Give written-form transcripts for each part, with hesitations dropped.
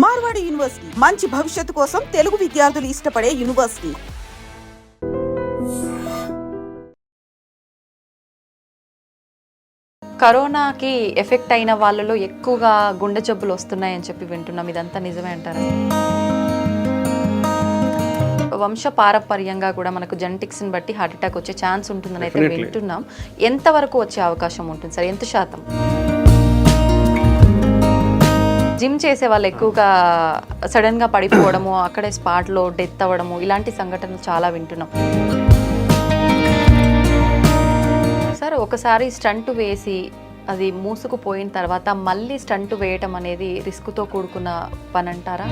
Marwadi university మంచి భవిష్యత్తు కోసం తెలుగు విద్యార్థులు ఇష్టపడే యూనివర్సిటీ. కరోనాకి ఎఫెక్ట్ అయిన వాళ్ళలో ఎక్కువగా గుండె జబ్బులు వస్తున్నాయని చెప్పి వింటున్నాం. ఇదంతా నిజమే అంటారా? వంశ పారంపర్యంగా కూడా మనకు జెనెటిక్స్ని బట్టి హార్ట్ అటాక్ వచ్చే ఛాన్స్ ఉంటుందని అయితే వింటున్నాం. ఎంతవరకు వచ్చే అవకాశం ఉంటుంది సార్? ఎంత శాతం? జిమ్ చేసే వాళ్ళు ఎక్కువగా సడన్గా పడిపోవడము, అక్కడే స్పాట్లో డెత్ అవ్వడము, ఇలాంటి సంఘటనలు చాలా వింటున్నాం. సార్, ఒకసారి స్టంట్ వేసి అది మూసుకుపోయిన తర్వాత మళ్ళీ స్టంట్ వేయటం అనేది రిస్క్తో కూడుకున్న పని అంటారా?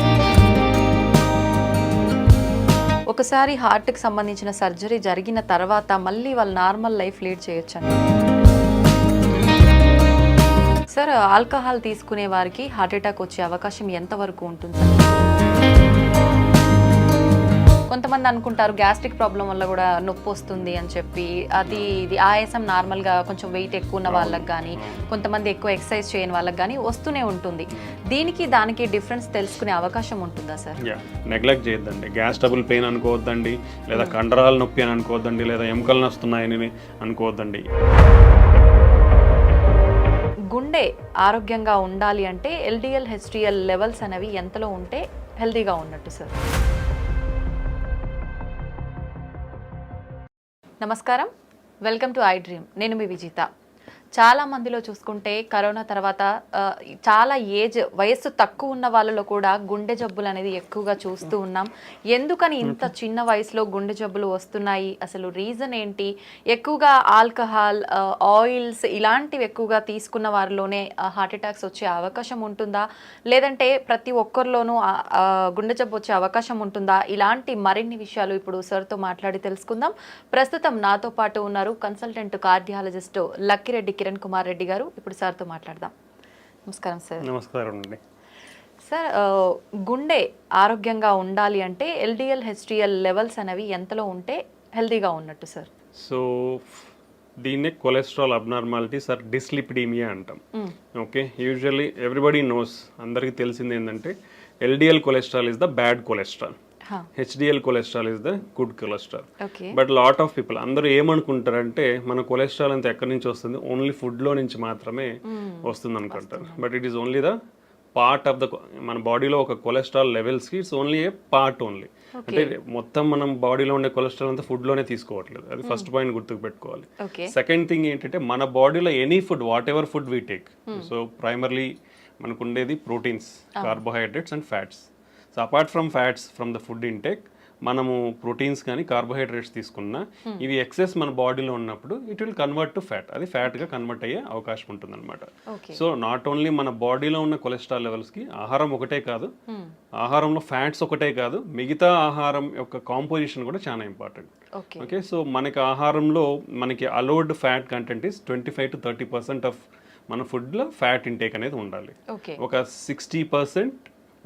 ఒకసారి హార్ట్కి సంబంధించిన సర్జరీ జరిగిన తర్వాత మళ్ళీ వాళ్ళు నార్మల్ లైఫ్ లీడ్ చేయొచ్చండి. సార్, ఆల్కహాల్ తీసుకునే వారికి హార్ట్ అటాక్ వచ్చే అవకాశం ఎంతవరకు ఉంటుంది? కొంతమంది అనుకుంటారు గ్యాస్ట్రిక్ ప్రాబ్లం వల్ల కూడా నొప్పి వస్తుంది అని చెప్పి. ఇది ఆయాసం నార్మల్గా కొంచెం వెయిట్ ఎక్కువ ఉన్న వాళ్ళకి కానీ, కొంతమంది ఎక్కువ ఎక్సర్సైజ్ చేయని వాళ్ళకి కానీ వస్తూనే ఉంటుంది. దీనికి దానికి డిఫరెన్స్ తెలుసుకునే అవకాశం ఉంటుందా సార్? నెగ్లెక్ట్ చేయొద్దండి. గ్యాస్ ట్రబుల్ పెయిన్ అనుకోవద్దండి, లేదా కండరాల నొప్పి అని అనుకోవద్దండి, లేదా ఎముకలు నొస్తున్నాయని అనుకోవద్దండి. గుండె ఆరోగ్యంగా ఉండాలి అంటే ఎల్డిఎల్ హెచ్డిఎల్ లెవెల్స్ అనేవి ఎంతలో ఉంటే హెల్దీగా ఉన్నట్టు సార్? నమస్కారం, వెల్కమ్ టు ఐ డ్రీమ్. నేను మీ విజిత. చాలా మందిలో చూసుకుంటే కరోనా తర్వాత చాలా వయస్సు తక్కువ ఉన్న వాళ్ళలో కూడా గుండె జబ్బులు అనేది ఎక్కువగా చూస్తూ ఉన్నాం. ఎందుకని ఇంత చిన్న వయసులో గుండె జబ్బులు వస్తున్నాయి? అసలు రీజన్ ఏంటి? ఎక్కువగా ఆల్కహాల్, ఆయిల్స్ ఇలాంటివి ఎక్కువగా తీసుకున్న వారిలోనే హార్ట్ అటాక్స్ వచ్చే అవకాశం ఉంటుందా? లేదంటే ప్రతి ఒక్కరిలోనూ గుండె జబ్బు వచ్చే అవకాశం ఉంటుందా? ఇలాంటి మరిన్ని విషయాలు ఇప్పుడు సార్తో మాట్లాడి తెలుసుకుందాం. ప్రస్తుతం నాతో పాటు ఉన్నారు కన్సల్టెంట్ కార్డియాలజిస్ట్ లక్కిరెడ్డి కిరణ్ కుమార్ రెడ్డి గారు. ఇప్పుడు సార్తో మాట్లాడదాం. నమస్కారం సార్. నమస్కారం అండి. సార్, గుండె ఆరోగ్యంగా ఉండాలి అంటే ఎల్డిఎల్ హెచ్డిఎల్ లెవెల్స్ అనేవి ఎంతలో ఉంటే హెల్దీగా ఉన్నట్టు సార్? సో దీన్నే కొలెస్ట్రాల్ అబ్నార్మాలిటీస్ ఆర్ డిస్లిపిడీమియా అంటాం. ఓకే, యూజువల్లీ ఎవ్రీబడి నోస్, అందరికీ తెలిసింది ఏంటంటే LDL cholesterol is the bad cholesterol, HDL cholesterol is the good cholesterol. But lot of people అందరూ ఏమనుకుంటారంటే మన కొలెస్ట్రాల్ అంతా ఎక్కడి నుంచి వస్తుంది, ఓన్లీ ఫుడ్లో నుంచి మాత్రమే వస్తుంది అనుకుంటారు. But it is only the part of the మన బాడీలో ఒక కొలెస్ట్రాల్ లెవెల్స్కి it's only a part only. అంటే మొత్తం మనం బాడీలో ఉండే కొలెస్ట్రాల్ అంతా ఫుడ్లోనే తీసుకోవట్లేదు. అది ఫస్ట్ పాయింట్ గుర్తుకు పెట్టుకోవాలి. సెకండ్ థింగ్ ఏంటంటే మన బాడీలో any food, what ever food we take, so primarily మనకు ఉండేది proteins, carbohydrates and fats. So apart from fats from the food intake, మనము ప్రోటీన్స్ కానీ కార్బోహైడ్రేట్స్ తీసుకున్నా ఇవి ఎక్సెస్ మన బాడీలో ఉన్నప్పుడు it will convert to fat. అది ఫ్యాట్గా కన్వర్ట్ అయ్యే అవకాశం ఉంటుంది అనమాట. సో నాట్ ఓన్లీ మన బాడీలో ఉన్న కొలెస్ట్రాల్ లెవెల్స్కి ఆహారం ఒకటే కాదు, ఆహారంలో ఫ్యాట్స్ ఒకటే కాదు, మిగతా ఆహారం యొక్క కాంపోజిషన్ కూడా చాలా ఇంపార్టెంట్. ఓకే, సో మనకి ఆహారంలో మనకి allowed fat content is 25 to 30% of మన ఫుడ్లో ఫ్యాట్ ఇంటేక్ అనేది ఉండాలి. ఒక 60%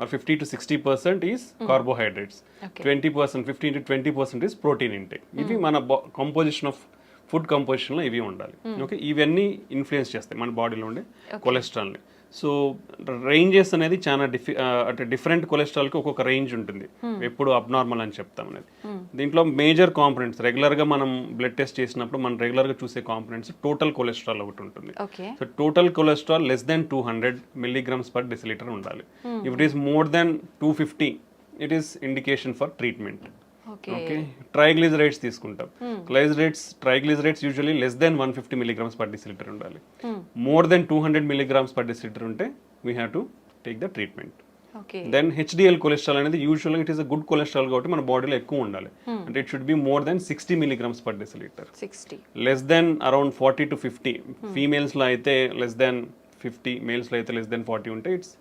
or 50 to 60% is carbohydrates. 20%, 15 to 20% is protein intake. ఇవి మన కంపోజిషన్ ఆఫ్ ఫుడ్ కంపోజిషన్లో ఇవి ఉండాలి. ఓకే, ఇవన్నీ ఇన్ఫ్లుయెన్స్ చేస్తాయి మన బాడీలో ఉండే కొలెస్ట్రాల్ని. సో రేంజెస్ అనేది చాలా అంటే డిఫరెంట్ కొలెస్ట్రాల్కి ఒక్కొక్క రేంజ్ ఉంటుంది. ఎప్పుడు అబ్నార్మల్ అని చెప్తాం అనేది. దీంట్లో మేజర్ కాంపనెంట్స్ రెగ్యులర్గా మనం బ్లడ్ టెస్ట్ చేసినప్పుడు మనం రెగ్యులర్గా చూసే కాంపనెంట్స్ టోటల్ కొలెస్ట్రాల్ ఒకటి ఉంటుంది. So total cholesterol less than 200 milligrams per deciliter ఉండాలి. If it is more than 250 it is indication for treatment. Okay, triglycerides తీసుకుంటాం. Triglycerides usually less than 150 milligrams per deciliter ఉండాలి. More than 200 milligrams per deciliter ఉంటే we have to take the treatment. Then HDL cholesterol అనేది యూజువల్గా it is a good cholesterol కాబట్టి మన బాడీలో ఎక్కువ ఉండాలి. అంటే it should be more than 60 milligrams per deciliter. Less than around 40 to 50. ఫీమేల్స్లో అయితే less than 50, మేల్స్లో అయితే less than 40 ఉంటే it's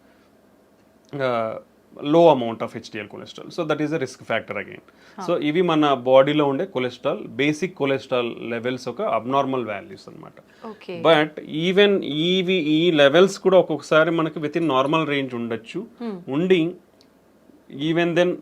low amount of HDL cholesterol. So that is a risk factor again. So ఇవి మన బాడీలో ఉండే కొలెస్ట్రాల్, బేసిక్ కొలెస్ట్రాల్ లెవెల్స్ ఒక abnormal values అనమాట. బట్ ఈవెన్ ఈ లెవెల్స్ కూడా ఒక్కొక్కసారి మనకి విత్ ఇన్ నార్మల్ రేంజ్ ఉండొచ్చు. ఉండి ఈవెన్ దెన్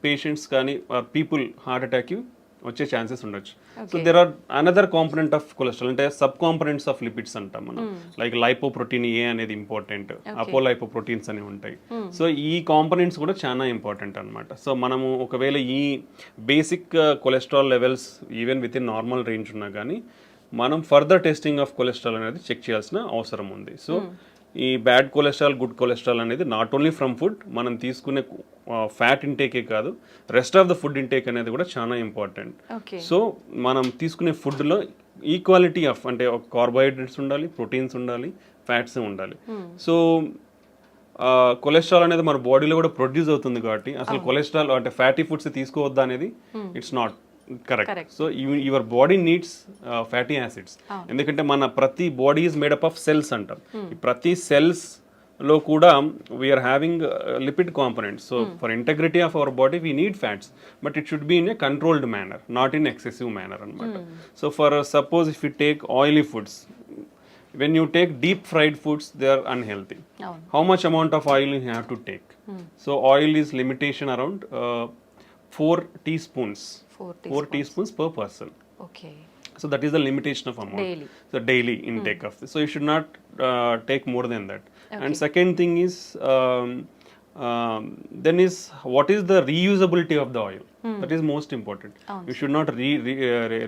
పేషెంట్స్ కానీ పీపుల్ హార్ట్ అటాక్కి వచ్చే ఛాన్సెస్ ఉండొచ్చు. So there are another component of cholesterol, అంటే సబ్ కాంపనెంట్స్ ఆఫ్ లిపిడ్స్ అంటాం మనం. లైక్ లైపోప్రోటీన్ ఏ అనేది ఇంపార్టెంట్, అపోలైపోప్రోటీన్స్ అని ఉంటాయి. సో ఈ కాంపనెంట్స్ కూడా చాలా ఇంపార్టెంట్ అనమాట. సో మనము ఒకవేళ ఈ basic cholesterol levels even with in normal range ఉన్నా కానీ మనం ఫర్దర్ టెస్టింగ్ ఆఫ్ కొలెస్ట్రాల్ అనేది చెక్ చేయాల్సిన అవసరం ఉంది. సో ఈ బ్యాడ్ కొలెస్ట్రాల్, గుడ్ కొలెస్ట్రాల్ అనేది నాట్ ఓన్లీ ఫ్రమ్ ఫుడ్, మనం తీసుకునే ఫ్యాట్ ఇంటేకే కాదు, rest of the food intake అనేది కూడా చాలా ఇంపార్టెంట్. సో మనం తీసుకునే ఫుడ్లో ఈక్వాలిటీ ఆఫ్, అంటే కార్బోహైడ్రేట్స్ ఉండాలి, ప్రోటీన్స్ ఉండాలి, ఫ్యాట్స్ ఉండాలి. సో కొలెస్ట్రాల్ అనేది మన బాడీలో కూడా ప్రొడ్యూస్ అవుతుంది కాబట్టి అసలు కొలెస్ట్రాల్ అంటే ఫ్యాటీ ఫుడ్స్ తీసుకోవద్దా అనేది it's not correct. So your body needs fatty acids, ఎందుకంటే మన ప్రతి body is made up of cells అంటాం. ప్రతి సెల్స్ లో కూడా we are having lipid components. So for integrity of our body we need fats, but it should be in a controlled manner, not in excessive manner అనమాట. So for suppose if you take oily foods, when you take deep fried foods, they are unhealthy. How much amount of oil you have to take? So oil is limitation around 4 teaspoons. 4 teaspoons per person. Okay. So that is the limitation of amount. Daily. So daily intake of this. So you should not take more than that. And second thing is then is what is the reusability of the oil? That is most important. You should not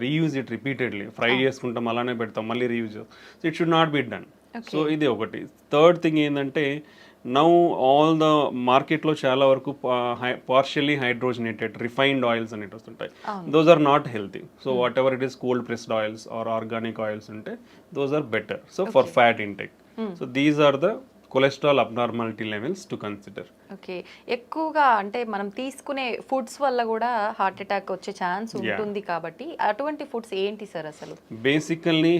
reuse it repeatedly. Fry చేసుకుంటాం అలానే పెడతాం మళ్ళీ reuse. So it should not be done. So ఇది ఒకటి. Third thing ఏంటంటే now all the మార్కెట్లో చాలా వరకు పార్షియలీ హైడ్రోజనేటెడ్ రిఫైన్డ్ ఆయిల్స్ అనేవి వస్తుంటాయి. Those are not healthy. So whatever it is cold pressed oils or organic oils ఉంటే those are better. So for fat intake. So these are the cholesterol abnormality levels to consider. Okay, ఎక్కువగా అంటే మనం తీసుకునే foods వల్ల కూడా heart attack వచ్చే chance ఉంటుంది కాబట్టి అటువంటి ఫుడ్స్ ఏంటి సార్ అసలు? బేసికల్లీ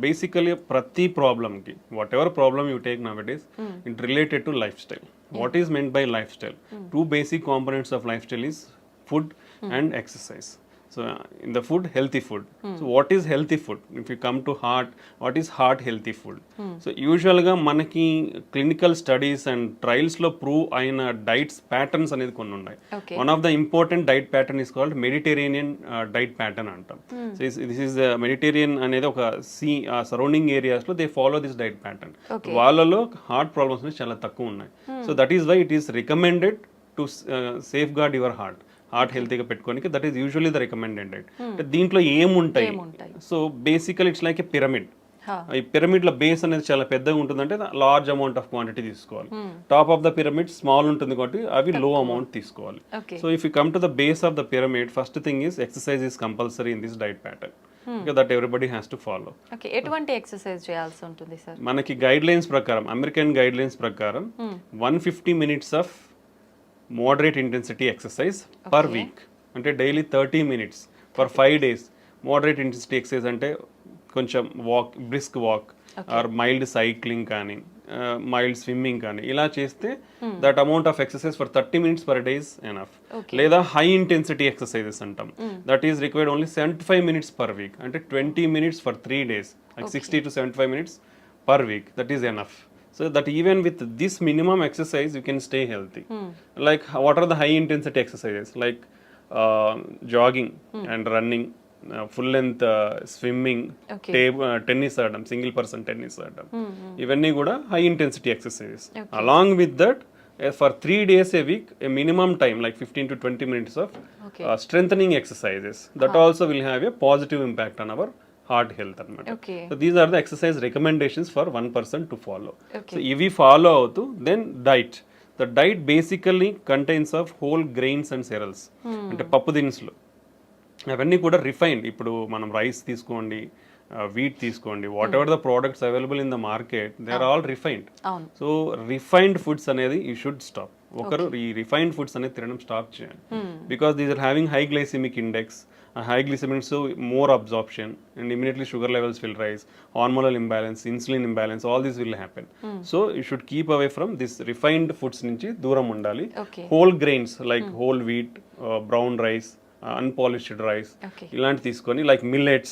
బేసికల్లీ ప్రతి ప్రాబ్లమ్కి whatever problem you take now it is it related to lifestyle. What is meant by lifestyle? 2 basic components of lifestyle is food and exercise. So in the food, healthy food. So what is healthy food? If you come to heart, what is heart healthy food? So usually ga manaki clinical studies and trials lo prove aina diets patterns anedi konni unnai. One of the important diet pattern is called Mediterranean diet pattern antam. So this is the Mediterranean anedi oka sea surrounding areas lo they follow this diet pattern. Vallalo heart problems ne chala takku unnai. So that is why it is recommended to safeguard your heart. Heart హెల్తీగా పెట్టుకోనికి that is usually the recommended diet. అంటే దీంట్లో ఏముంటాయి? So బేసికల్ it's like A pyramid. ఈ పిరమిడ్ల base అనేది చాలా పెద్దగా ఉంటుందంటే లార్జ్ అమౌంట్ ఆఫ్ క్వాంటిటీ తీసుకోవాలి. Top of the pyramid small ఉంటుంది కాబట్టి అవి లో అమౌంట్ తీసుకోవాలి. So if you come to the base of the pyramid, first thing is exercise is compulsory in this diet pattern. That everybody has to follow. ఎటువంటి exercise చేయాల్సి ఉంటుంది sir? మనకి guide lines ప్రకారం, అమెరికన్ గైడ్ లైన్స్ ప్రకారం 150 minutes of moderate intensity exercise per week. అంటే daily 30 minutes for 5 days. Moderate intensity exercise అంటే కొంచెం walk, brisk walk are mild cycling కానీ మైల్డ్ స్విమ్మింగ్ కానీ ఇలా చేస్తే that amount of exercise for 30 minutes per day is enough. లేదా high intensity exercises అంటాం, that is required only 75 minutes per week. అంటే 20 minutes for 3 days, like 60 to 75 minutes per week. That is enough. So that even with this minimum exercise you can stay healthy. Like what are the high intensity exercises? Like jogging and running, full length swimming, tennis adam, single person tennis adam. Ivanni kuda high intensity exercises. Along with that, for 3 days a week, a minimum time like 15 to 20 minutes of strengthening exercises. That also will have a positive impact on our heart health అనమాట. So these are the exercise recommendations for 1 person to follow. So ఇవి follow అవుతూ then diet. The diet basically contains of whole grains and cereals. అంటే పప్పు దినుసులు అవన్నీ కూడా refined. ఇప్పుడు మనం రైస్ తీసుకోండి, వీట్ తీసుకోండి, whatever the products available in the market they are all refined. So refined foods అనేది యూ షుడ్ స్టాప్. ఒకరు ఈ రిఫైన్డ్ ఫుడ్స్ అనేది తినడం స్టాప్ చేయాలి. Because these are having high glycemic index. High glycemic, so more absorption and immediately sugar levels will rise, hormonal imbalance, insulin imbalance, all this will happen. So you should keep away from this refined foods nunchi dooram undali. Whole grains like whole wheat, brown rice, unpolished rice, ilanti తీసుకొని like millets,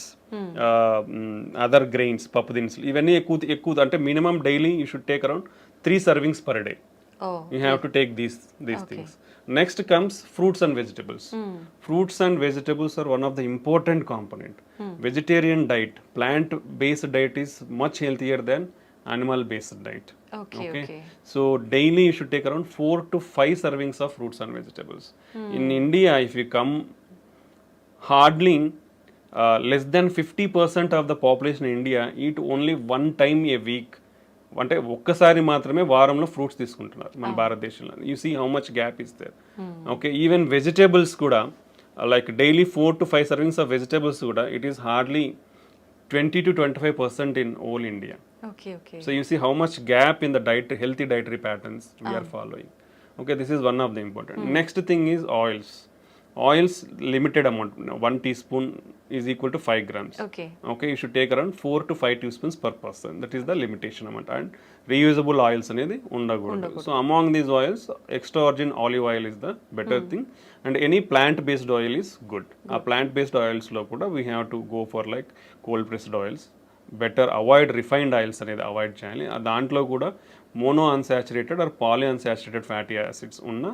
other grains, పప్పు దినుసులు ఇవన్నీ ఎక్కువ అంటే minimum daily you should take around 3 servings per day. Oh, You have to take these things. Next comes fruits and vegetables. Fruits and vegetables are one of the important component. Vegetarian diet, plant-based diet is much healthier than animal-based diet. Okay. So daily you should take around 4 to 5 servings of fruits and vegetables. In India, if you come, hardly less than 50% of the population in India eat only one time a week. అంటే ఒక్కసారి మాత్రమే వారంలో fruits తీసుకుంటున్నారు మన భారతదేశంలో. You see how much gap is there. Okay, even vegetables కూడా like daily 4 to 5 servings of vegetables కూడా it is hardly 20 to 25% in all India. Okay. So you see how much gap in the diet, healthy dietary patterns we are following. Okay, this is one of the important. Next thing is oils. Oils, limited amount. 1 teaspoon is equal to 5 grams. Okay. Okay, you should take around 4 to 5 teaspoons per person. That is the limitation amount. And reusable oils అనేది ఉండకూడదు. So among these oils, extra virgin olive oil is the better thing. And any plant based oil is good. ఆ plant based oils లో కూడా we have to go for like cold pressed oils. Better avoid refined oils అనేది avoid చేయాలి. దాంట్లో కూడా mono unsaturated or poly unsaturated fatty acids ఉన్న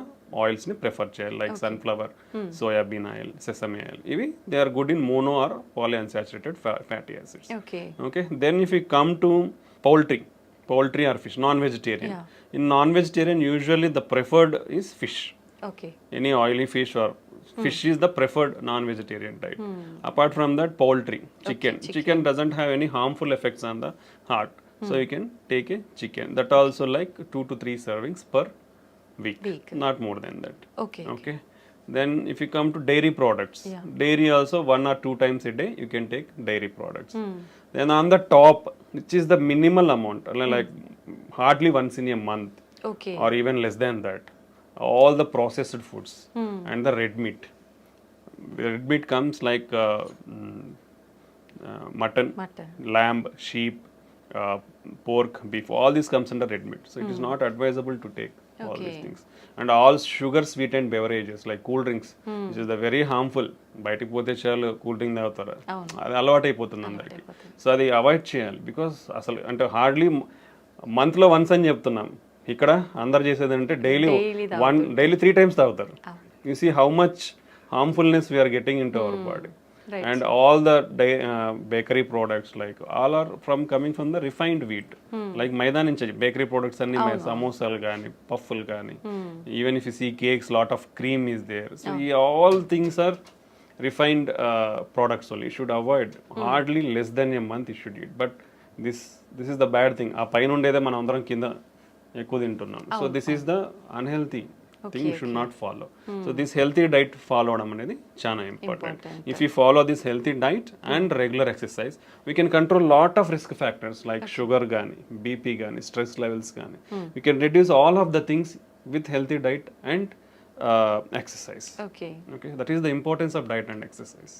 ఆయిల్స్ని prefer చేయాలి, like sunflower, soyabean oil, sesame oil. ఇవి they are good in mono or poly unsaturated fatty acids. Okay, then if you come to poultry or fish, non vegetarian. In non vegetarian usually the preferred is fish. Any oily fish or fish is the preferred non-vegetarian diet. Apart from that, poultry, chicken doesn't have any harmful effects on the heart, so you can take a chicken. That also like 2 to 3 servings per week, not more than that. Okay. Then if you come to dairy products, dairy also 1 or 2 times a day you can take dairy products. Then on the top, which is the minimal amount, like hardly once in a month, or even less than that, all the processed foods and the red meat. The red meat comes like mutton, lamb, sheep, pork, beef. All this comes under red meat. So it is not advisable to take all these things. And all sugar sweetened beverages like cool drinks, which is the very harmful. బయటికి పోతే చాలు cool drink తాగుతారు, అది అలవాటు అయిపోతుంది అందరికి. So అది avoid చేయాలి. బికాస్ అసలు అంటే హార్డ్లీ మంత్లో వన్స్ అని చెప్తున్నాం, ఇక్కడ అందరు చేసేది అంటే డైలీ 3 times తాగుతారు. You see how much harmfulness we are getting in to our body. And all the bakery products like all are coming from the refined wheat. Like మైదా నుంచి బేకరీ ప్రోడక్ట్స్ అన్ని, సమోసాలు కానీ, పఫ్ఫులు కానీ, even if you see cakes, lot of cream is there. So ఈ all things are refined products only. You should avoid hardly less than a month you should eat. But this is the bad thing. ఆ పైన ఉండేదే మనం అందరం కింద ఎక్కువ తింటున్నాం. So this is the unhealthy thing should not follow. So this healthy diet follow అవడం అనేది చాలా important. If you follow this healthy diet and regular exercise, we can control lot of risk factors like sugar కానీ, BP కానీ, stress levels కానీ. We can reduce all of the things with healthy diet and exercise. Okay, that is the importance of diet and exercise.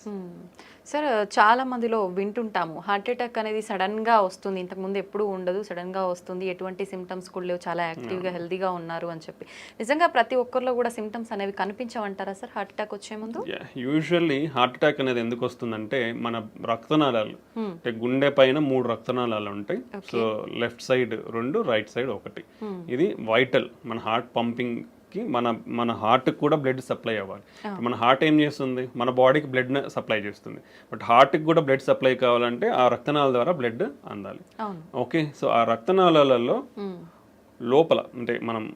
Sir, చాలా మందిలో వింటుంటాము heart attack అనేది sudden గా వస్తుంది, ఇంతకుముందు ఎప్పుడు ఉండదు, సడన్ గా వస్తుంది, ఎటువంటి సిమ్టమ్స్ కూడా లేవు, చాలా యాక్టివ్గా హెల్తీగా ఉన్నారు అని చెప్పి. నిజంగా ప్రతి ఒక్కరిలో కూడా సిమ్టమ్స్ అనేవి కనిపించవంటారా సార్ హార్ట్ అటాక్ వచ్చే ముందు? యూజువల్లీ హార్ట్ అటాక్ అనేది ఎందుకు వస్తుందంటే, మన రక్తనాళాలు అంటే గుండె పైన 3 రక్తనాళాలు ఉంటాయి. So left side 2, right side 1. ఇది వైటల్. మన హార్ట్ పంపింగ్ కి మన హార్ట్ కూడా బ్లడ్ సప్లై అవ్వాలి. మన హార్ట్ ఏం చేస్తుంది, మన బాడీకి బ్లడ్ సప్లై చేస్తుంది. బట్ హార్ట్కి కూడా బ్లడ్ సప్లై కావాలంటే ఆ రక్తనాళాల ద్వారా బ్లడ్ అందాలి. ఓకే, సో ఆ రక్తనాళాలలో లోపల అంటే మనం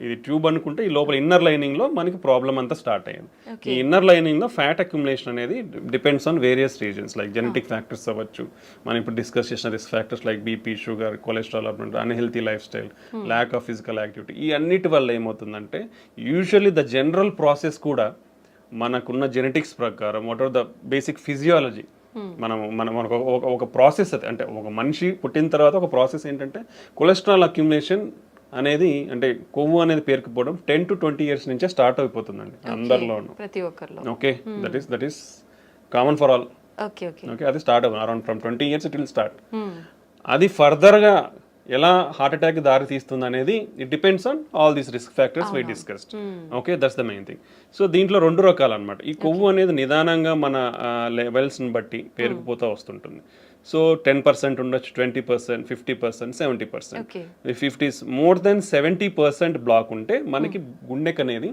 ఇది ట్యూబ్ అనుకుంటే, ఈ లోపల ఇన్నర్ లైనింగ్ లో మనకి ప్రాబ్లం అంతా స్టార్ట్ అయ్యింది. ఈ ఇన్నర్ లైనింగ్ లో ఫ్యాట్ అక్యుములేషన్ అనేది depends on various reasons like genetic factors అవ్వచ్చు, మనం ఇప్పుడు డిస్కస్ చేసిన risk factors like BP, sugar, cholesterol, unhealthy life style, lack of physical activity. ఈ అన్నిటి వల్ల ఏమవుతుందంటే, యూజువల్లీ ద జనరల్ ప్రాసెస్ కూడా మనకున్న జెనెటిక్స్ ప్రకారం, what are the basic physiology, మనకు ఒక ప్రాసెస్ అంటే ఒక మనిషి పుట్టిన తర్వాత ఒక ప్రాసెస్ ఏంటంటే కొలెస్ట్రాల్ అక్యుములేషన్ అనేది, అంటే కొవ్వు అనేది పేరుకుపోవడం 10 to 20 years నుంచే స్టార్ట్ అయిపోతుందండి అందరిలోనూ, ప్రతి ఒక్కరిలో. Okay, that is common for all. Okay, అది స్టార్ట్ అవుతుంది around from 20 years it will start. అది ఫర్దర్గా ఎలా హార్ట్ అటాక్ దారి తీస్తుంది అనేది it depends on all these risk factors we discussed. Okay, that's the main thing. So దీంట్లో 2 రకాలు అనమాట. ఈ కొవ్వు అనేది నిదానంగా మన లెవెల్స్ని బట్టి పేరుకుపోతూ వస్తుంటుంది. సో 10% ఉండొచ్చు, 20%, 50%, 70%. ఓకే 50 మోర్ దెన్ 70% బ్లాక్ ఉంటే మనకి గుండెకి అనేది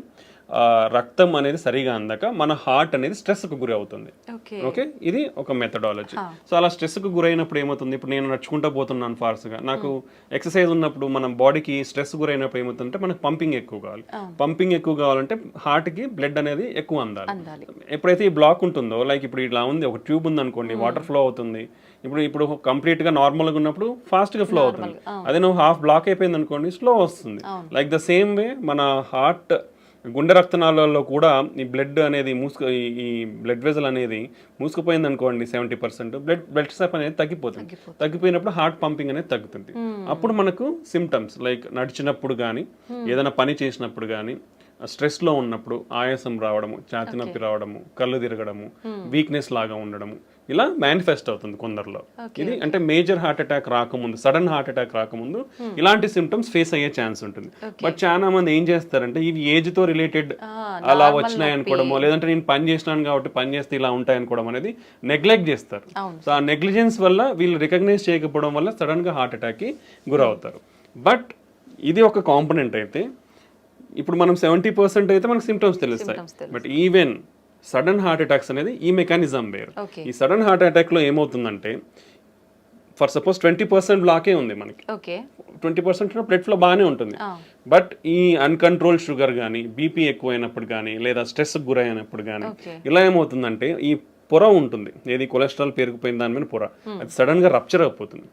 రక్తం అనేది సరిగా అందక మన హార్ట్ అనేది స్ట్రెస్కు గురి అవుతుంది. ఓకే ఓకే, ఇది ఒక మెథడాలజీ. సో అలా స్ట్రెస్కు గురైనప్పుడు ఏమవుతుంది, ఇప్పుడు నేను నడుచుకుంటూ పోతున్నాను ఫాస్ట్గా, నాకు ఎక్సర్సైజ్ ఉన్నప్పుడు మన బాడీకి స్ట్రెస్ గురైనప్పుడు ఏమవుతుందంటే మనకు పంపింగ్ ఎక్కువ కావాలి. పంపింగ్ ఎక్కువ కావాలంటే హార్ట్కి బ్లడ్ అనేది ఎక్కువ అందాలి. ఎప్పుడైతే ఈ బ్లాక్ ఉంటుందో, లైక్ ఇప్పుడు ఇలా ఉంది, ఒక ట్యూబ్ ఉంది అనుకోండి, వాటర్ ఫ్లో అవుతుంది. ఇప్పుడు కంప్లీట్గా నార్మల్గా ఉన్నప్పుడు ఫాస్ట్గా ఫ్లో అవుతుంది. అదే నువ్వు హాఫ్ బ్లాక్ అయిపోయింది అనుకోండి, స్లో వస్తుంది. లైక్ ద సేమ్ వే మన హార్ట్ గుండె రక్తనాళాల్లో కూడా ఈ బ్లడ్ అనేది ఈ బ్లడ్ వెజల్ అనేది మూసుకుపోయింది అనుకోండి 70%, బ్లడ్ సప్లై అనేది తగ్గిపోతుంది. తగ్గిపోయినప్పుడు హార్ట్ పంపింగ్ అనేది తగ్గుతుంది. అప్పుడు మనకు సిమ్టమ్స్ లైక్ నడిచినప్పుడు కానీ, ఏదైనా పని చేసినప్పుడు కానీ, స్ట్రెస్లో ఉన్నప్పుడు ఆయాసం రావడము, ఛాతీ నొప్పి రావడము, కళ్ళు తిరగడము, వీక్నెస్ లాగా ఉండడము, ఇలా మేనిఫెస్ట్ అవుతుంది కొందరిలో. ఇది అంటే మేజర్ హార్ట్ అటాక్ రాకముందు, సడన్ హార్ట్ అటాక్ రాకముందు ఇలాంటి సిమ్టమ్స్ ఫేస్ అయ్యే ఛాన్స్ ఉంటుంది. బట్ చాలా మంది ఏం చేస్తారంటే ఇవి ఏజ్ తో రిలేటెడ్ అలా వచ్చినాయి అనుకోవడమో, లేదంటే నేను పని చేసినాను కాబట్టి పని చేస్తే ఇలా ఉంటాయి అనుకోవడం అనేది నెగ్లెక్ట్ చేస్తారు. సో ఆ నెగ్లిజెన్స్ వల్ల వీళ్ళు రికగ్నైజ్ చేయకపోవడం వల్ల సడన్ గా హార్ట్ అటాక్ కి గురవుతారు. బట్ ఇది ఒక కాంపోనెంట్ అయితే, ఇప్పుడు మనం 70% అయితే మనకు సిమ్టమ్స్ తెలుస్తాయి. But even sudden heart attacks అనేది ఈ మెకానిజం వేరు. ఈ సడన్ హార్ట్ అటాక్ లో ఏమవుతుందంటే, ఫర్ సపోజ్ 20% బ్లాకే ఉంది మనకి, 20% బ్లడ్ ఫ్లో బాగానే ఉంటుంది. బట్ ఈ అన్కంట్రోల్ షుగర్ కానీ, బీపీ ఎక్కువైనప్పుడు కానీ, లేదా స్ట్రెస్ గురైనప్పుడు కానీ, ఇలా ఏమవుతుందంటే ఈ పొర ఉంటుంది, ఏది కొలెస్ట్రాల్ పెరిగిపోయిన దాని మీద పొర, అది సడన్ గా రప్చర్ అయిపోతుంది,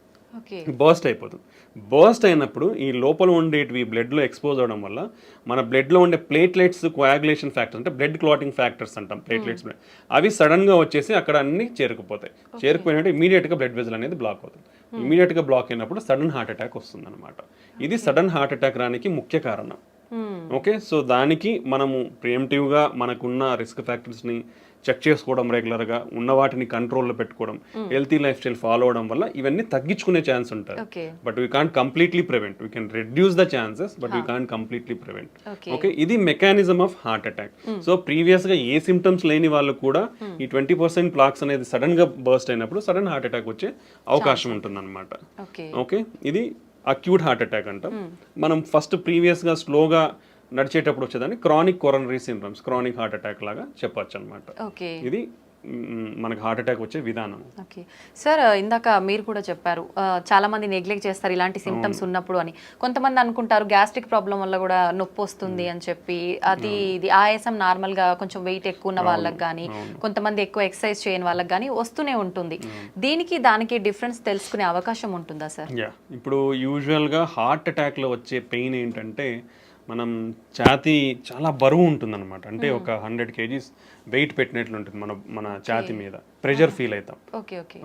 బర్స్ట్ అయిపోతుంది. బర్స్ట్ అయినప్పుడు ఈ లోపల ఉండేటివి బ్లడ్లో ఎక్స్పోజ్ అవడం వల్ల మన బ్లడ్లో ఉండే ప్లేట్లెట్స్ కోయాగులేషన్ ఫ్యాక్టర్స్, అంటే బ్లడ్ క్లాటింగ్ ఫ్యాక్టర్స్ అంటాం, ప్లేట్లెట్స్, అవి సడన్గా వచ్చేసి అక్కడ అన్ని చేరుకుపోతాయి. చేరుకుపోయినట్టు ఇమీడియట్గా బ్లడ్ వెజల్ అనేది బ్లాక్ అవుతుంది. ఇమీడియట్గా బ్లాక్ అయినప్పుడు సడన్ హార్ట్ అటాక్ వస్తుంది అనమాట. ఇది సడన్ హార్ట్ అటాక్ రానికి ముఖ్య కారణం. ఓకే, సో దానికి మనము ప్రియంటివ్గా మనకున్న రిస్క్ ఫ్యాక్టర్స్ని చెక్ చేసుకోవడం, రెగ్యులర్గా ఉన్న వాటిని కంట్రోల్లో పెట్టుకోవడం, హెల్తీ లైఫ్ స్టైల్ ఫాలో అవడం వల్ల ఇవన్నీ తగ్గించుకునే ఛాన్స్ ఉంటుంది. But we can't completely prevent, we can reduce the chances, but we can't completely prevent. Okay, ఇది mechanism of heart attack. So ప్రీవియస్గా ఏ సిమ్టమ్స్ లేని వాళ్ళు కూడా ఈ 20% ప్లాక్స్ అనేది సడన్ గా బర్స్ట్ అయినప్పుడు సడన్ హార్ట్ అటాక్ వచ్చే అవకాశం ఉంటుంది అనమాట. ఓకే, ఇది అక్యూట్ హార్ట్ అటాక్ అంటాం. మనం ఫస్ట్ ప్రీవియస్గా స్లోగా నడిచేటప్పుడు వచ్చేదాన్ని chronic coronary syndromes, chronic heart attack లాగా చెప్పొచ్చు అనమాట. ఇది మనకు హార్ట్ అటాక్ వచ్చే విధానం. ఓకే సార్, ఇందాక మీరు కూడా చెప్పారు చాలా మంది నెగ్లెక్ట్ చేస్తారు ఇలాంటి సిమ్టమ్స్ ఉన్నప్పుడు అని. కొంతమంది అనుకుంటారు గ్యాస్ట్రిక్ ప్రాబ్లం వల్ల కూడా నొప్పి వస్తుంది అని చెప్పి, అది ఇది ఆయాసం నార్మల్ గా కొంచెం వెయిట్ ఎక్కువ ఉన్న వాళ్ళకి కానీ, కొంతమంది ఎక్కువ ఎక్సర్సైజ్ చేయని వాళ్ళకి కానీ వస్తూనే ఉంటుంది. దీనికి దానికి డిఫరెన్స్ తెలుసుకునే అవకాశం ఉంటుందా సార్? ఇప్పుడు యూజువల్ గా హార్ట్ అటాక్ లో వచ్చే పెయిన్ ఏంటంటే, మనం ఛాతీ చాలా బరువు ఉంటుంది అనమాట. అంటే ఒక 100 kgs వెయిట్ పెట్టినట్లు ఉంటుంది మన ఛాతీ మీద, ప్రెషర్ ఫీల్ అవుతాం.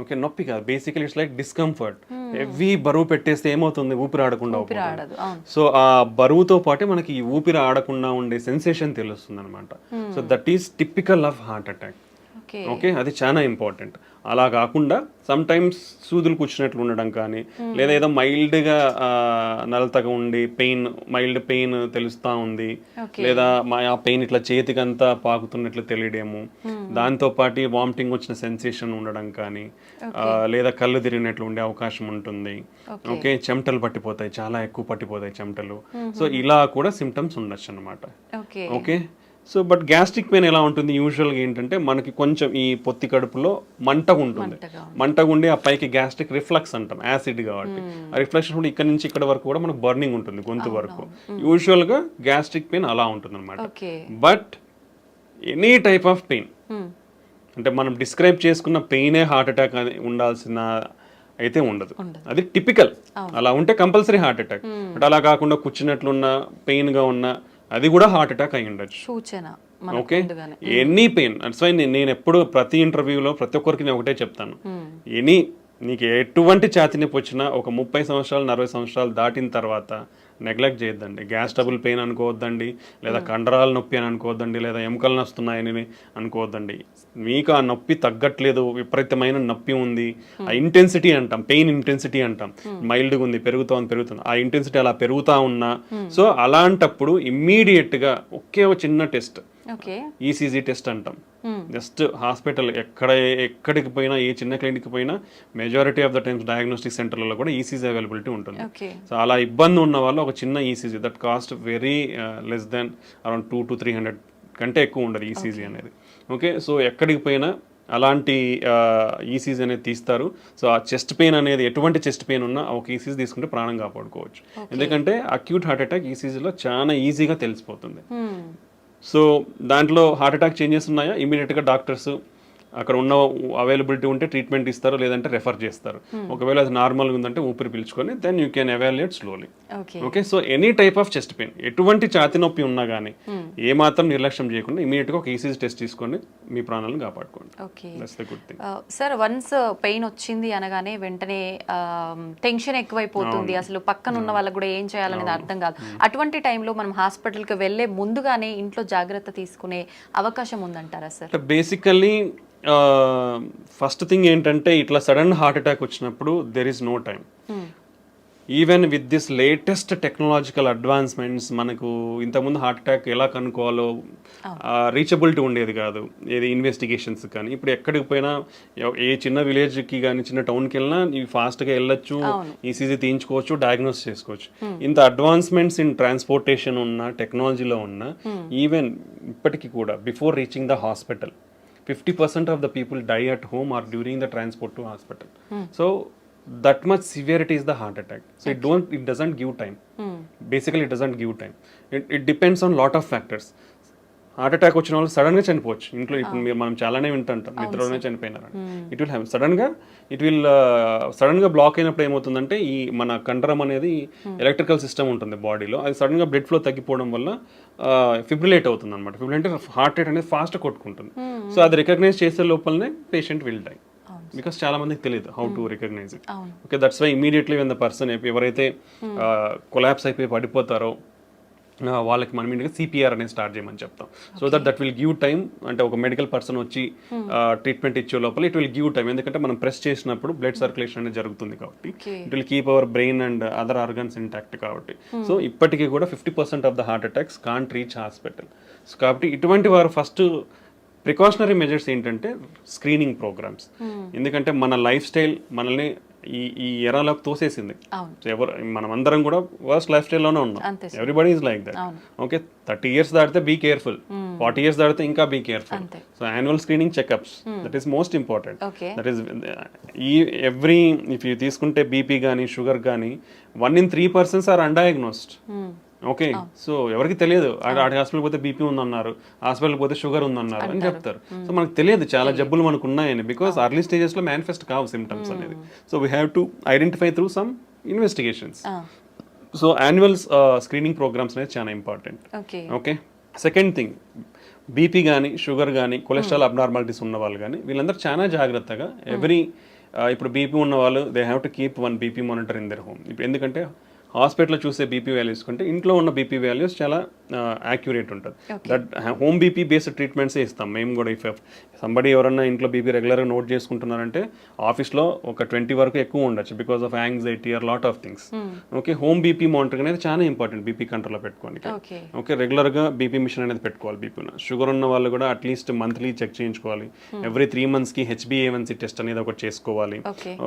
ఓకే, నొప్పి కాదు, basically it's like discomfort. Heavy బరువు పెట్టేస్తే ఏమవుతుంది, ఊపిరి ఆడకుండా అవుతుంది. సో ఆ బరువుతో పాటే మనకి ఈ ఊపిరి ఆడకుండా ఉండే సెన్సేషన్ తెలుస్తుంది అనమాట. So that is typical of heart attack. Okay, అది చాలా ఇంపార్టెంట్. అలా కాకుండా సమ్ టైమ్స్ సూదులు కూర్చున్నట్లు ఉండడం కానీ, లేదా ఏదో మైల్డ్గా నలతగా ఉండి మైల్డ్ పెయిన్ తెలుస్తూ ఉంది, లేదా ఆ పెయిన్ ఇట్లా చేతికంతా పాకుతున్నట్లు తెలియడము, దాంతో పాటు వామిటింగ్ వచ్చిన సెన్సేషన్ ఉండడం కానీ, లేదా కళ్ళు తిరిగినట్లు ఉండే అవకాశం ఉంటుంది. ఓకే, చెమటలు పట్టిపోతాయి, చాలా ఎక్కువ పట్టిపోతాయి చెమటలు. సో ఇలా కూడా సిమ్టమ్స్ ఉండొచ్చు అనమాట. Okay, so but gastric pain ఎలా ఉంటుంది, యూజువల్గా ఏంటంటే మనకి కొంచెం ఈ పొత్తి కడుపులో మంటగా ఉంటుంది, మంటగా ఉండి ఆ పైకి గ్యాస్ట్రిక్ రిఫ్లక్స్ అంటాం, యాసిడ్ కాబట్టి ఆ రిఫ్లెక్స్ కూడా ఇక్కడ నుంచి ఇక్కడ వరకు కూడా మనకు బర్నింగ్ ఉంటుంది గొంతు వరకు. యూజువల్గా గ్యాస్ట్రిక్ పెయిన్ అలా ఉంటుంది అనమాట. But any type of pain, అంటే మనం డిస్క్రైబ్ చేసుకున్న పెయినే హార్ట్ అటాక్ ఉండాల్సిన అయితే ఉండదు, అది టిపికల్. అలా ఉంటే కంపల్సరీ హార్ట్ అటాక్. బట్ అలా కాకుండా కూర్చున్నట్లున్న పెయిన్గా ఉన్న అది కూడా హార్ట్ అటాక్ అయి ఉండొచ్చు. Okay, any pain. That's why నేను ఎప్పుడు ప్రతి ఇంటర్వ్యూలో ప్రతి ఒక్కరికి నేను ఒకటే చెప్తాను, నీకు ఎటువంటి ఛాతీ నొప్పి వచ్చినా ఒక 30 సంవత్సరాలు 40 సంవత్సరాలు దాటిన తర్వాత నెగ్లెక్ట్ చేయొద్దండి. గ్యాస్ ట్రబుల్ పెయిన్ అనుకోవద్దండి, లేదా కండరాల నొప్పి అని అనుకోవద్దండి, లేదా ఎముకలు నొస్తున్నాయని అనుకోవద్దండి. మీకు ఆ నొప్పి తగ్గట్లేదు, విపరీతమైన నొప్పి ఉంది, ఆ ఇంటెన్సిటీ అంటాం, పెయిన్ ఇంటెన్సిటీ అంటాం, మైల్డ్గా ఉంది, పెరుగుతుంది, ఆ ఇంటెన్సిటీ అలా పెరుగుతూ ఉన్నా, సో అలాంటప్పుడు ఇమ్మీడియట్గా ఒకే చిన్న టెస్ట్, ఓకే. ఈసీజీ టెస్ట్ అంటాం. జస్ట్ హాస్పిటల్ ఎక్కడికి పోయినా, ఏ చిన్న క్లినిక్ పోయినా majority of the times diagnostic సెంటర్లలో కూడా ఈసీజీ అవైలబిలిటీ ఉంటుంది. ఓకే. సో అలా ఇబ్బంది ఉన్న వాళ్ళు ఒక చిన్న ECG that cost very less than around 200 to 300 కంటే ఎక్కువ ఉండదు ఈసీజీ అనేది. ఓకే, సో ఎక్కడికి పోయినా అలాంటి ఈసీజీ అనేది తీస్తారు. సో ఆ చెస్ట్ పెయిన్ అనేది ఎటువంటి చెస్ట్ పెయిన్ ఉన్నా ఒక ఈసీజీ తీసుకుంటే ప్రాణం కాపాడుకోవచ్చు. ఎందుకంటే అక్యూట్ హార్ట్ అటాక్ ఈసీజీలో చాలా ఈజీగా తెలిసిపోతుంది. సో దాంట్లో హార్ట్ అటాక్ చేంజెస్ ఉన్నాయా, ఇమీడియట్గా డాక్టర్స్ అక్కడ ఉన్న అవైలబిలిటీ ఉంటే ట్రీట్మెంట్ ఇస్తారు, లేదంటే రెఫర్ చేస్తారు. ఒకవేళ అది నార్మల్గా ఉందంటే ఊపిరి పీల్చుకొని then you can evaluate slowly. Okay, so any type of chest pain, ఎటువంటి ఛాతి నొప్పి ఉన్నా కానీ ఏ మాత్రం నిర్లక్ష్యం చేయకుండా ఇమీడియట్గా ఒక ఈసీజీ టెస్ట్ తీసుకొని మీ ప్రాణాలను కాపాడుకోండి. That's the good thing. Sir, once pain వచ్చింది అనగానే వెంటనే టెన్షన్ ఎక్కువైపోతుంది, అసలు పక్కన ఉన్న వాళ్ళకి కూడా ఏం చేయాలనేది అర్థం కాదు. అటువంటి టైంలో మనం హాస్పిటల్కి వెళ్ళే ముందుగానే ఇంట్లో జాగ్రత్త తీసుకునే అవకాశం ఉందంటారా సార్? బేసికల్లీ ఫస్ట్ థింగ్ ఏంటంటే ఇట్లా సడన్ హార్ట్ అటాక్ వచ్చినప్పుడు there is no time. Even with this latest technological advancements మనకు ఇంతకుముందు హార్ట్ అటాక్ ఎలా కనుక్కోవాలో రీచబిలిటీ ఉండేది కాదు, ఏది ఇన్వెస్టిగేషన్స్ కానీ. ఇప్పుడు ఎక్కడికి పోయినా ఏ చిన్న విలేజ్కి కానీ చిన్న టౌన్కి వెళ్ళినా ఇవి ఫాస్ట్గా వెళ్ళొచ్చు, ఈసీజీ తీయించుకోవచ్చు, డయాగ్నోస్ చేసుకోవచ్చు. ఇంత అడ్వాన్స్మెంట్స్ ఇన్ ట్రాన్స్పోర్టేషన్ ఉన్న, టెక్నాలజీలో ఉన్న, ఈవెన్ ఇప్పటికీ కూడా before reaching the hospital 50% of the people die at home or during the transport to hospital. So that much severity is the heart attack. So it doesn't give time. Basically it doesn't give time. It depends on lot of factors. Heart attack వచ్చిన వాళ్ళు సడన్గా చనిపోవచ్చు. ఇంట్లో ఇప్పుడు మనం చాలానే వింటుంటాం, నిద్రలోనే చనిపోయినారు. ఇట్ విల్ హ్యావ్ సడన్గా బ్లాక్ అయినప్పుడు ఏమవుతుందంటే ఈ మన కండరం అనేది ఎలక్ట్రికల్ సిస్టమ్ ఉంటుంది బాడీలో, అది సడన్గా బ్లడ్ ఫ్లో తగ్గిపోవడం వల్ల ఫిబ్రిలేట్ అవుతుంది అనమాట. ఫిబ్రిలేట్ అంటే హార్ట్ రేట్ అనేది ఫాస్ట్ కొట్టుకుంటుంది. సో అది రికగ్నైజ్ చేసే లోపలనే పేషెంట్ విల్ డై. బికాస్ చాలా మందికి తెలియదు how to recognise it. Okay, that's why immediately when the person ఎవరైతే కొలాప్స్ అయిపోయి పడిపోతారో వాళ్ళకి మనం ఇంటికి సిపిఆర్ అనేది స్టార్ట్ చేయమని చెప్తాం. So that will give time. అంటే ఒక మెడికల్ పర్సన్ వచ్చి ట్రీట్మెంట్ ఇచ్చే లోపల ఇట్ విల్ గివ్ టైమ్. ఎందుకంటే మనం ప్రెస్ చేసినప్పుడు బ్లడ్ సర్క్యులేషన్ అనేది జరుగుతుంది కాబట్టి it will keep our brain and other organs intact కాబట్టి. సో ఇప్పటికీ కూడా 50% of the heart attacks can't reach hospital. So కాబట్టి ఇటువంటి వారు ఫస్ట్ ప్రికాషనరీ మెజర్స్ ఏంటంటే స్క్రీనింగ్ ప్రోగ్రామ్స్. ఎందుకంటే మన లైఫ్ స్టైల్ మనల్ని ఈ ఎరాలోకి తోసేసింది. ఎవరు మనమందరం కూడా వర్స్ట్ లైఫ్ స్టైల్లోనే ఉన్నాం. Everybody is like that. Okay, 30 years దాటితే బీ కేర్ఫుల్, 40 years దాటితే ఇంకా be careful. So annual screening checkups, that is most important. That is if you తీసుకుంటే బీపీ కానీ షుగర్ కానీ 1 in 3 persons are undiagnosed. Okay, so ఎవరికి తెలియదు. Hospital పోతే BP ఉందన్నారు, హాస్పిటల్ పోతే షుగర్ ఉందన్నారు అని చెప్తారు. సో మనకు తెలియదు చాలా జబ్బులు మనకు ఉన్నాయని, బికాస్ అర్లీ స్టేజెస్ లో మేనిఫెస్ట్ కావు సిమ్టమ్స్ అనేది. So we have to identify through some investigations. So annual screening programmes అనేది చాలా important. Okay, second thing, BP కానీ షుగర్ కానీ కొలెస్ట్రాల్ అబ్నార్మాలిటీస్ ఉన్న వాళ్ళు కానీ వీళ్ళందరూ చాలా జాగ్రత్తగా ఇప్పుడు బీపీ ఉన్న వాళ్ళు they have to keep 1 BP monitor in their home. ఇప్పుడు ఎందుకంటే హాస్పిటల్లో చూసే బీపీ వాల్యూస్ కంటే ఇంట్లో ఉన్న బీపీ వాల్యూస్ చాలా యాక్యురేట్ ఉంటుంది. దట్ హోమ్ బీపీ బేస్డ్ ట్రీట్మెంట్సే ఇస్తాం మేము కూడా. ఇఫ్ సంబడి ఎవరన్నా ఇంట్లో బీపీ రెగ్యులర్గా నోట్ చేసుకుంటున్నారంటే ఆఫీస్లో ఒక 20 వరకు ఎక్కువ ఉండొచ్చు because of anxiety are lot of things. Okay, home BP monitoring అనేది చాలా ఇంపార్టెంట్ బీపీ కంట్రోల్లో పెట్టుకోనికి. ఓకే, రెగ్యులర్గా బీపీ మిషన్ అనేది పెట్టుకోవాలి. బీపీ షుగర్ ఉన్న వాళ్ళు కూడా అట్లీస్ట్ మంత్లీ చెక్ చేయించుకోవాలి. ఎవ్రీ 3 monthsకి HbA1c టెస్ట్ అనేది ఒకటి చేసుకోవాలి.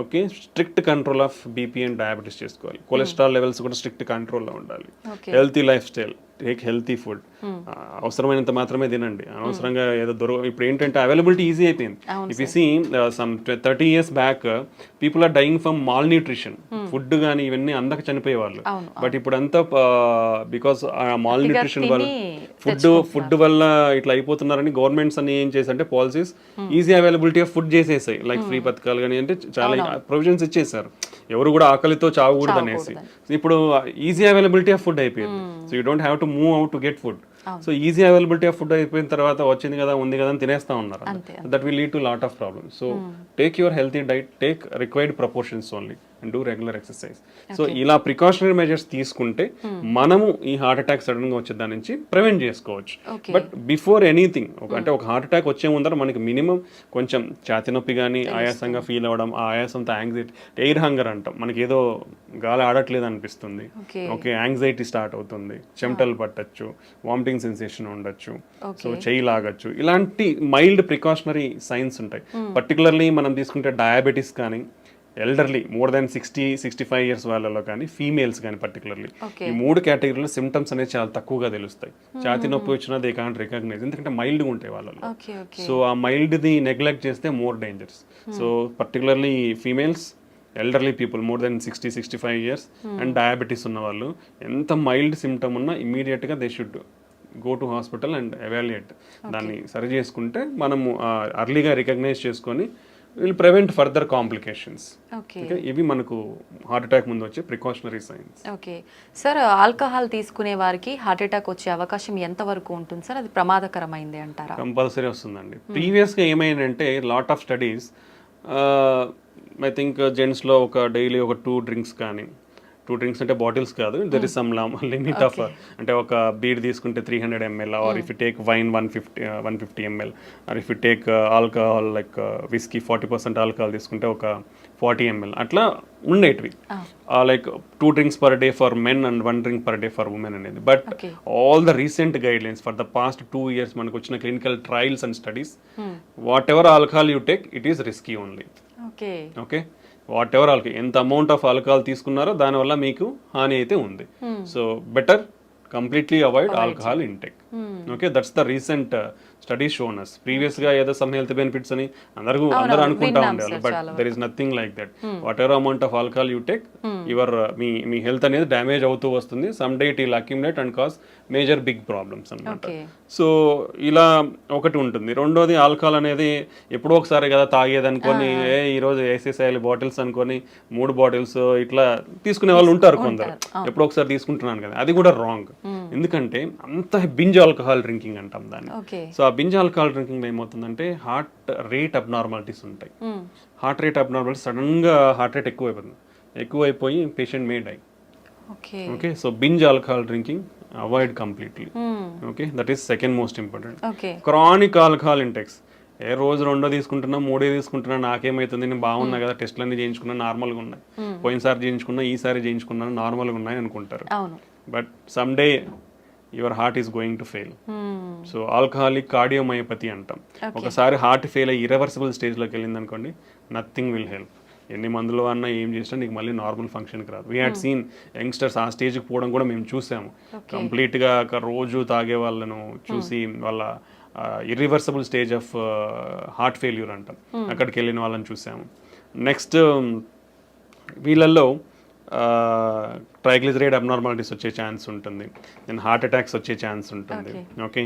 Okay, strict control of BP and diabetes చేసుకోవాలి. కొలెస్ట్రాల్ లెవెల్స్ కూడా స్ట్రిక్ట్ కంట్రోల్లో ఉండాలి. Healthy life style, take healthy food. అవసరమైనంత మాత్రమే తినండి, అనవసరంగా ఏదో ఇప్పుడు ఏంటంటే అవైలబిలిటీ ఈజీ అయిపోయింది. If you see some 30 years back people are dying from malnutrition. Food కానీ ఇవన్నీ అందక చనిపోయేవాళ్ళు. బట్ ఇప్పుడు అంతా బికాస్ మాల్ న్యూట్రిషన్ వల్ల ఫుడ్ వల్ల ఇట్లా అయిపోతున్నారని గవర్నమెంట్స్ అన్ని ఏం చేశారంటే policies easy availability of food చేసేసాయి. లైక్ ఫ్రీ పథకాలు కానీ అంటే చాలా ప్రొవిజన్స్ ఇచ్చేసారు, ఎవరు కూడా ఆకలితో చావకూడదు అనేసి. ఇప్పుడు ఈజీ అవైలబిలిటీ ఆఫ్ ఫుడ్ అయిపోయింది. So you don't have to move out to get food. So easy availability of food అయిపోయిన తర్వాత వచ్చింది కదా ఉంది కదా అని తినేస్తా ఉన్నారు. That will lead to lot of problems. So take your healthy diet, take required proportions only. And do regular exercise. So ఇలా ప్రికాషనరీ మెజర్స్ తీసుకుంటే మనము ఈ హార్ట్ అటాక్ సడన్ గా వచ్చే దాని నుంచి ప్రివెంట్ చేసుకోవచ్చు. బట్ బిఫోర్ ఎనీథింగ్ అంటే ఒక హార్ట్ అటాక్ వచ్చే ముందర మనకి మినిమం కొంచెం ఛాతి నొప్పి కానీ ఆయాసంగా ఫీల్ అవ్వడం, ఆ ఆయాసంతో యాంగ్జైటీ, ఎయిర్ హంగర్ అంటాం, మనకి ఏదో గాలి ఆడట్లేదు అనిపిస్తుంది, ఓకే యాంగ్జైటీ స్టార్ట్ అవుతుంది, చెమటలు పట్టచ్చు, వామిటింగ్ సెన్సేషన్ ఉండొచ్చు, సో చెయ్యి లాగచ్చు, ఇలాంటి మైల్డ్ ప్రికాషనరీ సైన్స్ ఉంటాయి. పర్టికులర్లీ మనం తీసుకుంటే డయాబెటీస్ కానీ, ఎల్డర్లీ మోర్ దాన్ 60-65 ఇయర్స్ వాళ్ళలో కానీ, ఫీమేల్స్ కానీ పర్టికులర్లీ, ఈ 3 కేటగిరీలో సిమ్టమ్స్ అనేది చాలా తక్కువగా తెలుస్తాయి. ఛాతి నొప్పి వచ్చినా దే కాంట్ రికగ్నైజ్, ఎందుకంటే మైల్డ్గా ఉంటాయి వాళ్ళలో. సో ఆ మైల్డ్ది నెగ్లెక్ట్ చేస్తే more dangers. So particularly females, elderly people more than 60-65 years and diabetes ఉన్న వాళ్ళు ఎంత మైల్డ్ సిమ్టమ్ ఉన్నా ఇమీడియట్గా they should go to hospital and evaluate. దాన్ని సరి చేసుకుంటే మనము అర్లీగా రికగ్నైజ్ చేసుకొని విల్ ప్రివెంట్ ఫర్దర్ కాంప్లికేషన్స్. ఇవి మనకు హార్ట్ అటాక్ ముందు వచ్చే precautionary science. Okay sir, alcohol తీసుకునే వారికి హార్ట్ అటాక్ వచ్చే అవకాశం ఎంత వరకు ఉంటుంది సార్? అది ప్రమాదకరమైంది అంటారా? కంపల్సరీ వస్తుందండి. ప్రీవియస్గా ఏమైందంటే lot of studies, I think జెంట్స్లో ఒక డైలీ ఒక 2 డ్రింక్స్ కానీ, 2 డ్రింక్స్ అంటే బాటిల్స్ కాదు, there is some limit of, అంటే ఒక బీర్ తీసుకుంటే 300 ml, or if you take wine 150 ml, or if you take alcohol like whisky 40% alcohol తీసుకుంటే ఒక 40 ml, అట్లా ఉండేటివి. Like 2 drinks per day for men and 1 drink per day for women అనేది. But all the recent guidelines for the past 2 years మనకు వచ్చిన clinical trials and studies, what ever alcohol you take it is risky only. Okay, whatever alcohol, ఎంత amount of alcohol తీసుకున్నారో దానివల్ల మీకు హాని అయితే ఉంది. So better completely avoid alcohol intake. Okay, that's the recent studies shown us. Previous గా ఏదో some health benefits అని అందరూ అనుకుంటా ఉండేవాళ్ళు, but there is nothing like that. Whatever amount of alcohol you take, your మీ health అనేది damage అవుతూ వస్తుంది. Some day it will accumulate and cause major big problems అన్నమాట. సో ఇలా ఒకటి ఉంటుంది. రెండోది, ఆల్కహాల్ అనేది ఎప్పుడో ఒకసారి కదా తాగేది అనుకొని, ఈరోజు వేసేసేయాలి బాటిల్స్ అనుకొని 3 బాటిల్స్ ఇట్లా తీసుకునే వాళ్ళు ఉంటారు కొందరు. ఎప్పుడో ఒకసారి తీసుకుంటున్నాను కదా, అది కూడా రాంగ్. ఎందుకంటే అంత బింజ్ ఆల్కహాల్ డ్రింకింగ్ అంటాం దాన్ని. సో ఆ బింజ్ ఆల్కహాల్ డ్రింకింగ్ ఏమవుతుందంటే హార్ట్ రేట్ అబ్నార్మాలిటీస్ ఉంటాయి. హార్ట్ రేట్ అబ్నార్మాలిటీస్, సడన్ గా హార్ట్ రేట్ ఎక్కువైపోయి patient may die. Okay, so binge alcohol drinking avoid completely. Okay, that is second most important. Chronic alcohol intakes, రోజు 2 తీసుకుంటున్నా, 3 తీసుకుంటున్నా, నాకేమైతుంది, నేను బాగున్నా కదా, టెస్ట్లు అన్ని చేయించుకున్నా నార్మల్గా ఉన్నాయి, పోయినసారి చేయించుకున్నా, ఈసారి చేయించుకున్నా నార్మల్గా ఉన్నాయి అనుకుంటారు. But some day your heart is going to fail. So alcoholic cardiomyopathy అంటాం. ఒకసారి హార్ట్ ఫెయిల్ అయ్యి ఇర్రివర్సిబుల్ స్టేజ్లోకి వెళ్ళింది అనుకోండి, నథింగ్ విల్ హెల్ప్. ఎన్ని మందులు అన్నా ఏం చేసినా నీకు మళ్ళీ నార్మల్ ఫంక్షన్కి రాదు. వీ హ్యాడ్ సీన్ యంగ్స్టర్స్ ఆ స్టేజ్కి పోవడం కూడా మేము చూసాము. కంప్లీట్గా రోజు తాగే వాళ్ళను చూసి వాళ్ళ irreversible stage of heart failure అంటాం, అక్కడికి వెళ్ళిన వాళ్ళని చూసాము. నెక్స్ట్ వీళ్ళల్లో ట్రైగ్లిజరైడ్ అబ్నార్మాలిటీస్ వచ్చే ఛాన్స్ ఉంటుంది, దెన్ హార్ట్ అటాక్స్ వచ్చే ఛాన్స్ ఉంటుంది. Okay,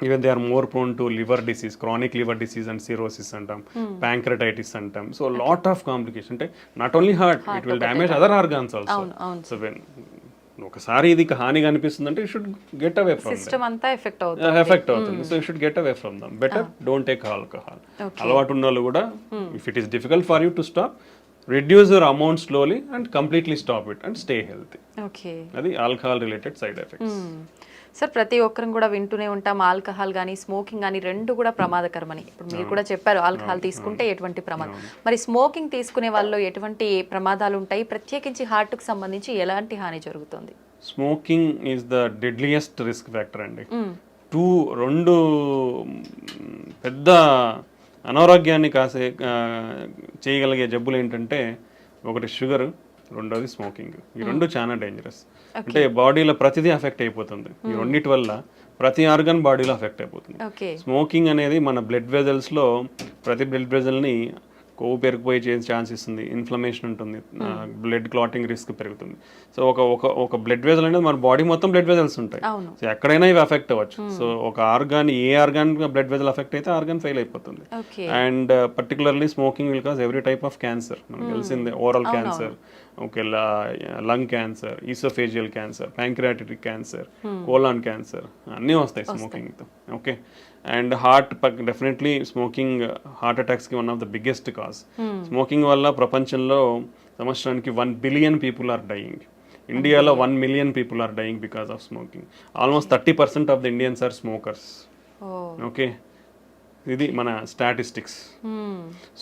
even they are more prone to liver disease, chronic liver disease and cirrhosis అంటాం, ప్యాంక్రటైటిస్ అంటాం. సో లాట్ ఆఫ్ కాంప్లికేషన్, అంటే not only heart, it will damage other organs also. So when ఒకసారి ఇది హానిగా అనిపిస్తుంది అంటే you should get away from effect అవుతుంది. So you should get away from them. Better don't take alcohol. అలవాటు ఉన్న వాళ్ళు కూడా, if it is difficult for you to stop, reduce your amount slowly and completely stop it and stay healthy. అది alcohol related side effects. Sir, ప్రతి ఒక్కరం కూడా వింటూనే ఉంటాం ఆల్కహాల్ కానీ స్మోకింగ్ కానీ 2 కూడా ప్రమాదకరమని. ఇప్పుడు మీరు కూడా చెప్పారు ఆల్కహాల్ తీసుకుంటే ఎటువంటి ప్రమాదం. మరి స్మోకింగ్ తీసుకునే వాళ్ళు ఎటువంటి ప్రమాదాలు ఉంటాయి? ప్రత్యేకించి హార్ట్కి సంబంధించి ఎలాంటి హాని జరుగుతుంది? Smoking is the deadliest risk factor అండి. 2 పెద్ద అనారోగ్యాన్ని చేయగలిగే జబ్బులు ఏంటంటే, ఒకటి షుగర్, రెండోది స్మోకింగ్. ఈ 2 చాలా డేంజరస్. అంటే బాడీలో ప్రతిదీ అఫెక్ట్ అయిపోతుంది. ఈ 2 వల్ల ప్రతి ఆర్గన్ బాడీలో అఫెక్ట్ అయిపోతుంది. స్మోకింగ్ అనేది మన బ్లడ్ వెజల్స్లో ప్రతి బ్లడ్ వెజల్ని కొవ్వు పెరిగిపోయే ఛాన్స్ ఇస్తుంది, ఇన్ఫ్లమేషన్ ఉంటుంది, బ్లడ్ క్లాటింగ్ రిస్క్ పెరుగుతుంది. సో ఒక బ్లడ్ వెజల్ అనేది మన బాడీ మొత్తం బ్లడ్ వెజల్స్ ఉంటాయి. సో ఎక్కడైనా ఇవి అఫెక్ట్ అవ్వచ్చు. సో ఒక ఆర్గాన్, ఏ ఆర్గాన్ బ్లడ్ వెజల్ అఫెక్ట్ అయితే ఆర్గాన్ ఫెయిల్ అయిపోతుంది. And particularly smoking will cause every type of cancer. మనకు తెలిసిందే, oral cancer, okay lung cancer, oesophageal cancer, pancreatic cancer, colon cancer అన్నీ వస్తాయి స్మోకింగ్తో. ఓకే, అండ్ హార్ట్ డెఫినెట్లీ స్మోకింగ్ హార్ట్ అటాక్స్కి one of the biggest cause. స్మోకింగ్ వల్ల ప్రపంచంలో సంవత్సరానికి 1 బిలియన్ పీపుల్ ఆర్ డయింగ్. ఇండియాలో 1 million people are dying because of smoking. Almost 30% of the Indians are smokers. Okay, ఇది మన statistics.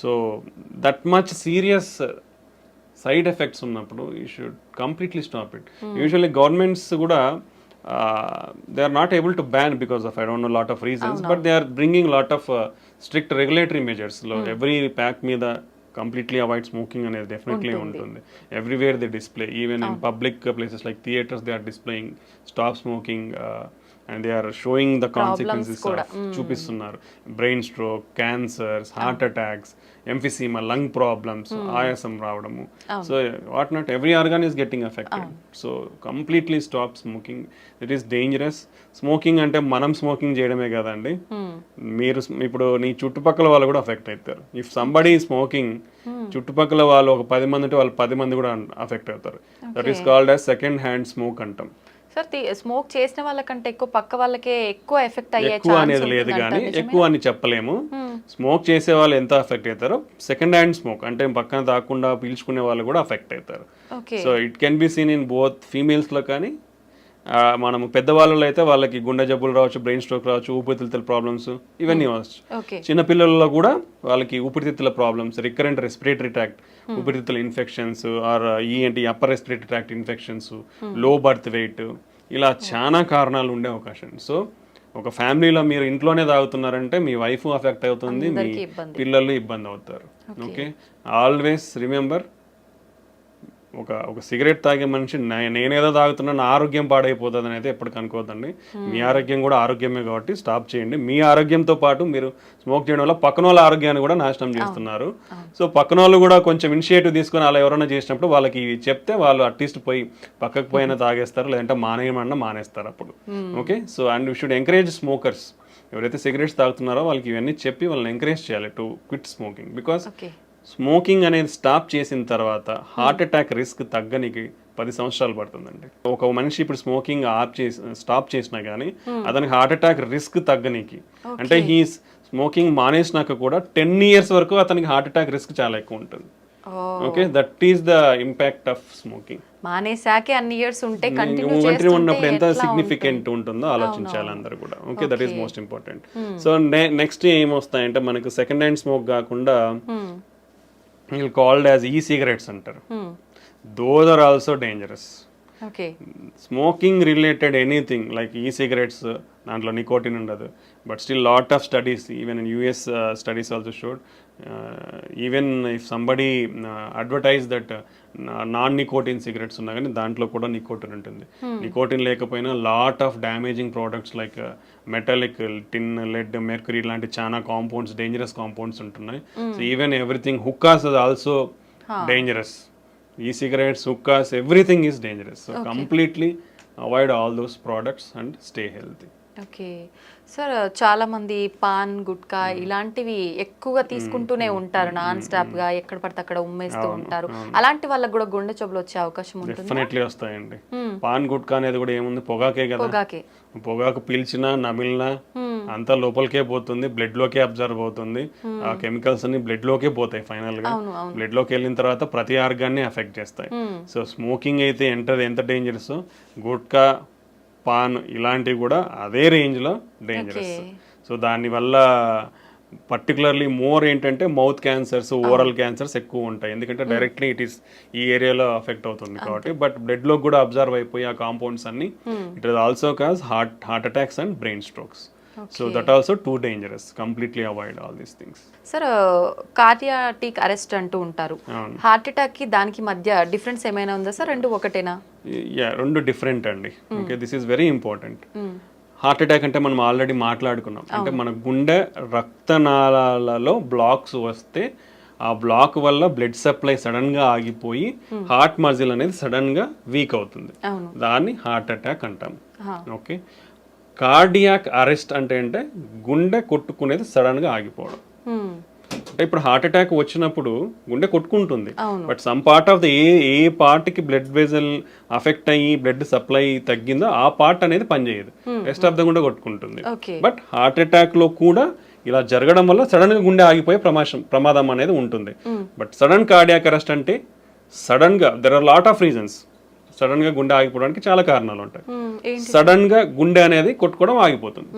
So that much serious side effects ఉన్నప్పుడు you should completely stop it. Usually governments కూడా they are not able to ban because of I don't know lot of reasons, but they are bringing lot of strict regulatory మెజర్స్లో every pack మీద completely avoid smoking అనేది definitely ఉంటుంది. Everywhere they display, even in public places like theatres they are displaying stop smoking and they are showing the consequences చూపిస్తున్నారు. Brain stroke, cancers, heart attacks, emphysema, lung problems, ఆయాసం రావడము. So what not every organ is getting affected. So completely stop smoking. It is dangerous. Smoking అంటే మనం smoking చేయడమే కదండి, మీరు ఇప్పుడు నీ చుట్టుపక్కల వాళ్ళు కూడా అఫెక్ట్ అవుతారు. ఇఫ్ సంబడీ స్మోకింగ్, చుట్టుపక్కల వాళ్ళు ఒక 10 మంది ఉంటే వాళ్ళు 10 మంది కూడా అఫెక్ట్ అవుతారు. That is called as second hand smoke అంటాం. సార్ స్మోక్ చేసిన వాళ్ళకంటే ఎక్కువ పక్క వాళ్ళకే ఎక్కువ ఎఫెక్ట్ అయ్యే ఎక్కువ అనేది లేదు కానీ ఎక్కువ అని చెప్పలేము. స్మోక్ చేసే వాళ్ళు ఎంత ఎఫెక్ట్ అవుతారో సెకండ్ హ్యాండ్ స్మోక్ అంటే పక్కన దాకుండా పీల్చుకునే వాళ్ళు కూడా అఫెక్ట్ అవుతారు. So it can be seen in both ఫీమేల్స్లో కానీ మనము పెద్దవాళ్ళలో అయితే వాళ్ళకి గుండె జబ్బులు రావచ్చు, బ్రెయిన్ స్ట్రోక్ రావచ్చు, ఊపిరితిత్తుల ప్రాబ్లమ్స్ ఇవన్నీ వచ్చు. చిన్నపిల్లల్లో కూడా వాళ్ళకి ఊపిరితిత్తుల ప్రాబ్లమ్స్, రికరెంట్ రెస్పిరేటరీ ట్రాక్ట్ ఊపిరితిత్తుల infections or upper respiratory tract infections, low birth weight, ఇలా చాలా కారణాలు ఉండే అవకాశం. సో ఒక ఫ్యామిలీలో మీరు ఇంట్లోనే తాగుతున్నారంటే మీ వైఫ్ అఫెక్ట్ అవుతుంది, మీ పిల్లలు ఇబ్బంది అవుతారు. ఓకే, ఆల్వేస్ రిమెంబర్, ఒక సిగరెట్ తాగే మనిషి నేనేదో తాగుతున్నా నా ఆరోగ్యం పాడైపోతుంది అని అయితే ఎప్పటికీ అనుకోవద్దండి. మీ ఆరోగ్యం కూడా ఆరోగ్యమే కాబట్టి స్టాప్ చేయండి. మీ ఆరోగ్యంతో పాటు మీరు స్మోక్ చేయడం వల్ల పక్కన వాళ్ళ ఆరోగ్యాన్ని కూడా నాశనం చేస్తున్నారు. సో పక్కన వాళ్ళు కూడా కొంచెం ఇనిషియేటివ్ తీసుకొని అలా ఎవరైనా చేసినప్పుడు వాళ్ళకి చెప్తే వాళ్ళు అట్లీస్ట్ పోయి పక్కకు పోయినా తాగేస్తారు, లేదంటే మానేయమన్నా మానేస్తారు అప్పుడు. Okay, so and you should encourage smokers. ఎవరైతే సిగరెట్స్ తాగుతున్నారో వాళ్ళకి ఇవన్నీ చెప్పి వాళ్ళని ఎంకరేజ్ చేయాలి to quit smoking. Because smoking అనేది స్టాప్ చేసిన తర్వాత హార్ట్ అటాక్ రిస్క్ తగ్గనికి 10 సంవత్సరాలు పడుతుందండి. ఒక మనిషి ఇప్పుడు స్మోకింగ్ స్టాప్ చేసినా కానీ అతనికి హార్ట్ అటాక్ రిస్క్ తగ్గనికి, అంటే ఈ స్మోకింగ్ మానేసినాక కూడా 10 years వరకు అతనికి హార్ట్ అటాక్ రిస్క్ చాలా ఎక్కువ ఉంటుంది. Okay, that is the impact of smoking. మానేసాకే అన్ని ఇయర్స్ ఉంటే కంటిన్యూ ఉన్నప్పుడు ఎంత సిగ్నిఫికెంట్ ఉంటుందో ఆలోచించాలి అందరూ కూడా. Okay, that is most important. So next ఏమొస్తాయంటే మనకు సెకండ్ హ్యాండ్ స్మోక్ కాకుండా called as e-cigarettes అంటారు. Those are also dangerous. Okay. Smoking related anything like e-cigarettes, దాంట్లో నికోటిన్ ఉండదు. But still lot of studies, even in US studies also showed, even if somebody advertise that non-nicotine cigarettes ఉన్నా కానీ దాంట్లో కూడా nicotine ఉంటుంది. Nicotine లేకపోయినా lot of damaging products like metallic, tin, lead, mercury లాంటి చాలా కాంపౌండ్స్, డేంజరస్ కాంపౌండ్స్ ఉంటున్నాయి. So even everything, hookahs is also dangerous. E-cigarettes, hookahs, everything is dangerous. So completely avoid all those products and stay healthy. Okay sir, చాలా మంది pan, gutka ఇలాంటివి ఎక్కువగా తీసుకుంటూనే ఉంటారు non stop గా, ఎక్కడ పడితే అక్కడ ఉమ్మేస్తూ ఉంటారు. అలాంటి వాళ్ళకి కూడా గుండె జబ్బులు వచ్చే అవకాశం ఉంటుంది. డెఫినెట్లీ వస్తాయండి. పాన్, గుట్కా అనేది కూడా ఏముంది, పొగాకే కదా. పొగాకు పీల్చినా నమిలినా అంతా లోపలికే పోతుంది, బ్లడ్ లోకే అబ్జర్వ్ అవుతుంది. ఆ కెమికల్స్ అన్ని బ్లడ్ లోకే పోతాయి. ఫైనల్ గా బ్లడ్ లోకి వెళ్ళిన తర్వాత ప్రతి ఆర్గాన్ని ఎఫెక్ట్ చేస్తాయి. సో స్మోకింగ్ అయితే ఎంత డేంజరస్, గుట్కా, పాన్ ఇలాంటివి కూడా అదే రేంజ్లో డేంజరస్. సో దానివల్ల పర్టికులర్లీ మోర్ ఏంటంటే మౌత్ క్యాన్సర్స్, ఓరల్ క్యాన్సర్స్ ఎక్కువ ఉంటాయి. ఎందుకంటే డైరెక్ట్లీ ఇట్ ఈస్ ఈ ఏరియాలో అఫెక్ట్ అవుతుంది కాబట్టి. బట్ బ్లడ్ లో కూడా అబ్జర్వ్ అయిపోయి ఆ కాంపౌండ్స్ అన్ని it is also cause heart attacks and brain strokes. So that also too dangerous. Completely avoid all these things. Sir, cardiac arrest అంటూ ఉంటారు. హార్ట్ అటాక్ కి దానికి మధ్య డిఫరెన్స్ ఏమైనా ఉందా సార్? రెండు ఒకటేనా? రెండు డిఫరెంట్ అండి. Okay, this is very important. Heart attack అంటే మనం ఆల్రెడీ మాట్లాడుకున్నాం. అంటే మన గుండె రక్తనాళాలలో బ్లాక్స్ వస్తే ఆ బ్లాక్ వల్ల బ్లడ్ సప్లై సడన్ గా ఆగిపోయి హార్ట్ మజిల్ అనేది సడన్ గా వీక్ అవుతుంది. దాన్ని హార్ట్ అటాక్ అంటాం. ఓకే, కార్డియాక్ అరెస్ట్ అంటే గుండె కొట్టుకునేది సడన్ గా ఆగిపోవడం. అంటే ఇప్పుడు హార్ట్ అటాక్ వచ్చినప్పుడు గుండె కొట్టుకుంటుంది, అవును. But some part of the a పార్ట్కి బ్లడ్ వెజల్ అఫెక్ట్ అయ్యి బ్లడ్ సప్లై తగ్గిందో ఆ పార్ట్ అనేది పనిచేయదు, రెస్ట్ ఆఫ్ ద గుండె కొట్టుకుంటుంది. ఓకే. బట్ హార్ట్ అటాక్ లో కూడా ఇలా జరగడం వల్ల సడన్ గా గుండె ఆగిపోయే ప్రమాదం అనేది ఉంటుంది. బట్ సడన్ కార్డియాక్ అరెస్ట్ అంటే సడన్ గా there are lot of reasons. Sudden గా గుండె ఆగిపోవడానికి చాలా కారణాలు ఉంటాయి. ఏంటి? సడన్ గా గుండె అనేది కొట్టుకోవడం ఆగిపోతుంది,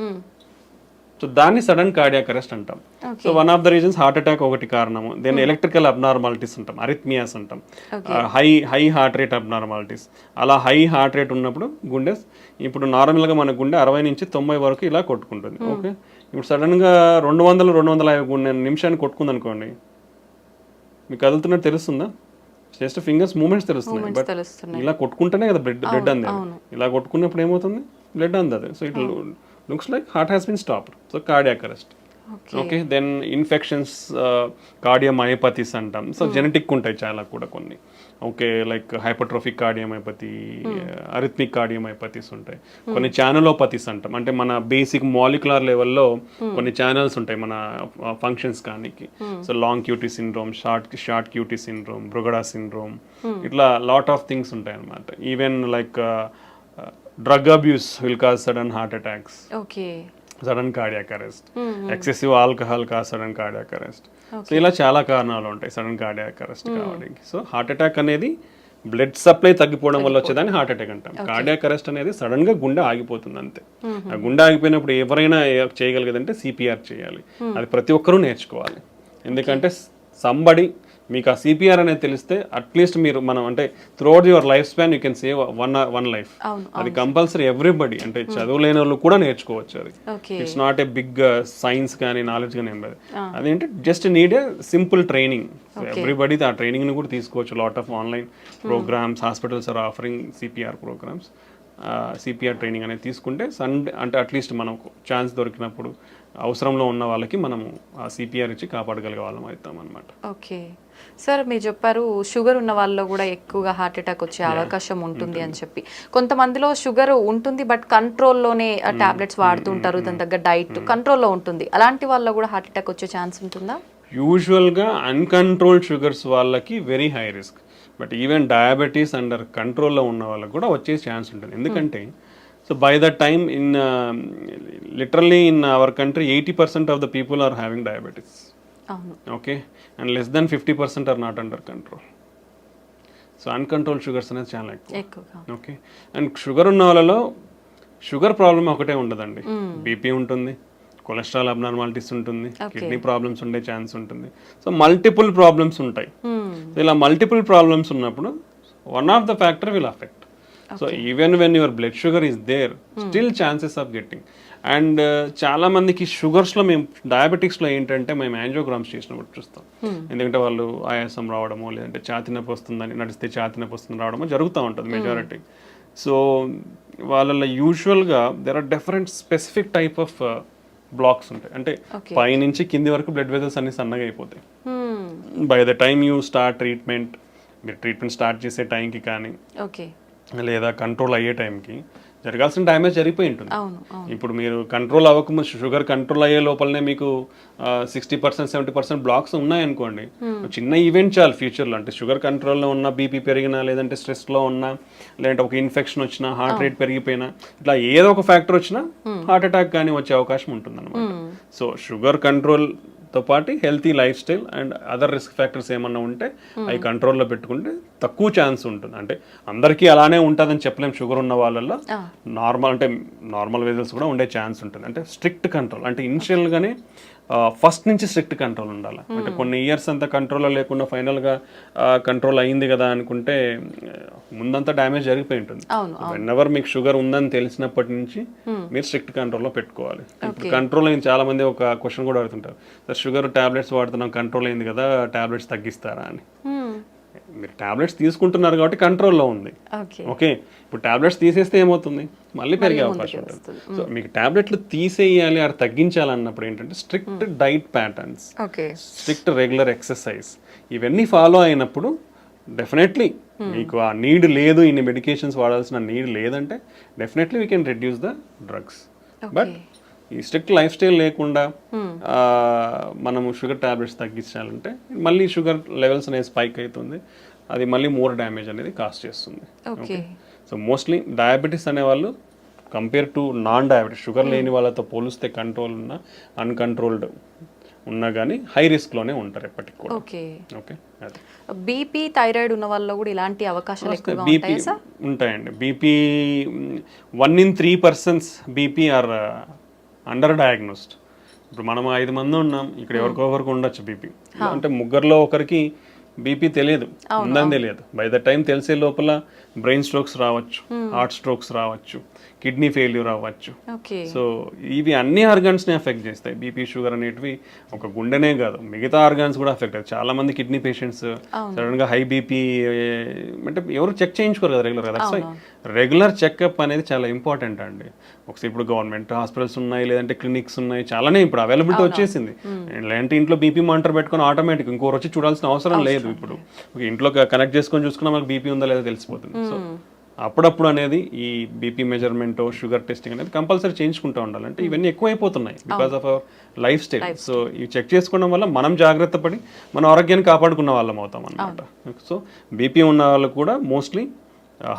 సో దాన్ని సడన్ కార్డియాక్ అరెస్ట్ అంటాం. So one of the reasons heart attack ఒకటి కారణము. దెన్ ఎలక్ట్రికల్ అబ్నార్మాలిటీస్ అంటాం, అరిథ్మియాస్ అంటాం, హై హార్ట్ రేట్ అబ్నార్మాలిటీస్. అలా హై హార్ట్ రేట్ ఉన్నప్పుడు గుండె, ఇప్పుడు నార్మల్గా మన గుండె 60 నుంచి 90 వరకు ఇలా కొట్టుకుంటుంది. ఓకే, ఇప్పుడు సడన్గా 200-250 నిమిషాన్ని కొట్టుకుంది అనుకోండి, మీకు కదులుతున్నట్టు తెలుస్తుందా? జస్ట్ ఫింగర్స్ మూమెంట్స్ తెలుస్తున్నాయి, బట్ ఇలా కొట్టుకుంటేనే కదా బ్లడ్ అంది. ఇలా కొట్టుకున్నప్పుడు ఏమవుతుంది? బ్లడ్ అందదు. So it looks like heart has been stopped. So cardiac arrest. Okay, then infections, cardiomyopathies అంటాం. సో జెనెటిక్ ఉంటాయి చాలా కూడా కొన్ని. Okay, like hypertrophic cardiomyopathy, arrhythmic cardiomyopathies ఉంటాయి. కొన్ని ఛానలోపతీస్ అంటాం, అంటే మన బేసిక్ మాలిక్యులర్ లెవెల్లో కొన్ని ఛానల్స్ ఉంటాయి మన ఫంక్షన్స్ కానీ. So long QT syndrome, short QT syndrome, Brugada syndrome, ఇట్లా లాట్ ఆఫ్ థింగ్స్ ఉంటాయి అన్నమాట. Even like drug abuse will cause sudden heart attacks, sudden cardiac arrest, excessive alcohol cause sudden cardiac arrest. So ఇలా చాలా కారణాలు ఉంటాయి sudden cardiac arrest కావడానికి. So heart attack అనేది blood supply తగ్గిపోవడం వల్ల వచ్చేదాన్ని హార్ట్ అటాక్ అంటాం. కార్డియాక్ అరెస్ట్ అనేది సడన్ గా గుండె ఆగిపోతుంది అంతే. ఆ గుండె ఆగిపోయినప్పుడు ఎవరైనా చేయగలిగేదంటే సిపిఆర్ చేయాలి. అది ప్రతి ఒక్కరూ నేర్చుకోవాలి. ఎందుకంటే సంబడి మీకు ఆ సిపిఆర్ అనేది తెలిస్తే అట్లీస్ట్ మీరు మనం అంటే throughout your life span you can save one life. అది కంపల్సరీ ఎవ్రీబడి, అంటే చదువులేని వాళ్ళు కూడా నేర్చుకోవచ్చు. అది it's not a big science కానీ నాలెడ్జ్ కానీ ఏం లేదు. అదేంటి just need a simple training. Everybody ఆ ట్రైనింగ్ ని కూడా తీసుకోవచ్చు. Lot of online programs, hospitals are offering CPR programs. CPR training అనేది తీసుకుంటే అంటే అట్లీస్ట్ మనకు ఛాన్స్ దొరికినప్పుడు అవసరంలో ఉన్న వాళ్ళకి మనము ఆ సిపిఆర్ ఇచ్చి కాపాడగలిగే వాళ్ళం అవుతాం అనమాట. ఓకే సార్, మీరు చెప్పారు షుగర్ ఉన్న వాళ్ళలో కూడా ఎక్కువగా హార్ట్ అటాక్ వచ్చే అవకాశం ఉంటుంది అని చెప్పి. కొంతమందిలో షుగర్ ఉంటుంది బట్ కంట్రోల్లోనే టాబ్లెట్స్ వాడుతుంటారు, దాని తగ్గ డైట్ కంట్రోల్లో ఉంటుంది. అలాంటి వాళ్ళలో కూడా హార్ట్ అటాక్ వచ్చే ఛాన్స్ ఉంటుందా? యూజువల్గా అన్కంట్రోల్డ్ షుగర్స్ వాళ్ళకి very high risk. But even diabetes under కంట్రోల్లో ఉన్న వాళ్ళకి కూడా వచ్చే ఛాన్స్ ఉంటుంది. ఎందుకంటే so by the time literally in our country 80% of the people are having diabetes. Okay, and less than 50% are not under control. So uncontrol sugars అనేది చాలా ఎక్కువ. ఓకే, అండ్ షుగర్ ఉన్న వాళ్ళలో షుగర్ ప్రాబ్లమ్ ఒకటే ఉండదండి, BP ఉంటుంది, cholesterol abnormalities ఉంటుంది, kidney problems ఉండే ఛాన్స్ ఉంటుంది. సో మల్టిపుల్ ప్రాబ్లమ్స్ ఉంటాయి. ఇలా మల్టిపుల్ ప్రాబ్లమ్స్ ఉన్నప్పుడు one of the factor will affect. So even when your blood sugar is there, still chances of getting. And చాలా మందికి షుగర్స్లో మేము డయాబెటిక్స్లో ఏంటంటే మేము యాంజియోగ్రామ్స్ చేసినప్పుడు చూస్తాం. ఎందుకంటే వాళ్ళు ఆయాసం రావడమో లేదంటే ఛాతీ నొప్పి వస్తుందని నడిస్తే ఛాతీ నొప్పి వస్తుంది రావడమో జరుగుతూ ఉంటుంది మెజారిటీ. సో వాళ్ళలో యూజువల్గా there are different specific type of blocks ఉంటాయి. అంటే పైనుంచి కింది వరకు బ్లడ్ వెజల్స్ అన్ని సన్నగా అయిపోతాయి. By the time you start treatment, మీరు ట్రీట్మెంట్ స్టార్ట్ చేసే టైంకి కానీ లేదా కంట్రోల్ అయ్యే టైంకి జరగాల్సిన డ్యామేజ్ జరిగిపోయి ఉంటుంది. ఇప్పుడు మీరు కంట్రోల్ అవ్వకముందు షుగర్ కంట్రోల్ అయ్యే లోపలనే మీకు 60% 70% బ్లాక్స్ ఉన్నాయనుకోండి, చిన్న ఈవెంట్ చాలు ఫ్యూచర్లో. అంటే షుగర్ కంట్రోల్లో ఉన్న, బీపీ పెరిగినా, లేదంటే స్ట్రెస్లో ఉన్నా, లేదంటే ఒక ఇన్ఫెక్షన్ వచ్చినా, హార్ట్ రేట్ పెరిగిపోయినా, ఇట్లా ఏదో ఒక ఫ్యాక్టర్ వచ్చినా హార్ట్ అటాక్ కానీ వచ్చే అవకాశం ఉంటుంది అనమాట. సో షుగర్ కంట్రోల్ తో పాటు healthy life style and other risk factors ఏమన్నా ఉంటే అవి కంట్రోల్లో పెట్టుకుంటే తక్కువ ఛాన్స్ ఉంటుంది. అంటే అందరికీ అలానే ఉంటుందని చెప్పలేం. షుగర్ ఉన్న వాళ్ళల్లో నార్మల్ వెజల్స్ కూడా ఉండే ఛాన్స్ ఉంటుంది. అంటే స్ట్రిక్ట్ కంట్రోల్, అంటే ఇనిషియల్గానే ఫస్ట్ నుంచి స్ట్రిక్ట్ కంట్రోల్ ఉండాలి. అంటే కొన్ని ఇయర్స్ అంతా కంట్రోల్లో లేకుండా ఫైనల్గా కంట్రోల్ అయింది కదా అనుకుంటే ముందంతా డ్యామేజ్ జరిగిపోయి ఉంటుంది. వెన్నెవర్ మీకు షుగర్ ఉందని తెలిసినప్పటి నుంచి మీరు స్ట్రిక్ట్ కంట్రోల్లో పెట్టుకోవాలి. ఇప్పుడు కంట్రోల్ అయింది, చాలా మంది ఒక క్వశ్చన్ కూడా అడుగుతుంటారు, సార్ షుగర్ టాబ్లెట్స్ వాడుతున్నాం కంట్రోల్ అయింది కదా, టాబ్లెట్స్ తగ్గిస్తారా అని. మీరు టాబ్లెట్స్ తీసుకుంటున్నారు కాబట్టి కంట్రోల్లో ఉంది. ఓకే, ఇప్పుడు టాబ్లెట్స్ తీసేస్తే ఏమవుతుంది? మళ్ళీ పెరిగే అవకాశం ఉంటుంది. సో మీకు టాబ్లెట్లు తీసేయాలి అది తగ్గించాలన్నప్పుడు ఏంటంటే strict diet patterns, strict regular exercise ఇవన్నీ ఫాలో అయినప్పుడు డెఫినెట్లీ మీకు ఆ నీడ్ లేదు, ఇన్ని మెడికేషన్స్ వాడాల్సిన నీడ్ లేదంటే definitely we can reduce the drugs. But ఈ స్ట్రిక్ట్ లైఫ్ స్టైల్ లేకుండా మనము షుగర్ టాబ్లెట్స్ తగ్గించాలంటే మళ్ళీ షుగర్ లెవెల్స్ అనేది స్పైక్ అవుతుంది, అది మళ్ళీ మోర్ డ్యామేజ్ అనేది కాస్ట్ చేస్తుంది. ఓకే. సో మోస్ట్లీ డయాబెటీస్ అనేవాళ్ళు compare to non diabetes sugar లేని వాళ్ళతో పోలిస్తే కంట్రోల్ ఉన్న అన్కంట్రోల్డ్ ఉన్నా కానీ హై రిస్క్లోనే ఉంటారు ఎప్పటికి కూడా. ఓకే. ఓకే, అది బీపీ థైరాయిడ్ ఉన్న వాళ్ళలో కూడా ఇలాంటి అవకాశాలు ఎక్కువగా బీపీ ఉంటాయా సార్? ఉంటాయండి. BP 1 in 3 persons BP or under diagnosed. ఇప్పుడు మనం 5 మంది ఉన్నాం, ఇక్కడ ఎవరికొకరికి ఉండొచ్చు బీపీ. అంటే ముగ్గురులో ఒకరికి బీపీ తెలియదు, ఉందని తెలియదు. బై ద టైం తెలిసే లోపల బ్రెయిన్ స్ట్రోక్స్ రావచ్చు, హార్ట్ స్ట్రోక్స్ రావచ్చు, కిడ్నీ ఫెయిల్యూర్ అవ్వచ్చు. ఓకే. సో ఇవి అన్ని ఆర్గాన్స్ని ఎఫెక్ట్ చేస్తాయి. బీపీ షుగర్ అనేటివి ఒక గుండెనే కాదు, మిగతా ఆర్గాన్స్ కూడా ఎఫెక్ట్ అవుతాయి. చాలా మంది కిడ్నీ పేషెంట్స్ సడన్గా హై బీపీ అంటే ఎవరు చెక్ చేయించుకోరు కదా రెగ్యులర్గా. దట్స్ వై రెగ్యులర్ చెకప్ అనేది చాలా ఇంపార్టెంట్ అండి. ఒకసారి ఇప్పుడు గవర్నమెంట్ హాస్పిటల్స్ ఉన్నాయి, లేదంటే క్లినిక్స్ ఉన్నాయి, చాలానే ఇప్పుడు అవైలబిలిటీ వచ్చేసింది. లేదంటే ఇంట్లో బీపీ మానిటర్ పెట్టుకొని ఆటోమేటిక్ ఇంకోరు వచ్చి చూడాల్సిన అవసరం లేదు. ఇప్పుడు ఇంట్లో కనెక్ట్ చేసుకొని చూసుకున్నా మనకు బీపీ ఉందా లేదా తెలిసిపోతుంది. సో అప్పుడప్పుడు అనేది ఈ బీపీ మెజర్మెంట్, షుగర్ టెస్టింగ్ అనేది కంపల్సరీ చేయించుకుంటూ ఉండాలి. అంటే ఇవన్నీ ఎక్కువైపోతున్నాయి because of our lifestyle. So ఇవి చెక్ చేసుకోవడం వల్ల మనం జాగ్రత్త పడి మన ఆరోగ్యాన్ని కాపాడుకున్న వాళ్ళం అవుతాం అన్నమాట. సో బీపీ ఉన్న వాళ్ళు కూడా మోస్ట్లీ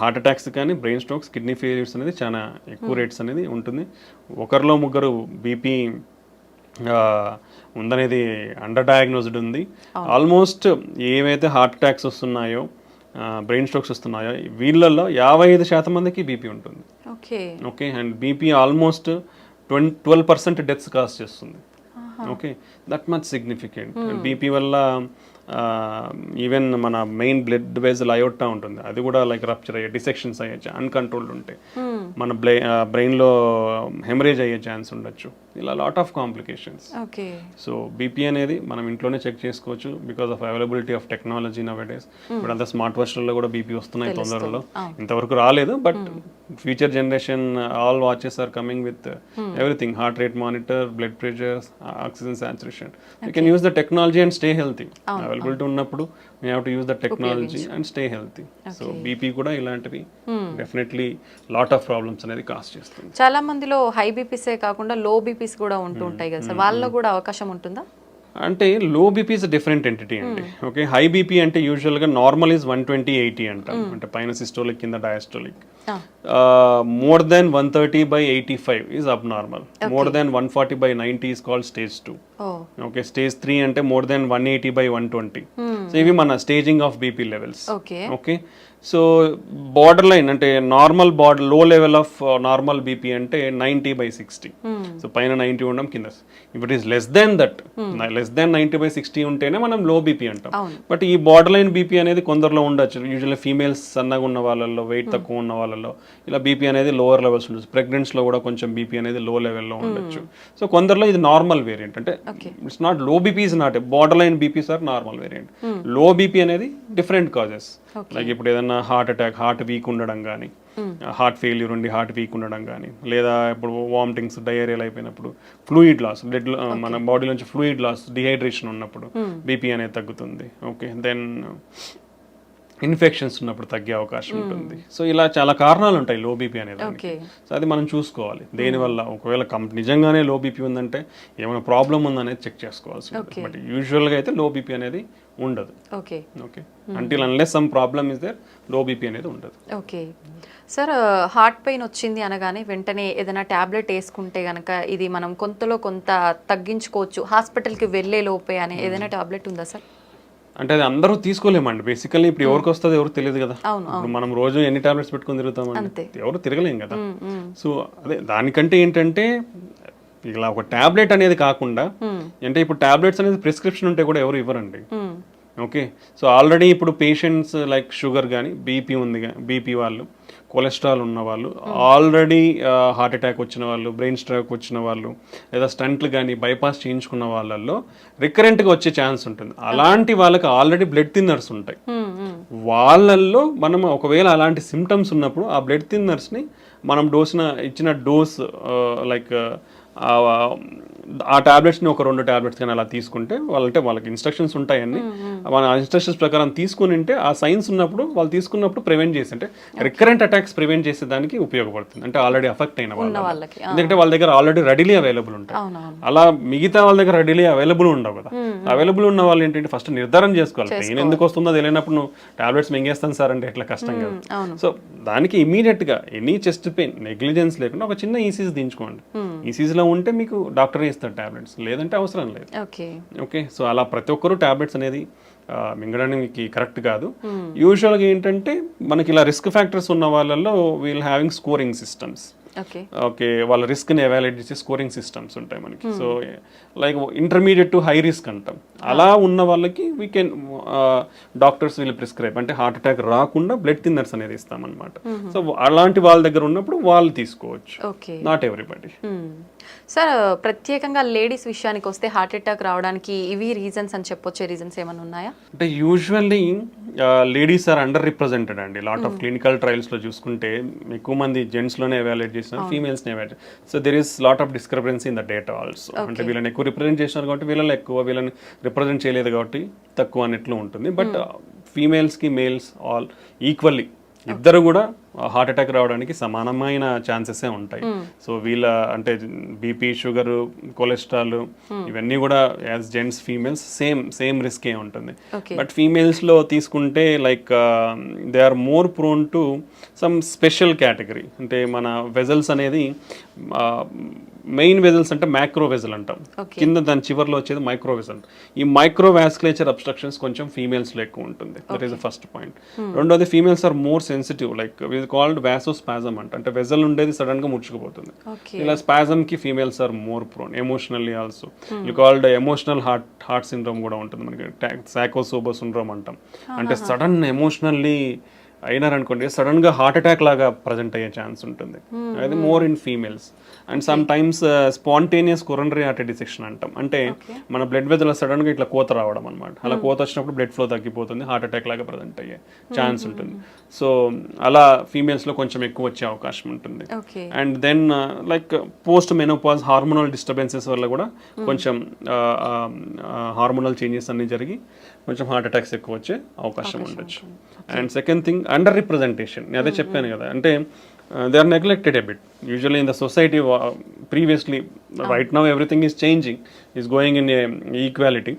హార్ట్ అటాక్స్ కానీ, బ్రెయిన్ స్ట్రోక్స్, కిడ్నీ ఫెయిల్యూర్స్ అనేది చాలా ఎక్కువ రేట్స్ అనేది ఉంటుంది. ఒకరిలో ముగ్గురు బీపీ ఉందనేది అండర్ డయాగ్నోస్డ్ ఉంది. ఆల్మోస్ట్ ఏవైతే హార్ట్ అటాక్స్ వస్తున్నాయో, బ్రెయిన్ స్ట్రోక్స్ వస్తున్నాయో వీళ్ళల్లో 55% మందికి బీపీ ఉంటుంది. Okay. Okay, and BP almost 12% deaths cause చేస్తుంది. Okay, that much significant. BP వల్ల ఈవెన్ మన మెయిన్ బ్లడ్ వెజల్ అయోటా ఉంటుంది, అది కూడా లైక్ రప్చర్ అయ్యే, డిసెక్షన్స్ అయ్యే అన్కంట్రోల్డ్ ఉంటే మన బ్రెయిన్లో హెమరేజ్ అయ్యే ఛాన్స్ ఉండొచ్చు. ఇలా lot of complications. Okay. So BP అనేది మనం ఇంట్లోనే చెక్ చేసుకోవచ్చు because of availability of technology now days. ఇప్పుడు అంతా స్మార్ట్ వాచ్లలో కూడా బీపీ వస్తున్నాయి తొందరలో, ఇంతవరకు రాలేదు. But future generation all watches are coming with everything, heart rate monitor, blood pressure, oxygen saturation. You can use the technology and stay healthy. Availability ఉన్నప్పుడు we have to use the technology and stay healthy. So BP కూడా ఇలాంటివి definitely lot of problems అనేది cause చేస్తుంది. చాలా మందిలో high బీపీసే కాకుండా లో BPs కూడా ఉంటుంటాయి కదా సార్, వాళ్ళలో కూడా అవకాశం ఉంటుందా? అంటే లో బీపీ ఇస్ డిఫరెంట్ ఎంటిటీ అండి. ఓకే, హై బీపీ అంటే యూజువల్గా నార్మల్ ఈజ్ 120/80 అంటాం, అంటే పైన సిస్టోలిక్ కింద డయాస్టోలిక్. మోర్ దెన్ 130/85 ఈజ్ అబ్ normal. More than 140/90 is called stage 2. Okay, stage 3 అంటే మోర్ దెన్ 180/120. సో ఇవి మన staging of BP levels. Okay, so border line అంటే నార్మల్ లో లెవెల్ ఆఫ్ నార్మల్ బీపీ అంటే 90/60. సో పైన 90 ఉండడం, కింద if it is less than that, less than 90/60 ఉంటేనే మనం లో బీపీ అంటాం. బట్ ఈ బార్డర్ లైన్ బీపీ అనేది కొందరిలో ఉండొచ్చు. యూజువల్లీ ఫీమేల్స్ సన్నగా ఉన్న వాళ్ళల్లో, వెయిట్ తక్కువ ఉన్న వాళ్ళలో ఇలా బీపీ అనేది లోవర్ లెవెల్స్ ఉండొచ్చు. ప్రెగ్నెంట్స్లో కూడా కొంచెం బీపీ అనేది లో లెవెల్లో ఉండొచ్చు. సో కొందరిలో ఇది నార్మల్ వేరియంట్. అంటే it's not low BP is not borderline BPs are normal variant. Low BP అనేది డిఫరెంట్ కాజెస్, లైక్ ఇప్పుడు ఏదైనా హార్ట్ అటాక్, హార్ట్ వీక్ ఉండడం కానీ, హార్ట్ ఫెయిల్యూర్ ఉండి హార్ట్ వీక్ ఉండడం కానీ, లేదా ఇప్పుడు వామిటింగ్స్, డయేరియల్ అయిపోయినప్పుడు, ఫ్లూయిడ్ లాస్, బ్లడ్ మన బాడీ నుంచి ఫ్లూయిడ్ లాస్, డిహైడ్రేషన్ ఉన్నప్పుడు బీపీ అనేది తగ్గుతుంది. ఓకే, దెన్ ఇన్ఫెక్షన్స్ ఉన్నప్పుడు తగ్గే అవకాశం ఉంటుంది. సో ఇలా చాలా కారణాలు ఉంటాయి లో బీపీ అనేది. సో అది మనం చూసుకోవాలి దేనివల్ల. ఒకవేళ నిజంగానే లో బీపీ ఉందంటే ఏమైనా ప్రాబ్లం ఉందనేది చెక్ చేసుకోవాల్సి ఉంటుంది. బట్ యూజువల్గా అయితే లో బీపీ అనేది ఉండదు. Okay, until unless some problem is there, low BP అనేది ఉండదు. ఓకే సార్, హార్ట్ పెయిన్ వచ్చింది అనగానే వెంటనే ఏదైనా ట్యాబ్లెట్ వేసుకుంటే కనుక ఇది మనం కొంతలో కొంత తగ్గించుకోవచ్చు హాస్పిటల్కి వెళ్ళే లోపే అనే ఏదైనా ట్యాబ్లెట్ ఉందా సార్? అంటే అది అందరూ తీసుకోలేమండి బేసికల్లీ. ఇప్పుడు ఎవరికి వస్తుంది ఎవరు తెలియదు కదా. ఇప్పుడు మనం రోజు ఎన్ని టాబ్లెట్స్ పెట్టుకొని తిరుగుతామండి, ఎవరు తిరగలేం కదా. సో అదే దానికంటే ఏంటంటే ఇలా ఒక టాబ్లెట్ అనేది కాకుండా, అంటే ఇప్పుడు టాబ్లెట్స్ అనేది ప్రిస్క్రిప్షన్ ఉంటే కూడా ఎవరు ఇవ్వరండి. ఓకే, సో ఆల్రెడీ ఇప్పుడు పేషెంట్స్ లైక్ షుగర్ కానీ, బీపీ ఉంది, బీపీ వాళ్ళు, కొలెస్ట్రాల్ ఉన్న వాళ్ళు, ఆల్రెడీ హార్ట్ అటాక్ వచ్చిన వాళ్ళు, బ్రెయిన్ స్ట్రోక్ వచ్చిన వాళ్ళు, లేదా స్టంట్లు కానీ బైపాస్ చేయించుకున్న వాళ్ళల్లో రికరెంట్గా వచ్చే ఛాన్స్ ఉంటుంది. అలాంటి వాళ్ళకి ఆల్రెడీ బ్లడ్ థిన్నర్స్ ఉంటాయి. వాళ్ళల్లో మనం ఒకవేళ అలాంటి సిమ్టమ్స్ ఉన్నప్పుడు ఆ బ్లడ్ థిన్నర్స్ని మనం ఇచ్చిన డోస్ లైక్ ఆ టాబ్లెట్స్ని ఒక 2 టాబ్లెట్స్ కానీ అలా తీసుకుంటే వాళ్ళకి ఇన్స్ట్రక్షన్స్ ఉంటాయని మన ఇన్స్ట్రక్షన్స్ ప్రకారం తీసుకుని ఉంటే ఆ సైన్స్ ఉన్నప్పుడు వాళ్ళు తీసుకున్నప్పుడు ప్రివెంట్ చేసి అంటే రికరెంట్ అటాక్స్ ప్రివెంట్ చేసేదానికి ఉపయోగపడుతుంది. అంటే ఆల్రెడీ అఫెక్ట్ అయిన వాళ్ళకి, ఎందుకంటే వాళ్ళ దగ్గర ఆల్రెడీ రెడీలీ అవైలబుల్ ఉంటాయి. అలా మిగతా వాళ్ళ దగ్గర రెడీలీ అవైలబుల్ ఉండవు కదా. అవైలబుల్ ఉన్న వాళ్ళు ఏంటంటే ఫస్ట్ నిర్ధారణ చేసుకోవాలి. పెయిన్ ఎందుకు వస్తుందో తెలియనప్పుడు నువ్వు టాబ్లెట్స్ మింగేస్తాను సార్ అంటే ఎట్లా కష్టం కదా. సో దానికి ఇమీడియట్ గా ఎనీ చెస్ట్ పెయిన్ నెగ్లిజెన్స్ లేకుండా ఒక చిన్న ఈసీజీ దించుకోండి. ఈసీజీలో ఉంటే మీకు డాక్టర్ ఇస్తారు టాబ్లెట్స్, లేదంటే అవసరం లేదు. ఓకే, సో అలా ప్రతి ఒక్కరు టాబ్లెట్స్ అనేది మింగడానికి కరెక్ట్ కాదు. యూజువల్గా ఏంటంటే మనకి ఇలా రిస్క్ ఫ్యాక్టర్స్ ఉన్న వాళ్ళల్లో we'll having scoring systems. Okay, వాళ్ళ రిస్క్ని ఎవాల్యుయేట్ చేసే స్కోరింగ్ సిస్టమ్స్ ఉంటాయి మనకి. So like intermediate to high risk అంటాం. అలా ఉన్న వాళ్ళకి వీ కెన్ డాక్టర్స్ వీళ్ళు ప్రిస్క్రైబ్ అంటే హార్ట్ అటాక్ రాకుండా బ్లడ్ థిన్నర్స్ అనేది ఇస్తామన్నమాట. సో అలాంటి వాళ్ళ దగ్గర ఉన్నప్పుడు వాళ్ళు తీసుకోవచ్చు, నాట్ ఎవ్రీబడి. సార్, ప్రత్యేకంగా లేడీస్ విషయానికి వస్తే హార్ట్ అటాక్ రావడానికి ఇవి రీజన్స్ అని చెప్పొచ్చే రీజన్స్ ఏమైనా ఉన్నాయా? అంటే usually ladies are under represented అండి. లాట్ ఆఫ్ క్లినికల్ ట్రయల్స్లో చూసుకుంటే ఎక్కువ మంది జెంట్స్లోనే ఎవాల్యుయేట్ చేసినారు, ఫీమేల్స్ని evaluate. So there is lot of discrepancy in the data also. అంటే వీళ్ళని ఎక్కువ రిప్రజెంట్ చేసినారు కాబట్టి వీళ్ళని ఎక్కువ, వీళ్ళని రిప్రజెంట్ చేయలేదు కాబట్టి తక్కువ అన్నట్లు ఉంటుంది. బట్ ఫీమేల్స్కి మేల్స్ ఆల్ ఈక్వల్లీ ఇద్దరు కూడా హార్ట్ అటాక్ రావడానికి సమానమైన ఛాన్సెసే ఉంటాయి. సో వీళ్ళ అంటే బీపీ, షుగర్, కొలెస్ట్రాల్ ఇవన్నీ కూడా యాజ్ జెంట్స్ ఫీమేల్స్ సేమ్ రిస్కే ఉంటుంది. బట్ ఫీమేల్స్లో తీసుకుంటే like they are more prone to some special category. అంటే మన వెజల్స్ అనేది మెయిన్ వెజల్స్ అంటే మైక్రో వెజల్ అంటాం, కింద దాని చివర్లో వచ్చేది మైక్రో వెజల్. ఈ మైక్రో వాస్కులేచర్ అబ్స్ట్రక్షన్స్ కొంచెం ఫీమేల్స్లో ఎక్కువ ఉంటుంది. That is the first point. రెండోది females are more sensitive, like called vasospasm అంటే వెజల్ ఉండేది సడన్ గా ముడుచుకుపోతుంది. ఇలా స్పాజమ్ కి females are more prone. Emotionally also called emotional heart syndrome కూడా ఉంటుంది మనకి, సాకోసోబో సిండ్రోమ్ అంటాం. అంటే సడన్ ఎమోషనల్లీ అయినారనుకోండి సడన్ గా హార్ట్ అటాక్ లాగా ప్రజెంట్ అయ్యే ఛాన్స్ ఉంటుంది. అది more in females. And some times spontaneous coronary artery dissection అంటాం. అంటే మన బ్లడ్ వెజల్ సడన్ గా ఇట్లా కోత రావడం అనమాట. అలా కోత వచ్చినప్పుడు బ్లడ్ ఫ్లో తగ్గిపోతుంది, హార్ట్ అటాక్ లాగా ప్రజెంట్ అయ్యే ఛాన్స్ ఉంటుంది. సో అలా ఫీమేల్స్ లో కొంచెం ఎక్కువ వచ్చే అవకాశం ఉంటుంది. And then like post menopause hormonal disturbances వల్ల కూడా కొంచెం హార్మోనల్ చేంజెస్ అన్ని జరిగి కొంచెం హార్ట్ అటాక్స్ ఎక్కువ వచ్చే అవకాశం ఉండొచ్చు. And second thing under representation. నేను అదే చెప్పాను కదా, అంటే they are neglected a bit usually in the society previously. Right now everything is changing, is going in a equality.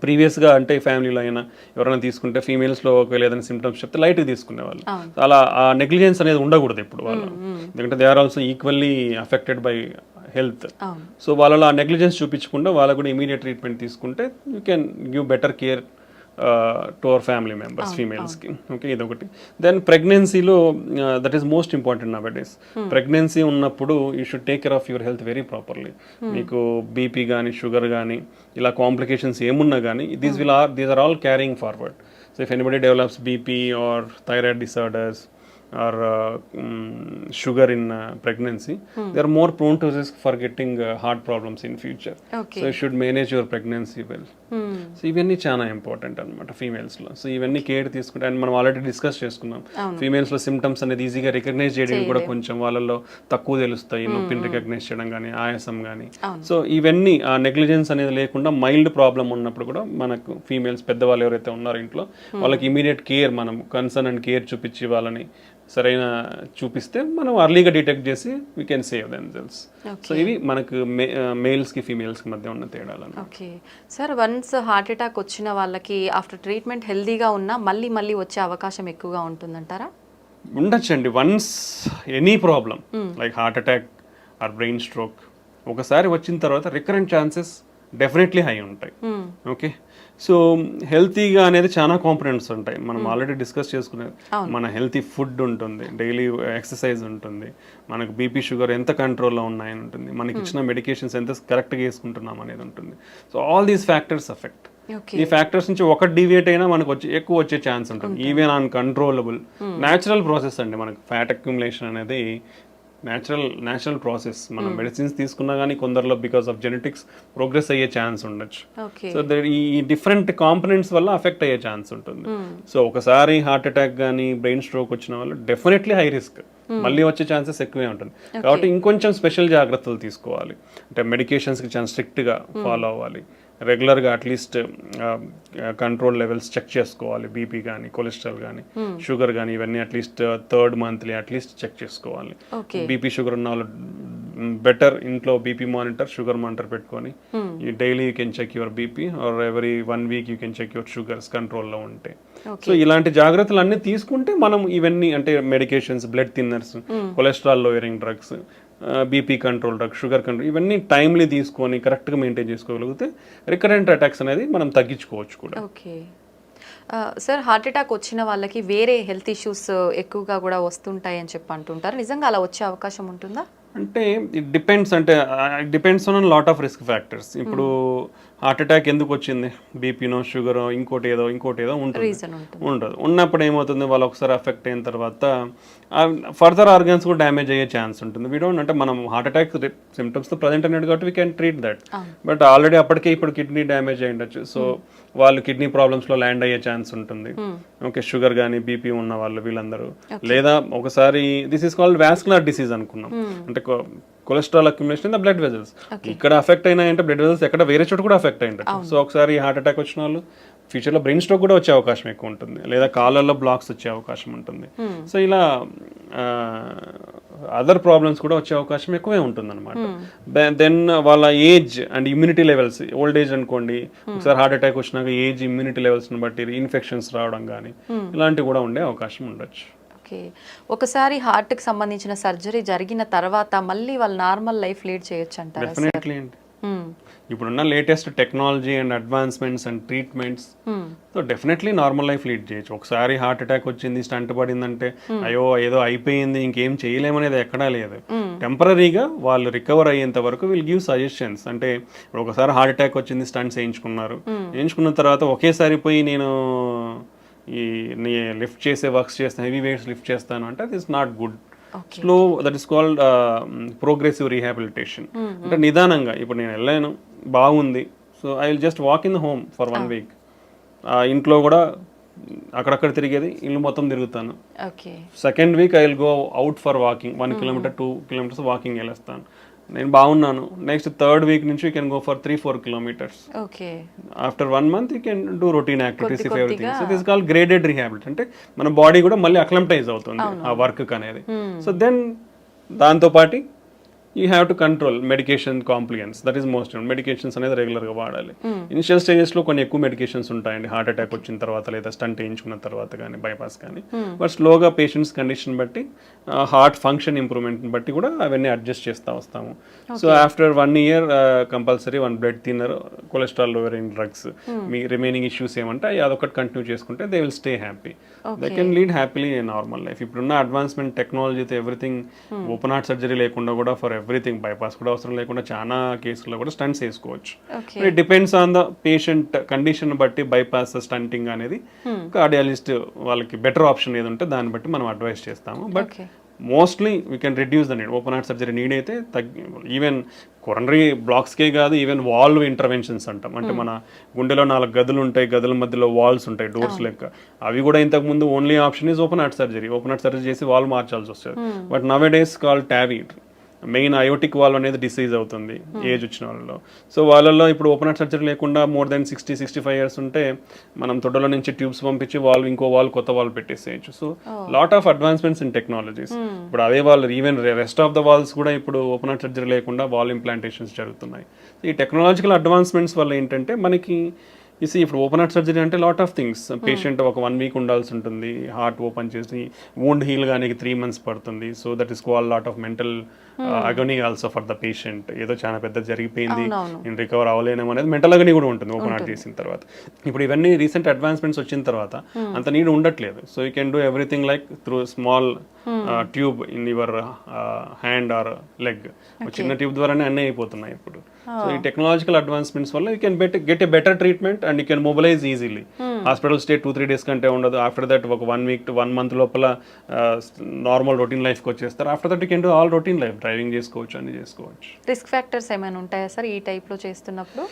ప్రీవియస్గా అంటే ఫ్యామిలీలో అయినా ఎవరైనా తీసుకుంటే ఫీమేల్స్లో ఒకవేళ ఏదైనా సిమ్టమ్స్ చెప్తే లైట్గా తీసుకునేవాళ్ళు. అలా ఆ నెగ్లిజెన్స్ అనేది ఉండకూడదు ఇప్పుడు వాళ్ళు, ఎందుకంటే they are also equally affected by health. So వాళ్ళలో ఆ నెగ్లిజెన్స్ చూపించకుండా వాళ్ళకు కూడా ఇమీడియట్ ట్రీట్మెంట్ తీసుకుంటే you can give better care to our family members ఫీమేల్స్కి. ఓకే, ఇదొకటి. దెన్ ప్రెగ్నెన్సీలో that is most important nowadays. Pregnancy ఉన్నప్పుడు you should take care of your health very properly. మీకు బీపీ కానీ షుగర్ కానీ ఇలా complications ఏమున్నా కానీ these are all carrying forward. So if anybody develops BP or thyroid disorders or sugar in pregnancy, they are more prone to risk for getting heart problems in future. So you should manage your pregnancy well. So ఇవన్నీ చాలా important అనమాట ఫీమేల్స్లో. So ఇవన్నీ care తీసుకుంటే, and మనం already discuss చేసుకున్నాం ఫీమేల్స్లో symptoms అనేది ఈజీగా recognise చేయడం కూడా కొంచెం వాళ్ళలో తక్కువ తెలుస్తాయి, నొప్పిని రికగ్నైజ్ చేయడం కానీ ఆయాసం కానీ. సో ఇవన్నీ ఆ నెగ్లిజెన్స్ అనేది లేకుండా మైల్డ్ ప్రాబ్లం ఉన్నప్పుడు కూడా మనకు ఫీమేల్స్ పెద్దవాళ్ళు ఎవరైతే ఉన్నారో ఇంట్లో వాళ్ళకి ఇమీడియట్ కేర్, మనం కన్సర్న్ అండ్ కేర్ చూపించి వాళ్ళని సరైన చూపిస్తే మనం అర్లీగా డిటెక్ట్ చేసి we can save themselves. So ఇవి మనకు మేల్స్కి ఫీమేల్స్కి మధ్య ఉన్న తేడాలు. Okay sir, once heart attack వచ్చిన వాళ్ళకి ఆఫ్టర్ ట్రీట్మెంట్ హెల్దీగా ఉన్నా మళ్ళీ మళ్ళీ వచ్చే అవకాశం ఎక్కువగా ఉంటుందంటారా? ఉండొచ్చండి. Once any problem like heart attack or brain stroke ఒకసారి వచ్చిన తర్వాత రికరెంట్ ఛాన్సెస్ డెఫినెట్లీ హై ఉంటాయి. ఓకే, సో హెల్తీగా అనేది చాలా కాంపోనెంట్స్ ఉంటాయి. మనం ఆల్రెడీ డిస్కస్ చేసుకునేది మన హెల్తీ ఫుడ్ ఉంటుంది, డైలీ ఎక్సర్సైజ్ ఉంటుంది, మనకు బీపీ షుగర్ ఎంత కంట్రోల్లో ఉన్నాయని ఉంటుంది, మనకి ఇచ్చిన మెడికేషన్స్ ఎంత కరెక్ట్గా వేసుకుంటున్నాం అనేది ఉంటుంది. So all these factors affect. ఈ ఫ్యాక్టర్స్ నుంచి ఒకటి డివియేట్ అయినా మనకు ఎక్కువ వచ్చే ఛాన్స్ ఉంటుంది. ఈవెన్ అన్కంట్రోలబుల్ న్యాచురల్ ప్రాసెస్ అండి. మనకు ఫ్యాట్ అక్యుములేషన్ అనేది న్యాచురల్ ప్రాసెస్. మనం మెడిసిన్స్ తీసుకున్నా కానీ కొందరిలో బికాస్ ఆఫ్ జెనెటిక్స్ ప్రోగ్రెస్ అయ్యే ఛాన్స్ ఉండొచ్చు. సో ఈ డిఫరెంట్ కాంపనెంట్స్ వల్ల అఫెక్ట్ అయ్యే ఛాన్స్ ఉంటుంది. సో ఒకసారి హార్ట్ అటాక్ కానీ బ్రెయిన్ స్ట్రోక్ వచ్చిన వాళ్ళు డెఫినెట్లీ హై రిస్క్. మళ్ళీ వచ్చే ఛాన్సెస్ ఎక్కువే ఉంటుంది. కాబట్టి ఇంకొంచెం స్పెషల్ జాగ్రత్తలు తీసుకోవాలి. అంటే మెడికేషన్స్కి చాలా స్ట్రిక్ట్గా ఫాలో అవ్వాలి. రెగ్యులర్గా అట్లీస్ట్ కంట్రోల్ లెవెల్స్ చెక్ చేసుకోవాలి. బీపీ కానీ, కొలెస్ట్రాల్ కానీ, షుగర్ కానీ, ఇవన్నీ at least 3rd monthly at least check చేసుకోవాలి. బీపీ షుగర్ ఉన్న వాళ్ళు బెటర్ ఇంట్లో బీపీ మానిటర్, షుగర్ మానిటర్ పెట్టుకొని daily you can check your BP or every 1 week you can check your sugars కంట్రోల్లో ఉంటే. సో ఇలాంటి జాగ్రత్తలు అన్నీ తీసుకుంటే మనం ఇవన్నీ అంటే medications, blood thinners, cholesterol lowering drugs, BP control drug, sugar control, ఇవన్నీ టైమ్లీ తీసుకొని కరెక్ట్గా మెయింటైన్ చేసుకోగలిగితే రికరెంట్ అటాక్స్ అనేది మనం తగ్గించుకోవచ్చు కూడా. ఓకే సార్, హార్ట్ అటాక్ వచ్చిన వాళ్ళకి వేరే హెల్త్ ఇష్యూస్ ఎక్కువగా కూడా వస్తుంటాయి అని చెప్పి అంటుంటారు. నిజంగా అలా వచ్చే అవకాశం ఉంటుందా? అంటే ఇట్ డిపెండ్స్. అంటే it depends on lot of risk factors. ఇప్పుడు హార్ట్ అటాక్ ఎందుకు వచ్చింది, బీపీనో, షుగర్, ఇంకోటి ఏదో ఉంటుంది, ఉండదు. ఉన్నప్పుడు ఏమవుతుంది, వాళ్ళు ఒకసారి అఫెక్ట్ అయిన తర్వాత ఫర్దర్ ఆర్గన్స్ కూడా డ్యామేజ్ అయ్యే ఛాన్స్ ఉంటుంది. వీ డోంట్, అంటే మనం హార్ట్ అటాక్ సిమ్టమ్స్తో ప్రజెంట్ అనేది కాబట్టి we can treat that. But already అప్పటికే ఇప్పుడు కిడ్నీ డ్యామేజ్ అయ్యి ఉండొచ్చు. సో వాళ్ళు కిడ్నీ ప్రాబ్లమ్స్లో ల్యాండ్ అయ్యే ఛాన్స్ ఉంటుంది. ఓకే, షుగర్ కానీ బీపీ ఉన్న వాళ్ళు వీళ్ళందరూ. లేదా ఒకసారి this is called vascular disease అనుకున్నాం. అంటే cholesterol accumulation in the blood vessels. ఇక్కడ అఫెక్ట్ అయినాయంటే బ్లడ్ వెజల్స్ ఎక్కడ వేరే చోట కూడా అఫెక్ట్ అయ్యింది. సో ఒకసారి హార్ట్ అటాక్ వచ్చిన వాళ్ళు ఫ్యూచర్లో బ్రెయిన్ స్ట్రోక్ కూడా వచ్చే అవకాశం ఎక్కువ ఉంటుంది, లేదా కాళ్ళల్లో బ్లాక్స్ వచ్చే అవకాశం ఉంటుంది. సో ఇలా అదర్ ప్రాబ్లమ్స్ కూడా వచ్చే అవకాశం ఎక్కువే ఉంటుంది అనమాట. దెన్ వాళ్ళ age and immunity levels, old age అనుకోండి, ఒకసారి హార్ట్ అటాక్ వచ్చినాక ఏజ్, ఇమ్యూనిటీ లెవెల్స్ని బట్టి ఇన్ఫెక్షన్స్ రావడం కానీ ఇలాంటివి కూడా ఉండే అవకాశం ఉండొచ్చు. ఓకే, ఒకసారి హార్ట్కి సంబంధించిన సర్జరీ జరిగిన తర్వాత మళ్ళీ వాళ్ళు నార్మల్ లైఫ్ లీడ్ చేయొచ్చు అంటారా? డెఫినెట్లీ అండి. ఇప్పుడున్న latest technology and advancements and treatments so definitely normal life lead చేయొచ్చు. ఒకసారి హార్ట్ అటాక్ వచ్చింది, స్టంట్ పడిందంటే అయ్యో ఏదో అయిపోయింది ఇంకేం చేయలేమనేది ఎక్కడా లేదు. టెంపరీగా వాళ్ళు రికవర్ అయ్యేంత వరకు విల్ గివ్ సజెషన్స్. అంటే ఇప్పుడు ఒకసారి హార్ట్ అటాక్ వచ్చింది, స్టంట్స్ వేయించుకున్న తర్వాత ఒకేసారి పోయి నేను ఈ లిఫ్ట్ చేసే వర్క్స్ చేస్తాను, హెవీ వెయిట్స్ లిఫ్ట్ చేస్తాను అంటే అది is not good. Slow, that is called progressive rehabilitation. అంటే నిదానంగా, ఇప్పుడు నేను వెళ్ళాను బాగుంది, so I will just walk in the home for 1 week. ఇంట్లో కూడా అక్కడక్కడ తిరిగేది, ఇల్లు మొత్తం తిరుగుతాను. Second week I will go out for walking, 1 kilometer 2 kilometers walking వెళ్ళేస్తాను. నేను బాగున్నాను. నెక్స్ట్ 3rd week నుంచి you can go for 3-4 kilometers. After 1 month you can do routine activities if everything. So this called graded rehability. అంటే మన body కూడా మళ్ళీ acclimatise అవుతుంది ఆ వర్క్ అనేది. సో దెన్ దాంతోపాటు you have to control medication compliance. That is most important. Medications అనేది రెగ్యులర్గా వాడాలి. ఇనిషియల్ స్టేజెస్లో కొన్ని ఎక్కువ మెడికేషన్స్ ఉంటాయండి, హార్ట్ అటాక్ వచ్చిన తర్వాత లేదా స్టంట్ వేయించుకున్న తర్వాత కానీ, బైపాస్ కానీ. బట్ స్లోగా పేషెంట్స్ కండిషన్ బట్టి, హార్ట్ ఫంక్షన్ ఇంప్రూవ్మెంట్ని బట్టి కూడా అవన్నీ అడ్జస్ట్ చేస్తూ వస్తాము. So after 1 year compulsory 1 blood thinner, cholesterol lowering drugs, మీ రిమైనింగ్ ఇష్యూస్ ఏమంటే అదొకటి కంటిన్యూ చేసుకుంటే they will stay happy. They can lead happily in normal life. ఇప్పుడున్న అడ్వాన్స్మెంట్ టెక్నాలజీతో ఎవ్రీథింగ్, ఓపెన్ హార్ట్ సర్జరీ లేకుండా కూడా ఫర్ ఎవ్రీథింగ్, బైపాస్ కూడా అవసరం లేకుండా చాలా కేసుల్లో కూడా స్టంట్స్ వేసుకోవచ్చు. It depends on the patient condition బట్టి బైపాస్, స్టంటింగ్ అనేది కార్డియాలజిస్ట్ వాళ్ళకి బెటర్ ఆప్షన్ ఏది ఉంటే దాన్ని బట్టి మనం అడ్వైస్ చేస్తాము. But mostly we can reduce the need. Open heart surgery need అయితే ఈవెన్ కొరనరీ బ్లాక్స్కే కాదు, ఈవెన్ వాల్వ్ ఇంటర్వెన్షన్స్ అంటాం. అంటే మన గుండెలో 4 గదులు ఉంటాయి, గదుల మధ్యలో వాల్స్ ఉంటాయి, డోర్స్ లెక్క. అవి కూడా ఇంతకుముందు only option is open heart surgery. Open heart surgery చేసి వాల్ మార్చాల్సి వస్తుంది. But now A days call Tavy. Main aortic valve అనేది డిసీజ్ అవుతుంది ఏజ్ వచ్చిన వాళ్ళలో. సో వాళ్ళల్లో ఇప్పుడు ఓపెన్ హార్ట్ సర్జరీ లేకుండా మోర్ దెన్ 60-65 years ఉంటే మనం తొడలో నుంచి ట్యూబ్స్ పంపించి వాల్వ్, ఇంకో వాల్వ్, కొత్త వాల్వ్ పెట్టేసేయచ్చు. So lot of advancements in technologies. ఇప్పుడు అదే వాళ్ళు even rest of the valves కూడా ఇప్పుడు ఓపెన్ హార్ట్ సర్జరీ లేకుండా వాల్ ఇంప్లాంటేషన్స్ జరుగుతున్నాయి. ఈ టెక్నాలజికల్ అడ్వాన్స్మెంట్స్ వల్ల ఏంటంటే మనకి ఇప్పుడు ఓపెన్ హార్ట్ సర్జరీ అంటే లాట్ ఆఫ్ థింగ్స్. పేషెంట్ ఒక 1 week ఉండాల్సి ఉంటుంది, హార్ట్ ఓపెన్ చేసి వూండ్ హీల్ కానీ 3 months పడుతుంది. So that is called lot of mental agony also for the patient. ఏదో చాలా పెద్ద జరిగిపోయింది, నేను రికవర్ అవ్వలేనేమో అనేది మెంటల్ అగనీ కూడా ఉంటుంది ఓపెన్ హార్ట్ చేసిన తర్వాత. ఇప్పుడు ఇవన్నీ రీసెంట్ అడ్వాన్స్మెంట్స్ వచ్చిన తర్వాత అంత నీడ్ ఉండట్లేదు. So you can do everything like through small tube in your hand or leg. చిన్న ట్యూబ్ ద్వారానే అన్నీ అయిపోతున్నాయి ఇప్పుడు. సో ఈ టెక్నాలజికల్ అడ్వాన్స్మెంట్స్ వల్ల you can get a better treatment and you can mobilize easily. Hospital stay 2-3 days కంటే ఉండదు. After that ఒక 1 week to 1 month లోపల నార్మల్ రొటీన్ లైఫ్కి వచ్చేస్తారు. After that you can do all routine life, driving చేసుకోవచ్చు, అన్ని చేసుకోవచ్చు. రిస్క్ ఫ్యాక్టర్స్ ఏమైనా ఉంటాయా సార్ ఈ టైప్లో చేస్తున్నప్పుడు?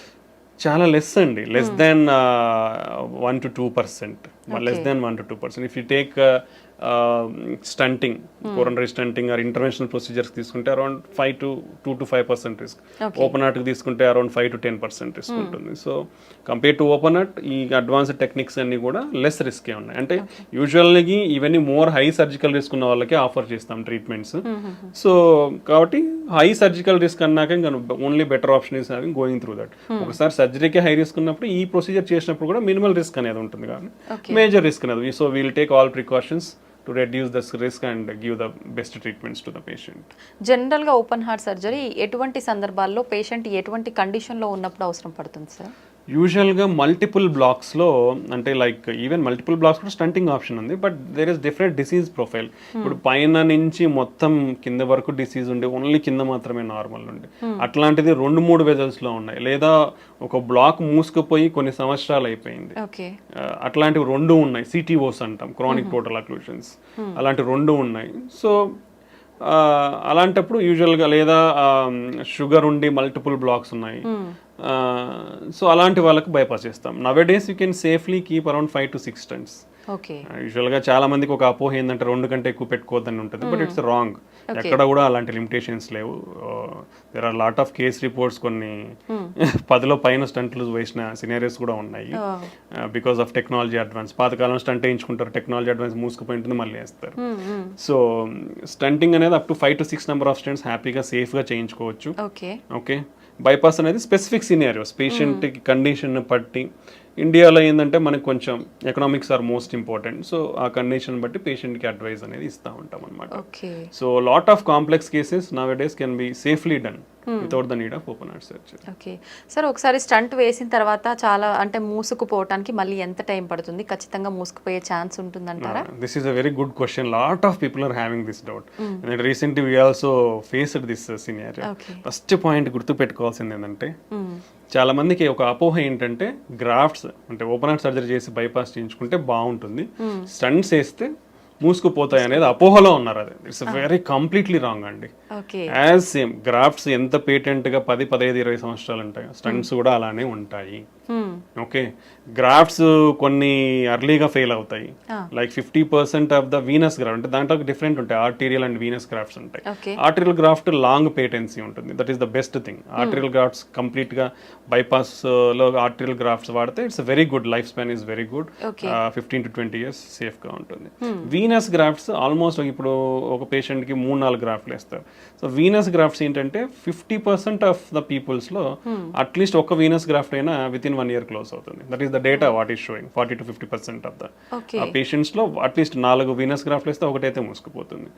చాలా లెస్ అండి, less than 1-2%. Less than 1-2%. If you take stenting, coronary stenting or interventional procedures తీసుకుంటే అరౌండ్ 2 to 5% రిస్క్. ఓపెన్ హార్ట్కి తీసుకుంటే అరౌండ్ 5 to 10% రిస్క్ ఉంటుంది. So compare to open heart ఈ అడ్వాన్స్డ్ టెక్నిక్స్ అన్ని కూడా లెస్ రిస్కే ఉన్నాయి. అంటే యూజువల్గా ఇవన్నీ మోర్ హై సర్జికల్ రిస్క్ ఉన్న వాళ్ళకి ఆఫర్ చేస్తాం ట్రీట్మెంట్స్. సో కాబట్టి హై సర్జికల్ రిస్క్ అన్నాక ఇంకా only better option is having going through that. ఒకసారి సర్జరీకి హై రిస్క్ ఉన్నప్పుడు ఈ ప్రొసీజర్ చేసినప్పుడు కూడా మినిమల్ రిస్క్ అనేది ఉంటుంది కాబట్టి మేజర్ రిస్క్ అనేది. So we'll take all precautions to reduce the risk and give the best treatments to the patient. జనరల్గా ఓపెన్ హార్ట్ సర్జరీ ఎటువంటి సందర్భాల్లో పేషెంట్ ఎటువంటి కండిషన్లో ఉన్నప్పుడు అవసరం పడుతుంది సార్? యూజువల్గా మల్టిపుల్ బ్లాక్స్లో, అంటే లైక్ ఈవెన్ మల్టిపుల్ బ్లాక్స్ కూడా స్టంటింగ్ ఆప్షన్ ఉంది, but there is different disease profile. ఇప్పుడు పైన నుంచి మొత్తం కింద వరకు డిసీజ్ ఉండి ఓన్లీ కింద మాత్రమే నార్మల్ ఉండి అట్లాంటిది 2-3 వెజల్స్లో ఉన్నాయి, లేదా ఒక బ్లాక్ మూసుకుపోయి కొన్ని సంవత్సరాలు అయిపోయింది, అట్లాంటివి 2 ఉన్నాయి. సిటీఓస్ అంటాం, క్రానిక్ టోటల్ అక్లూషన్స్, అలాంటి 2 ఉన్నాయి. సో అలాంటప్పుడు యూజువల్గా, లేదా షుగర్ ఉండి మల్టిపుల్ బ్లాక్స్ ఉన్నాయి, సో అలాంటి వాళ్ళకి బైపాస్ చేస్తాం. Nowadays you can safely keep around 5 to 6 stents. యూజువల్గా చాలా మందికి ఒక అపోహ ఏంటంటే 2 కంటే ఎక్కువ పెట్టుకోవద్దని ఉంటుంది, బట్ ఇట్స్ రాంగ్. ఎక్కడ కూడా అలాంటి లిమిటేషన్స్ లేవు. There are lot of case reports, కొన్ని 10లో పైన స్టంట్లు వేసిన సినారియోస్ కూడా ఉన్నాయి బికాస్ ఆఫ్ టెక్నాలజీ అడ్వాన్స్. పాతకాలం స్టంట్ వేయించుకుంటారు, టెక్నాలజీ అడ్వాన్స్ మూసుకుపోయి ఉంటుంది, మళ్ళీ వేస్తారు. సో స్టంటింగ్ అనేది up to 5 to 6 number of stents హ్యాపీగా సేఫ్గా చేయించుకోవచ్చు. ఓకే, బైపాస్ అనేది స్పెసిఫిక్ సినారియోస్, పేషెంట్ కండిషన్ బట్టి. ఇండియాలో ఏంటంటే మనకు కొంచెం economics are most important. So ఆ కండిషన్ బట్టి పేషెంట్కి అడ్వైస్ అనేది ఇస్తూ ఉంటాం అనమాట. So lot of complex cases nowadays can be safely done without the need of open heart surgery. Okay sir, ఒకసారి స్టంట్ వేసిన తర్వాత చాలా అంటే మూసుకుపోవటానికి మళ్ళీ ఎంత టైం పడుతుంది? ఖచ్చితంగా మూసుకుపోయే ఛాన్స్ ఉంటుందంటారా? This is a very good question. Lot of people are having this doubt. Recently we also faced this scenario. First point గుర్తు పెట్టుకోవాల్సింది ఏంటంటే, చాలా మందికి ఒక అపోహ ఏంటంటే గ్రాఫ్ట్స్ అంటే ఓపెన్ హార్ట్ సర్జరీ చేసి బైపాస్ చేయించుకుంటే బాగుంటుంది, స్టంట్స్ వేస్తే మూసుకుపోతాయి అనేది అపోహలో ఉన్నారు. అది ఇట్స్ వెరీ కంప్లీట్లీ రాంగ్ అండి. యాజ్ సేమ్ గ్రాఫ్ట్స్ ఎంత పేటెంట్ గా 10, 15, 20 సంవత్సరాలు ఉంటాయి, స్టంట్స్ కూడా అలానే ఉంటాయి. ఓకే, గ్రాఫ్ట్స్ కొన్ని అర్లీగా ఫెయిల్ అవుతాయి, like 50% of the Venus graft, అంటే దాంట్లో డిఫరెంట్ ఉంటాయి, ఆర్టీరియల్ అండ్ వీనస్ గ్రాఫ్ట్స్ ఉంటాయి. ఆర్టీరియల్ గ్రాఫ్ట్ లాంగ్ పేటెన్సీ ఉంటుంది, that is the best thing. Arterial grafts complete గా బైపాస్ లో ఆర్టీరియల్ గ్రాఫ్ట్స్ వాడితే it's very good, life span is very good, 15 to 20 years safe గా ఉంటుంది. Venus grafts almost ఇప్పుడు ఒక patient కి 3-4 గ్రాఫ్ట్లు వేస్తారు. సో వీనస్ గ్రాఫ్ట్స్ ఏంటంటే 50% ఆఫ్ ద పీపుల్స్ లో అట్లీస్ట్ ఒక వీనస్ గ్రాఫ్ట్ అయినా విత్ ఇన్ 1 year క్లోజ్ అవుతుంది. That is the data what is showing. 40 to 50% of the patients లో అట్లీస్ట్ 4 వీనస్ గ్రాఫ్ట్లు వేస్తే ఒకటైతే మూసుకుపోతుంది.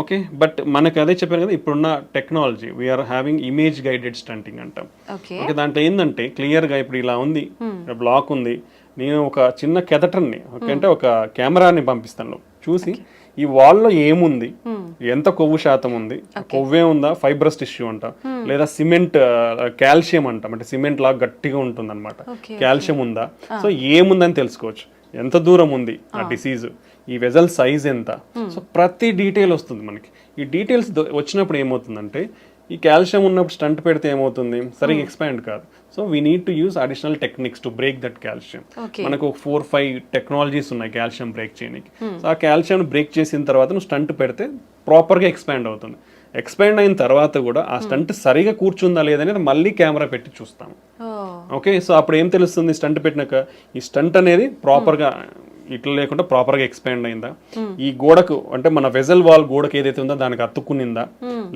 ఓకే, బట్ మనకి అదే చెప్పాను కదా, ఇప్పుడున్న technology we are having image guided stunting అంటాం. ఓకే, దాంట్లో ఏంటంటే క్లియర్ గా ఇప్పుడు ఇలా ఉంది, బ్లాక్ ఉంది, నేను ఒక చిన్న కెథటర్ని అంటే ఒక కెమెరాని పంపిస్తాను, చూసి ఈ వాల్లో ఏముంది, ఎంత కొవ్వు శాతం ఉంది, కొవ్వే ఉందా, ఫైబ్రస్ టిష్యూ అంటాం, లేదా సిమెంట్ కాల్షియం అంటాం, అంటే సిమెంట్ లాగా గట్టిగా ఉంటుంది అనమాట, కాల్షియం ఉందా, సో ఏముందని తెలుసుకోవచ్చు. ఎంత దూరం ఉంది ఆ డిసీజ్, ఈ వెజల్ సైజ్ ఎంత, సో ప్రతి డీటెయిల్ వస్తుంది మనకి. ఈ డీటెయిల్స్ వచ్చినప్పుడు ఏమవుతుందంటే, ఈ కాల్షియం ఉన్నప్పుడు స్టంట్ పెడితే ఏమవుతుంది, సరిగ్గా ఎక్స్పాండ్ కాదు. So we need to use additional techniques to break that calcium. మనకు 4-5 టెక్నాలజీస్ ఉన్నాయి కాల్షియం బ్రేక్ చేయడానికి. సో ఆ కాల్షియం బ్రేక్ చేసిన తర్వాత నువ్వు స్టంట్ పెడితే ప్రాపర్గా ఎక్స్పాండ్ అవుతుంది. ఎక్స్పాండ్ అయిన తర్వాత కూడా ఆ స్టంట్ సరిగా కూర్చుందా లేదనేది మళ్ళీ కెమెరా పెట్టి చూస్తాము. ఓకే, సో అప్పుడు ఏం తెలుస్తుంది, స్టంట్ పెట్టినాక ఈ స్టంట్ అనేది ప్రాపర్గా ఇట్లా లేకుండా ప్రాపర్గా ఎక్స్పాండ్ అయిందా, ఈ గోడకు అంటే మన వెజల్ వాల్ గోడకు ఏదైతే ఉందో దానికి అతుక్కునిందా,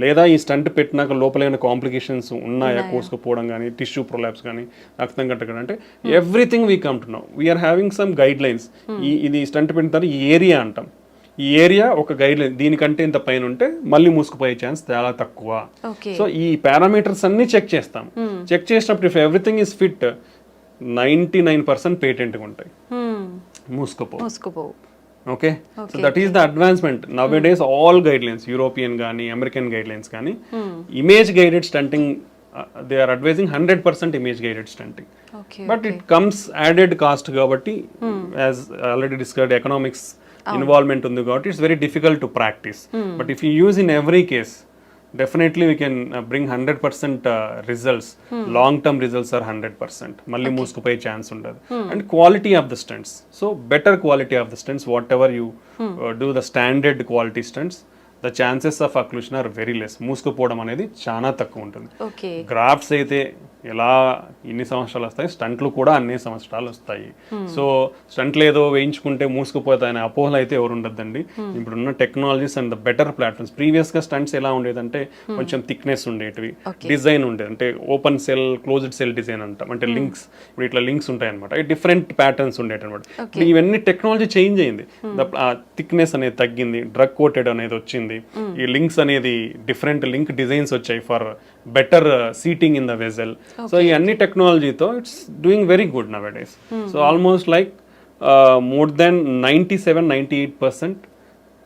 లేదా ఈ స్టంట్ పెట్టినాక లోపల ఏమైనా కాంప్లికేషన్స్ ఉన్నాయా, కోసుకుపోవడం కానీ, టిష్యూ ప్రొలాప్స్ కానీ, రక్తం కట్టడం, అంటే everything we come to know. We are having some guidelines. ఇది స్టంట్ పెట్టిన తర్వాత ఈ ఏరియా అంటాం, ఈ ఏరియా ఒక గైడ్ లైన్, దీనికంటే ఇంత పైన ఉంటే మళ్ళీ మూసుకుపోయే ఛాన్స్ చాలా తక్కువ. సో ఈ పారామీటర్స్ అన్ని చెక్ చేస్తాం. చెక్ చేసినప్పుడు ఇఫ్ ఎవ్రీథింగ్ ఈస్ ఫిట్ 99% పేటెంట్గా ఉంటాయి, మూసుకుపోవు. Okay, so that is the advancement nowadays. All guidelines, European కానీ అమెరికన్ గైడ్ లైన్స్ కానీ, image guided stenting they are advising 100% image guided stenting. But it comes added cost కాబట్టి, as already discussed, economics involvement ఉంది కాబట్టి it's very difficult to practise. But if you use in every case definitely we can bring 100% results. Long term results are 100%. మళ్ళీ మూసుకుపోయే ఛాన్స్ ఉండదు. And quality of the stents, so better quality of the stents, whatever you do the standard quality stents, the chances of occlusion are very less. మూసుకుపోవడం అనేది చాలా తక్కువ ఉంటుంది. Grafts అయితే ఎలా ఇన్ని సంవత్సరాలు వస్తాయి, స్టంట్లు కూడా అన్ని సంవత్సరాలు వస్తాయి. సో స్టంట్లు ఏదో వేయించుకుంటే మూసుకుపోతాయనే అపోహలు అయితే ఎవరు ఉండద్దండి. ఇప్పుడున్న technologies and the better platforms. ప్రీవియస్గా స్టంట్స్ ఎలా ఉండేదంటే కొంచెం థిక్నెస్ ఉండేటివి, డిజైన్ ఉండేది, అంటే open cell closed cell design అంటాం, అంటే లింక్స్, ఇప్పుడు ఇట్లా లింక్స్ ఉంటాయి అనమాట, డిఫరెంట్ ప్యాటర్న్స్ ఉండేటి అనమాట. ఇవన్నీ టెక్నాలజీ చేంజ్ అయింది, థిక్నెస్ అనేది తగ్గింది, డ్రగ్ కోటెడ్ అనేది వచ్చింది, ఈ లింక్స్ అనేది డిఫరెంట్ లింక్ డిజైన్స్ వచ్చాయి for better seating in the vessel. So ఈ అన్ని టెక్నాలజీతో it's doing very good nowadays. So almost like more than 97-98%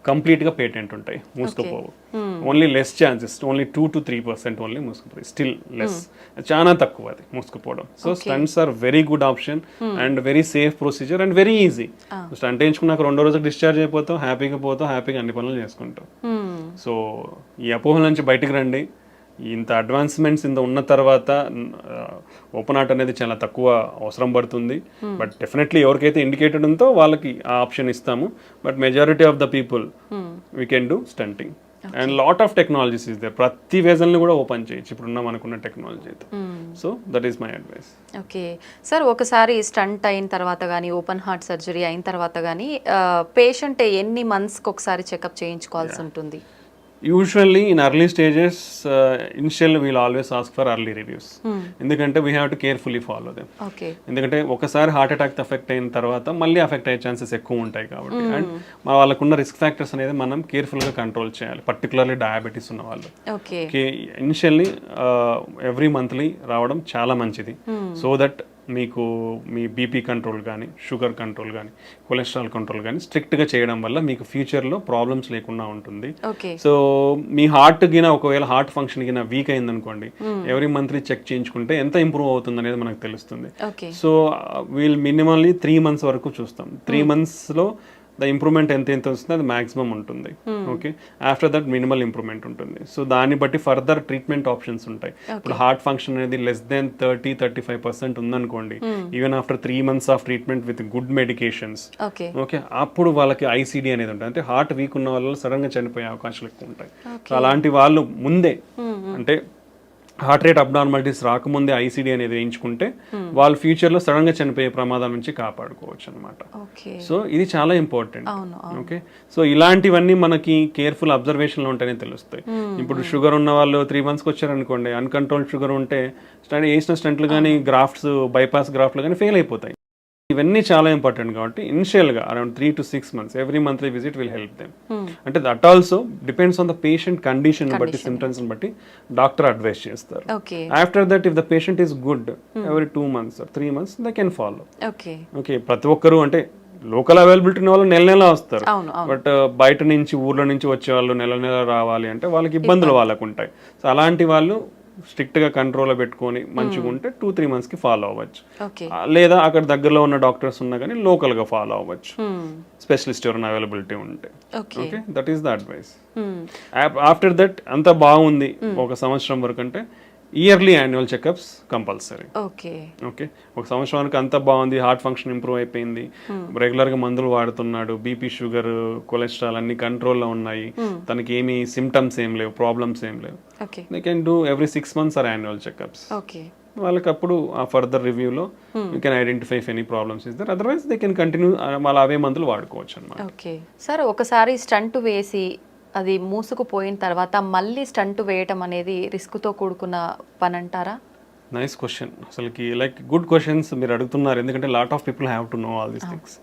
కంప్లీట్గా పేటెంట్ ఉంటాయి, మూసుకుపోవు. Only less chances, only 2-3% only మూసుకుపోయి, స్టిల్ లెస్, చాలా తక్కువ అది మూసుకుపోవడం. So stents are very good option and very safe procedure and very easy. Stent వేయించుకున్నాక 2 రోజులకు డిశ్చార్జ్ అయిపోతాం, హ్యాపీగా పోతాం, హ్యాపీగా అన్ని పనులు చేసుకుంటాం. సో ఈ అపోహల నుంచి బయటకు రండి. ఇంత అడ్వాన్స్మెంట్స్ ఇంత ఉన్న తర్వాత ఓపెన్ హార్ట్ అనేది చాలా తక్కువ అవసరం పడుతుంది. బట్ డెఫినెట్లీ ఎవరికైతే ఇండికేటెడ్ ఉందో వాళ్ళకి ఆ ఆప్షన్ ఇస్తాము. But majority of the people we can do stunting and lot of technologies is they. ప్రతి వేజల్ని కూడా ఓపెన్ చేయొచ్చు ఇప్పుడున్న మనకున్న టెక్నాలజీతో. So that is my advice. Okay sir, ఒకసారి స్టంట్ అయిన తర్వాత కానీ ఓపెన్ హార్ట్ సర్జరీ అయిన తర్వాత కానీ పేషెంట్ ఎన్ని మంత్స్కి ఒకసారి చెకప్ చేయించుకోవాల్సి ఉంటుంది? Usually in early stages, initially we'll always ask for early reviews. ఎందుకంటే we have to carefully follow them. ఎందుకంటే ఒకసారి హార్ట్ అటాక్ ఎఫెక్ట్ అయిన తర్వాత మళ్ళీ ఎఫెక్ట్ అయ్యే ఛాన్సెస్ ఎక్కువ ఉంటాయి కాబట్టి, అండ్ వాళ్ళకున్న రిస్క్ ఫ్యాక్టర్స్ అనేది మనం కేర్ఫుల్గా కంట్రోల్ చేయాలి, పర్టికులర్లీ డయాబెటీస్ ఉన్న వాళ్ళు. ఇనిషియల్లీ ఎవ్రీ మంత్లీ రావడం చాలా మంచిది, సో దట్ మీకు మీ బీపీ కంట్రోల్ కానీ, షుగర్ కంట్రోల్ కానీ, కొలెస్ట్రాల్ కంట్రోల్ కానీ స్ట్రిక్ట్గా చేయడం వల్ల మీకు ఫ్యూచర్లో ప్రాబ్లమ్స్ లేకుండా ఉంటుంది. సో మీ హార్ట్ గిన ఒకవేళ హార్ట్ ఫంక్షన్ గిన వీక్ అయిందనుకోండి, ఎవ్రీ మంత్లీ చెక్ చేయించుకుంటే ఎంత ఇంప్రూవ్ అవుతుంది అనేది మనకు తెలుస్తుంది. సో వీల్ మినిమల్లీ 3 months వరకు చూస్తాం. 3 monthsలో ద ఇంప్రూవ్మెంట్ ఎంత వస్తుంది అది మాక్సిమం ఉంటుంది. Okay, after that minimal improvement ఉంటుంది. సో దాన్ని బట్టి ఫర్దర్ ట్రీట్మెంట్ ఆప్షన్స్ ఉంటాయి. ఇప్పుడు హార్ట్ ఫంక్షన్ అనేది లెస్ దెన్ 30-35% ఉందనుకోండి, even after 3 months of treatment with good medications, okay, అప్పుడు వాళ్ళకి ఐసీడీ అనేది ఉంటుంది, అంటే హార్ట్ వీక్ ఉన్న వాళ్ళు సడన్ గా చనిపోయే అవకాశాలు ఎక్కువ ఉంటాయి. సో అలాంటి వాళ్ళు ముందే, అంటే హార్ట్ రేట్ అబ్నార్మాలిటీస్ రాకముందే ఐసీడీ అనేది వేయించుకుంటే వాళ్ళు ఫ్యూచర్లో సడన్ గా చనిపోయే ప్రమాదం నుంచి కాపాడుకోవచ్చు అనమాట. సో ఇది చాలా ఇంపార్టెంట్. ఓకే, సో ఇలాంటివన్నీ మనకి కేర్ఫుల్ అబ్జర్వేషన్లో ఉంటేనే తెలుస్తాయి. ఇప్పుడు షుగర్ ఉన్న వాళ్ళు 3 monthsకి వచ్చారనుకోండి, అన్కంట్రోల్డ్ షుగర్ ఉంటే వేసిన స్టంట్లు కానీ, గ్రాఫ్ట్స్, బైపాస్ గ్రాఫ్ట్లు కానీ ఫెయిల్ అయిపోతాయి. ఇవన్నీ చాలా ఇంపార్టెంట్ కాబట్టి ఇనిషియల్గా around 3 to 6 months every monthly visit will help them. అంటే that also depends on the patient condition బట్టి, సిమ్టమ్స్ బట్టి డాక్టర్ అడ్వైస్ చేస్తారు. After that if the patient is good, every 2 months or 3 months they can follow. Okay, ప్రతి ఒక్కరు అంటే local availability ఉన్న వాళ్ళు నెల వస్తారు, బట్ బయట నుంచి ఊర్లో నుంచి వచ్చే వాళ్ళు నెల రావాలి అంటే వాళ్ళకి ఇబ్బందులు వాళ్ళకు ఉంటాయి. సో అలాంటి వాళ్ళు స్ట్రిక్ట్ గా కంట్రోల్ పెట్టుకొని మంచిగా ఉంటే 2-3 months కి ఫాలో అవ్వచ్చు. లేదా అక్కడ దగ్గరలో ఉన్న డాక్టర్స్ ఉన్నా కానీ లోకల్ గా ఫాలో అవ్వచ్చు, స్పెషలిస్ట్ ఎవరైనా అవైలబిలిటీ ఉంటే. Okay, that is the advice. After that అంతా బాగుంది 1 సంవత్సరం వరకు అంటే yearly annual checkups compulsory. Okay, ఒక సంవత్సరానికి అంతా బాగుంది, హార్ట్ ఫంక్షన్ ఇంప్రూవ్ అయిపోయింది, రెగ్యులర్ గా మందులు వాడుతున్నాడు, బీపీ, షుగర్, కొలెస్ట్రాల్ అన్ని కంట్రోల్లో ఉన్నాయి, తనకి ఏమి సిమ్టమ్స్ ఏం లేవు, ప్రాబ్లమ్స్ ఏం లేవు, they can do every 6 months or annual checkups. వాళ్ళకి అప్పుడు ఆ ఫర్దర్ రివ్యూలో you can identify if any problems is there, otherwise they can continue వాళ్ళు అవే మందులు వాడుకోవచ్చు అన్నమాట. ఓకే సార్, ఒకసారి స్టంట్ వేసి అది మూసుకుపోయిన తర్వాత మళ్ళీ స్టంట్ వేయటం అనేది రిస్క్తో కూడుకున్న పని అంటారా? Nice question. అసలుకి లైక్ గుడ్ క్వశ్చన్స్ మీరు అడుగుతున్నారు, ఎందుకంటే lot of people have to know all these things.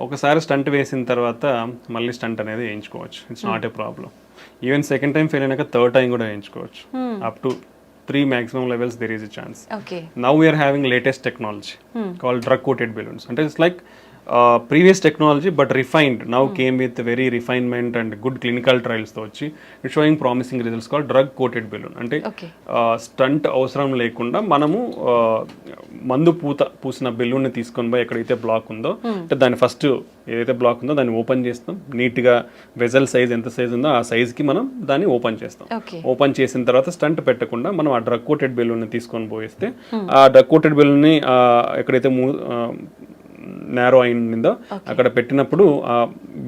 ఒకసారి స్టంట్ వేసిన తర్వాత మళ్ళీ స్టంట్ అనేది వేయించుకోవచ్చు, it's not a problem. Even second time fail అయినాక థర్డ్ టైం కూడా వేయించుకోవచ్చు. Up to 3 maximum levels there is a chance. Now we are having latest technology called drug coated balloons. And it's like previous technology but refined now came with very refinement and good clinical ట్రయల్స్తో వచ్చి it showing promising results call drug coated balloon. అంటే stent అవసరం లేకుండా మనము మందు పూసిన బెలూన్ని తీసుకొని పోయి ఎక్కడైతే బ్లాక్ ఉందో అంటే దాన్ని ఫస్ట్ ఏదైతే బ్లాక్ ఉందో దాన్ని ఓపెన్ చేస్తాం, నీట్గా వెజల్ సైజ్ ఎంత సైజ్ ఉందో ఆ సైజ్కి మనం దాన్ని ఓపెన్ చేస్తాం. ఓపెన్ చేసిన తర్వాత స్టంట్ పెట్టకుండా మనం ఆ డ్రగ్ కోటెడ్ బెలూన్ని తీసుకొని పోయిస్తే ఆ డ్రగ్ కోటెడ్ బెలూన్ని ఎక్కడైతే నేరో అయిందో అక్కడ పెట్టినప్పుడు ఆ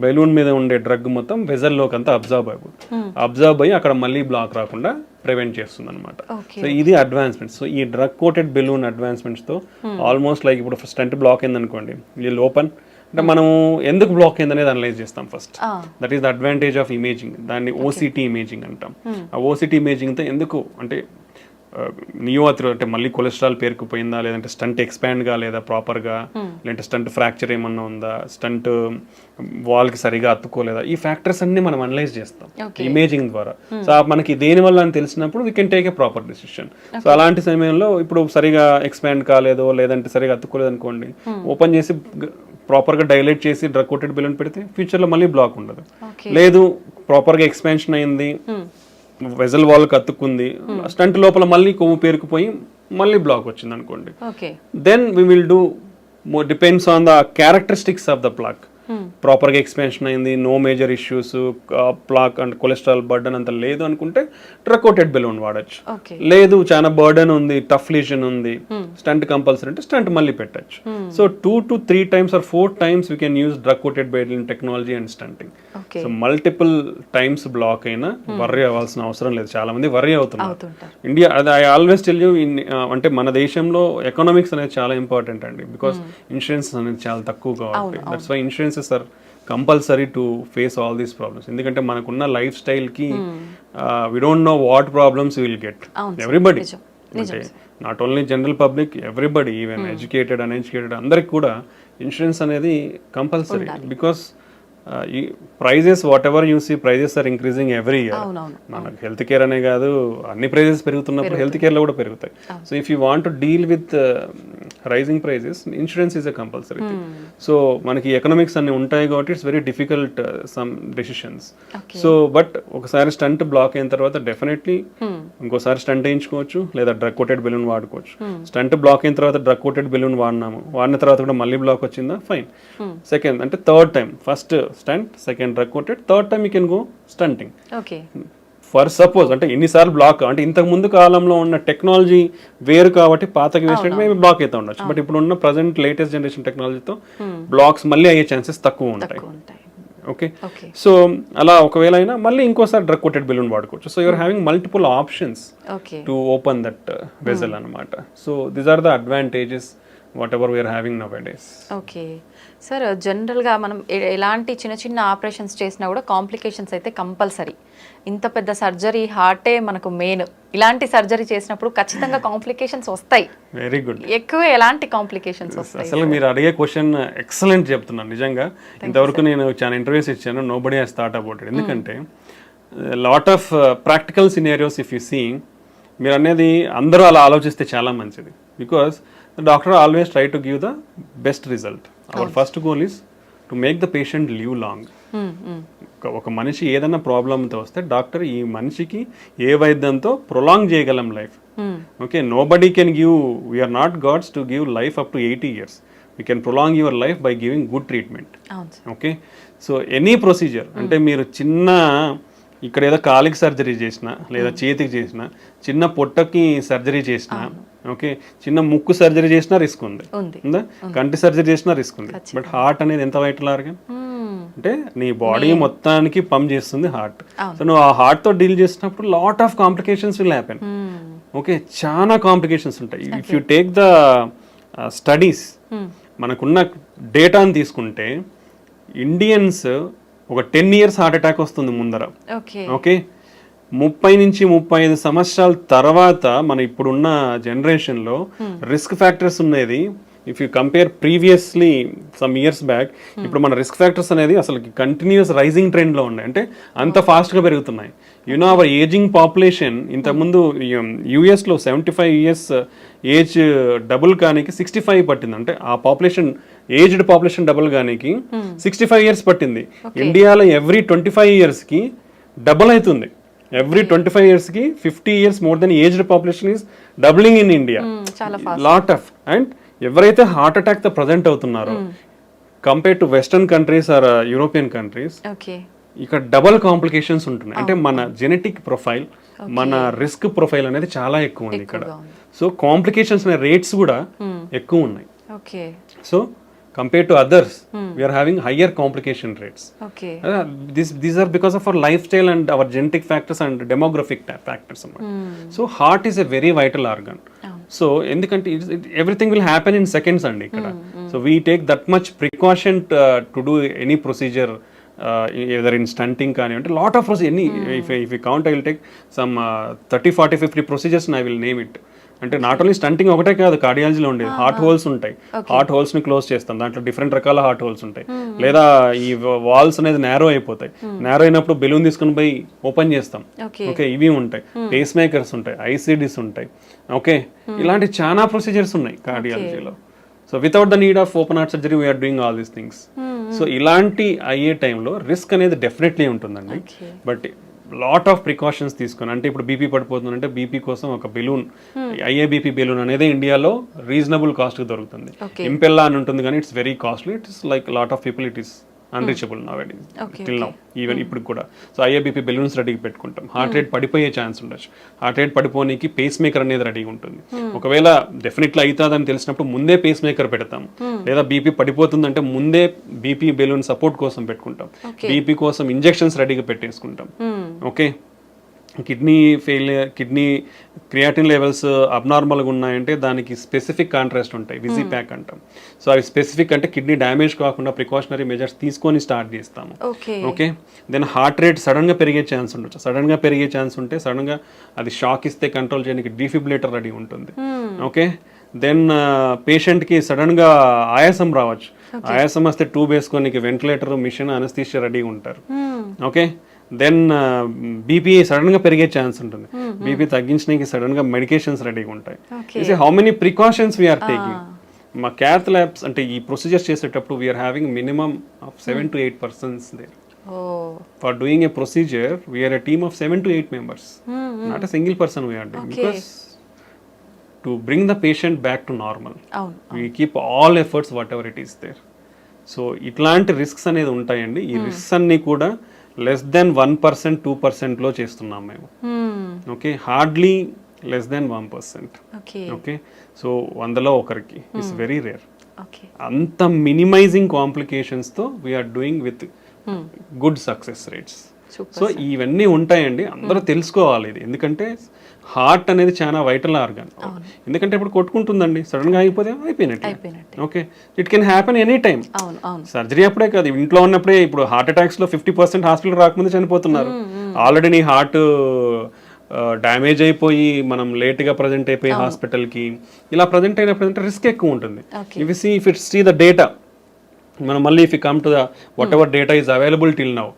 బెలూన్ మీద ఉండే డ్రగ్ మొత్తం వెజల్లోకి అంతా అబ్జర్వ్ అయ్యి అక్కడ మళ్ళీ బ్లాక్ రాకుండా ప్రివెంట్ చేస్తుంది అనమాట. సో ఇది అడ్వాన్స్మెంట్. సో ఈ డ్రగ్ కోటెడ్ బెలూన్ అడ్వాన్స్మెంట్స్ తో ఆల్మోస్ట్ లైక్ ఇప్పుడు స్టంట్ బ్లాక్ అయింది అనుకోండి, వీళ్ళు ఓపెన్ అంటే మనం ఎందుకు బ్లాక్ అయింది అనేది అనలైజ్ చేస్తాం first. That is the advantage of imaging. దాన్ని ఓసిటీ ఇమేజింగ్ అంటాం. ఆ ఓసిటీ ఇమేజింగ్తో ఎందుకు అంటే నియోఆథ్రో అంటే మళ్ళీ కొలెస్ట్రాల్ పేరుకుపోయిందా, లేదంటే స్టంట్ ఎక్స్పాండ్ కాలేదా ప్రాపర్గా, లేదంటే స్టంట్ ఫ్రాక్చర్ ఏమన్నా ఉందా, స్టంట్ వాల్కి సరిగా అత్తుకోలేదా, ఈ ఫ్యాక్టర్స్ అన్ని మనం అనలైజ్ చేస్తాం ఇమేజింగ్ ద్వారా. సో మనకి దేని వల్ల అని తెలిసినప్పుడు we can take a proper decision. So అలాంటి సమయంలో ఇప్పుడు సరిగా ఎక్స్పాండ్ కాలేదో లేదంటే సరిగా అత్తుకోలేదు అనుకోండి, ఓపెన్ చేసి ప్రాపర్గా డైలేట్ చేసి డ్రగ్ కోటెడ్ బెలూన్ పెడితే ఫ్యూచర్లో మళ్ళీ బ్లాక్ ఉండదు. లేదు ప్రాపర్గా ఎక్స్పాన్షన్ అయింది, వెజల్ వాల్కి అతుక్కుంది, స్టంట్ లోపల మళ్ళీ కొవ్వు పేరుకుపోయి మళ్ళీ బ్లాక్ వచ్చింది అనుకోండి, then we will do depends on the characteristics of the plaque. ప్రాపర్గా ఎక్స్పాన్షన్ అయింది, no major issues, plaque and cholesterol burden అంత లేదు అనుకుంటే డ్రగ్ కోటెడ్ బెలూన్ వాడచ్చు. లేదు చాలా బర్డన్ ఉంది, టఫ్ లీజన్ ఉంది, స్టంట్ కంపల్సరీ అంటే స్టంట్ మళ్ళీ పెట్టచ్చు. So 2 to 3 times or 4 times we can use drug coated balloon technology and stenting. So multiple times block అయినా వర్రీ అవ్వాల్సిన అవసరం లేదు. చాలా మంది వర్రీ అవుతున్నారు. India I always tell you అంటే మన దేశంలో ఎకనామిక్స్ అనేది చాలా ఇంపార్టెంట్ అండి, బికాస్ ఇన్సూరెన్స్ అనేది చాలా తక్కువగా ఉంటుంది. That's why insurances are compulsory to face all these problems. ఎందుకంటే మనకున్న లైఫ్ స్టైల్కి we don't know what problems will get. Everybody అంటే not only general public, everybody even educated uneducated అందరికి కూడా ఇన్సూరెన్స్ అనేది కంపల్సరీ. బికాస్ ఈ prices whatever you see prices are increasing every year. మనకు health care అనే కాదు, అన్ని ప్రైజెస్ పెరుగుతున్నప్పుడు హెల్త్ కేర్లో కూడా పెరుగుతాయి. So if you want to deal with rising prices, insurance is a compulsory thing. So మనకి ఎకనామిక్స్ అన్ని ఉంటాయి కాబట్టి it's very difficult some decisions. So but ఒకసారి స్టంట్ బ్లాక్ అయిన తర్వాత డెఫినెట్లీ ఇంకోసారి స్టంట్ వేయించుకోవచ్చు, లేదా డ్రగ్ కోటెడ్ బెలూన్ వాడుకోవచ్చు. స్టంట్ బ్లాక్ అయిన తర్వాత డ్రగ్ కోటెడ్ బెలూన్ వాడిన తర్వాత కూడా మళ్ళీ బ్లాక్ వచ్చిందా, ఫైన్. సెకండ్ అంటే third time, first stent, second drug coated, third time you can go stenting. For suppose అంటే ఎన్నిసార్లు బ్లాక్ అంటే ఇంతకు ముందు కాలంలో ఉన్న టెక్నాలజీ వేరు కాబట్టి పాతకి వేసినట్టు మేబీ బ్లాక్ అయితే ఉండొచ్చు. బట్ ఇప్పుడు ఉన్న ప్రజెంట్ లేటెస్ట్ జనరేషన్ టెక్నాలజీతో బ్లాక్స్ మళ్ళీ అయ్యే ఛాన్సెస్ తక్కువ ఉంటాయి. ఓకే, సో అలా ఒకవేళ అయినా మళ్ళీ ఇంకోసారి డ్రగ్ కోటెడ్ బెలూన్ వాడుకోవచ్చు. So you're having multiple options to open that vessel అనమాట. So these are the advantages whatever we're having nowadays. Okay sir, జనరల్గా మనం ఎలాంటి చిన్న చిన్న ఆపరేషన్స్ చేసినా కూడా కాంప్లికేషన్స్ అయితే కంపల్సరీ. ఇంత పెద్ద సర్జరీ, హార్టే మనకు మెయిన్. ఇలాంటి సర్జరీ చేసినప్పుడు ఖచ్చితంగా కాంప్లికేషన్స్ వస్తాయి. Very good. ఎక్కువ ఎలాంటి కాంప్లికేషన్స్ వస్తాయి? అసలు మీరు అడిగే క్వశ్చన్ ఎక్సలెంట్ చెప్తున్నాను. నిజంగా ఇంతవరకు నేను చాలా ఇంటర్వ్యూస్ ఇచ్చాను, nobody has thought about it. ఎందుకంటే lot of practical scenarios if you see, మీరు అనేది అందరూ అలా ఆలోచిస్తే చాలా మంచిది. Because the doctor always try to give the best result. Our first goal is to make the patient live long. ఒక మనిషి ఏదైనా ప్రాబ్లంతో వస్తే డాక్టర్ ఈ మనిషికి ఏ వైద్యంతో ప్రొలాంగ్ చేయగలం life. Okay, nobody can give, we are not gods to give life up to 80 years. We can prolong your life by giving good treatment. Okay, so any procedure అంటే మీరు చిన్న ఇక్కడ ఏదో కాలికి సర్జరీ చేసినా, లేదా చేతికి చేసినా, చిన్న పొట్టకి సర్జరీ చేసినా, ఓకే, చిన్న ముక్కు సర్జరీ చేసినా రిస్క్ ఉంది, కంటి సర్జరీ చేసినా రిస్క్ ఉంది. బట్ హార్ట్ అనేది ఎంత వైటల్ ఆర్గన్ అంటే నీ బాడీ మొత్తానికి పంప్ చేస్తుంది హార్ట్. సో నువ్వు ఆ హార్ట్ తో డీల్ చేసినప్పుడు lot of complications will happen. Okay, చాలా కాంప్లికేషన్స్ ఉంటాయి. If you take the studies, మనకున్న డేటాని తీసుకుంటే ఇండియన్స్ ఒక 10 years హార్ట్ అటాక్ వస్తుంది ముందర. ఓకే, 30 నుంచి 35 సంవత్సరాల తర్వాత మన ఇప్పుడున్న జనరేషన్లో రిస్క్ ఫ్యాక్టర్స్ ఉన్నది. If you compare previously some years back, ఇప్పుడు మన రిస్క్ ఫ్యాక్టర్స్ అనేది అసలు కంటిన్యూస్ రైజింగ్ ట్రెండ్లో ఉన్నాయి. అంటే అంత ఫాస్ట్గా పెరుగుతున్నాయి. యునో అవర్ ఏజింగ్ పాపులేషన్ ఇంతకుముందు యూఎస్లో 75 ఇయర్స్ ఏజ్ డబుల్ కానికి 65 పట్టింది. అంటే ఆ పాపులేషన్ ఏజ్డ్ పాపులేషన్ డబుల్ కానికి 65 ఇయర్స్ పట్టింది. ఇండియాలో ఎవ్రీ 25 ఇయర్స్కి డబుల్ అవుతుంది. ఎవ్రీ 25 ఇయర్స్కి 50 years more than aged population is doubling in India. Lot of and ఎవరైతే హార్ట్ అటాక్ తో ప్రజెంట్ అవుతున్నారో compare to western countries or European countries ఇక్కడ డబల్ కాంప్లికేషన్స్ ఉంటున్నాయి. అంటే మన జెనెటిక్ ప్రొఫైల్, మన రిస్క్ ప్రొఫైల్ అనేది చాలా ఎక్కువ ఉంది ఇక్కడ. సో కాంప్లికేషన్స్ అనే రేట్స్ కూడా ఎక్కువ ఉన్నాయి. So compared to others, we are having higher complication rates. These are because of our lifestyle and our genetic factors and demographic factors. So heart is a very vital organ. So ఎందుకంటే everything will happen in seconds అండి ఇక్కడ. So we take that much precaution to do any procedure, either in stunting కానివ్వండి, lot of procedures. If we count, I will take some 30, 40, 50 procedures and I will name it. అంటే not only stunting ఒకటే కాదు, కార్డియాలజీలో ఉండేది heart holes ఉంటాయి. Heart holes ని close చేస్తాం, దాంట్లో different రకాల హార్ట్ హోల్స్ ఉంటాయి. లేదా ఈ వాల్స్ అనేది నేరో అయిపోతాయి, నేరో అయినప్పుడు బెలూన్ తీసుకుని పోయి ఓపెన్ చేస్తాం. ఓకే, ఇవి ఉంటాయి. పేస్ మేకర్స్ ఉంటాయి, ఐసిడిస్ ఉంటాయి. ఓకే, ఇలాంటి చాలా ప్రొసీజర్స్ ఉన్నాయి కార్డియాలజీలో. So without the need of open heart surgery we are doing all these things. So ఇలాంటి అయ్యే టైంలో రిస్క్ అనేది డెఫినెట్లీ ఉంటుందండి. బట్ లాట్ ఆఫ్ ప్రికాషన్స్ తీసుకొని, అంటే ఇప్పుడు బీపీ పడిపోతుందంటే బీపీ కోసం ఒక బెలూన్, ఐఏబీపీ బెలూన్ అనేది ఇండియాలో రీజనబుల్ కాస్ట్ దొరుకుతుంది. ఇంపెల్లా అని ఉంటుంది కానీ it's very costly. It's like lot of people it is unreachable నౌడేస్ till now, even ఇప్పుడు కూడా. సో ఐఏబీపీ బెలూన్స్ రెడీగా పెట్టుకుంటాం. హార్ట్ రేట్ పడిపోయే ఛాన్స్ ఉండొచ్చు. హార్ట్ రేట్ పడిపోనికి పేస్ మేకర్ అనేది రెడీగా ఉంటుంది. ఒకవేళ డెఫినెట్లీ అవుతుందని తెలిసినప్పుడు ముందే పేస్ మేకర్ పెడతాం. లేదా బీపీ పడిపోతుందంటే ముందే బీపీ బెలూన్ సపోర్ట్ కోసం పెట్టుకుంటాం. బీపీ కోసం ఇంజెక్షన్స్ రెడీగా పెట్టేసుకుంటాం. ఓకే, కిడ్నీ క్రియాటిన్ లెవెల్స్ అబ్నార్మల్గా ఉన్నాయంటే దానికి స్పెసిఫిక్ కాంట్రాస్ట్ ఉంటాయి, విజీ ప్యాక్ అంటాం. సో అవి స్పెసిఫిక్ అంటే కిడ్నీ డ్యామేజ్ కాకుండా ప్రికాషనరీ మెజర్స్ తీసుకొని స్టార్ట్ చేస్తాము. ఓకే, దెన్ హార్ట్ రేట్ సడన్గా పెరిగే ఛాన్స్ ఉండొచ్చు. సడన్గా పెరిగే ఛాన్స్ ఉంటే సడన్గా అది షాక్ ఇస్తే కంట్రోల్ చేయడానికి డిఫిబ్రిలేటర్ రెడీ ఉంటుంది. ఓకే, దెన్ పేషెంట్కి సడన్గా ఆయాసం రావచ్చు. ఆయాసం వస్తే ట్యూబ్ వేసుకొని వెంటిలేటర్, మిషన్, అనస్థీషియా రెడీగా ఉంటారు. ఓకే, దెన్ బీపీ సడన్ గా పెరిగే ఛాన్స్ ఉంటుంది. బీపీ తగ్గించడానికి సడన్ గా మెడికేషన్స్ రెడీగా ఉంటాయి. How many precautions we are taking. మా క్యాత్ ల్యాబ్స్ అంటే ఈ ప్రొసీజర్స్ చేసేటప్పుడు we are having minimum of 7 to 8 persons దేర్. For doing a procedure, we are a team of 7 to 8 members. Not a single person we are doing. Because to bring the patient back to normal, we keep all efforts whatever it is there. So ఇట్లాంటి risks అనేది ఉంటాయండి. ఈ risks అన్ని కూడా less than 1%, 2% లో చేస్తున్నాం మేము. Okay, hardly less than 1%. Okay, so 100లో ఒకరికి. It's very rare. అంత మినిమైజింగ్ కాంప్లికేషన్స్ తో we are doing with good success rates. So ఇవన్నీ ఉంటాయండి, అందరూ తెలుసుకోవాలి ఇది. ఎందుకంటే హార్ట్ అనేది చాలా వైటల్ ఆర్గాన్. ఎందుకంటే ఇప్పుడు కొట్టుకుంటుందండి, సడన్ గా అయిపోతే అయిపోయినట్టు. Okay, it can happen any time. Surgery అప్పుడే కాదు, ఇంట్లో ఉన్నప్పుడే. ఇప్పుడు హార్ట్ అటాక్స్ లో 50% హాస్పిటల్ రాకముందు చనిపోతున్నారు. ఆల్రెడీ నీ హార్ట్ డ్యామేజ్ అయిపోయి మనం లేట్ గా ప్రజెంట్ అయిపోయి హాస్పిటల్ కి ఇలా ప్రజెంట్ అయినప్పుడు రిస్క్ ఎక్కువ ఉంటుంది. If it's see the data, మనం మళ్ళీ if you come to the whatever data is available till now,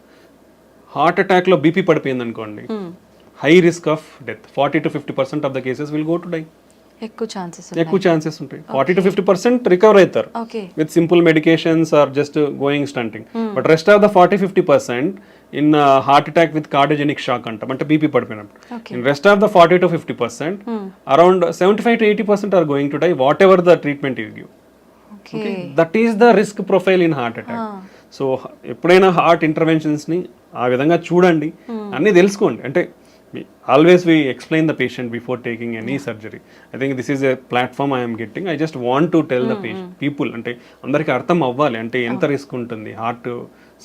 heart attack low BP పడిపోయింది అనుకోండి, high risk of death. 40 to 50% of the cases will go to die. ఎక్కువ chances ఉంటాయి. 40 to 50% recover అవుతారు with simple medications or just going stenting. But rest of the 40-50% in heart attack with cardiogenic shock అంటాం, అంటే BP పడిపోయినప్పుడు. In rest of the 40 to 50%, around 75 to 80% are going to die whatever the treatment is give. That is the risk profile in heart attack. So ఎప్పుడైనా heart ఇంటర్వెన్షన్స్ని ఆ విధంగా చూడండి, అన్నీ తెలుసుకోండి. అంటే always we explain the patient before taking any surgery. I think this is a platform I am getting. I just want to tell the people, అంటే అందరికి అర్థం అవ్వాలి అంటే ఎంత రిస్క్ ఉంటుంది హార్ట్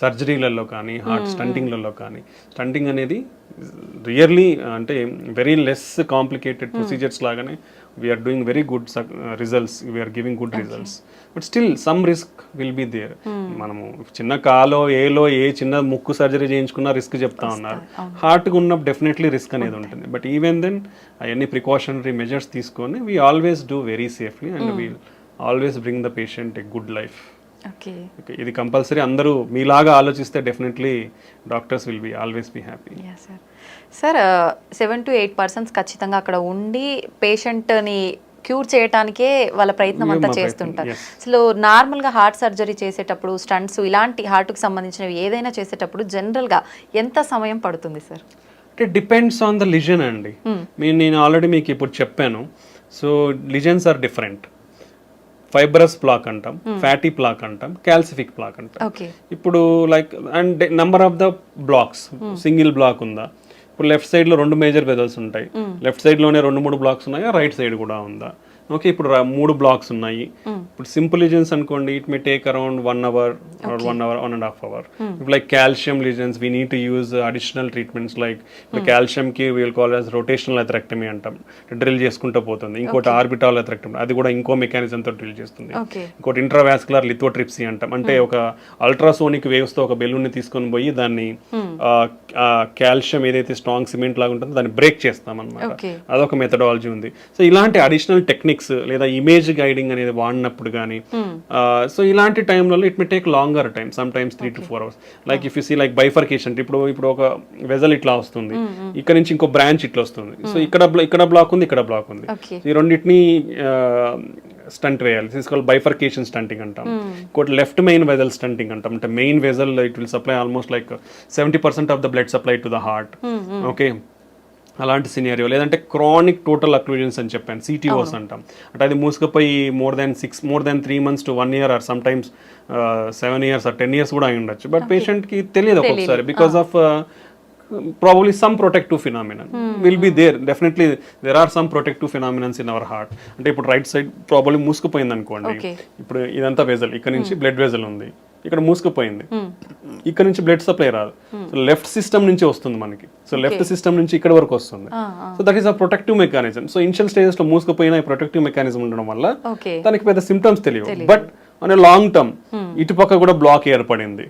సర్జరీలలో కానీ, హార్ట్ స్టంటింగ్లలో కానీ. స్టంటింగ్ అనేది రియర్లీ అంటే వెరీ లెస్ కాంప్లికేటెడ్ ప్రొసీజర్స్ లాగానే we are doing very good results, we are giving good results. But still some risk will be there. మనము చిన్న కాలో ఏ చిన్న ముక్కు సర్జరీ చేయించుకున్నా రిస్క్ చెప్తా ఉన్నారు. హార్ట్కి ఉన్నప్పుడు డెఫినెట్లీ రిస్క్ అనేది ఉంటుంది. బట్ ఈవెన్ దెన్ అవన్నీ ప్రికాషనరీ మెజర్స్ తీసుకొని we always do very safely and we always bring the patient a good life. ఇది కంపల్సరీ అందరూ మీలాగా ఆలోచిస్తే definitely doctors will be always be happy. Sir 7 to 8% ఖచ్చితంగా అక్కడ ఉండి పేషెంట్ని క్యూర్ చేయటానికే వాళ్ళ ప్రయత్నం అంతా చేస్తుంటారు. అసలు నార్మల్గా హార్ట్ సర్జరీ చేసేటప్పుడు స్టంట్స్ ఇలాంటి హార్ట్కి సంబంధించినవి ఏదైనా చేసేటప్పుడు జనరల్గా ఎంత సమయం పడుతుంది సార్? అంటే డిపెండ్స్ ఆన్ ద లిజన్ అండి. నేను ఆల్రెడీ మీకు ఇప్పుడు చెప్పాను. So lesions are different. Fibrous plaque అంటాం, ఫ్యాటీ ప్లాక్ అంటాం, క్యాల్సిఫిక్ ప్లాక్ అంటాం. ఇప్పుడు like and number of the blocks, single block ఉందా, ఇప్పుడు లెఫ్ట్ సైడ్ లో 2 మేజర్ వెజల్స్ ఉంటాయి, లెఫ్ట్ సైడ్ లోనే 2-3 బ్లాక్స్ ఉన్నాయా, రైట్ సైడ్ కూడా ఉందా? ఓకే, ఇప్పుడు 3 బ్లాక్స్ ఉన్నాయి. ఇప్పుడు సింపుల్ లిజన్స్ అనుకోండి, it may take around 1 hour or 1.5 hours. If like calcium lesions, we need to use additional treatments like the calcium కి we will call as rotational atherectomy అంటాం, drill చేసుకుంటూ పోతుంది. ఇంకోటి orbital atherectomy, అది కూడా ఇంకో mechanism తో డ్రిల్ చేస్తుంది. ఇంకోటి ఇంట్రావాస్కులర్ లిథోట్రిప్సీ అంటాం, అంటే ఒక అల్ట్రాసోనిక్ వేవ్స్ తో ఒక బెలూన్ ని తీసుకొని పోయి దాన్ని కాల్షియం ఏదైతే స్ట్రాంగ్ సిమెంట్ లాగా ఉంటుందో దాన్ని బ్రేక్ చేస్తాం అన్నమాట. అదొక మెథడాలజీ ఉంది. సో ఇలాంటి అడిషనల్ టెక్నిక్స్ లేదా ఇమేజ్ గైడింగ్ అనేది వాడినప్పుడు కానీ, సో ఇలాంటి టైంలలో it may take longer time, sometimes 3 to 4 hours. Like if you see like bifurcation, ఇప్పుడు ఒక వెజల్ ఇట్లా వస్తుంది, ఇక్కడ నుంచి ఇంకో బ్రాంచ్ ఇట్లా వస్తుంది. సో ఇక్కడ బ్లాక్ ఉంది, ఇక్కడ బ్లాక్ ఉంది. ఈ రెండింటిని స్టంట్ వేయాలి, తీసుకోవాలి. బైఫర్కేషన్ స్టంటింగ్ అంటాం. ఇంకోటి లెఫ్ట్ మెయిన్ వెజల్ స్టంటింగ్ అంటాం, అంటే main vessel it will supply almost like 70% of the blood supply to the heart. Okay, అలాంటి సినారియో. లేదంటే క్రానిక్ టోటల్ అక్లూజన్స్ అని చెప్పాను, సిటీఓస్ అంటాం. అంటే అది మూసుకుపోయి more than 3 months to 1 year or sometimes 7 years or 10 years కూడా అయి ఉండొచ్చు. బట్ పేషెంట్కి తెలియదు ఒక్కొక్కసారి, because of probably some protective phenomenon will be there. Definitely there are some protective phenomena in our heart. అంటే ఇప్పుడు రైట్ సైడ్ ప్రాబ్లీ మూసుకుపోయింది అనుకోండి, ఇప్పుడు ఇదంతా వెజల్, ఇక్కడ నుంచి బ్లడ్ వెజల్ ఉంది, ఇక్కడ మూసుకుపోయింది, ఇక్కడ నుంచి బ్లడ్ సప్లై రాదు, సో లెఫ్ట్ సిస్టమ్ నుంచి వస్తుంది మనకి. సో లెఫ్ట్ సిస్టమ్ నుంచి ఇక్కడ వరకు వస్తుంది. So that is a protective mechanism. So initial stages లో మూసుకుపోయిన ప్రొటెక్టివ్ మెకానిజం ఉండడం వల్ల దానికి పెద్ద సిమ్టమ్స్ తెలియవు. బట్ అనే లాంగ్ టర్మ్ ఇటుపక్క కూడా బ్లాక్ ఏర్పడింది,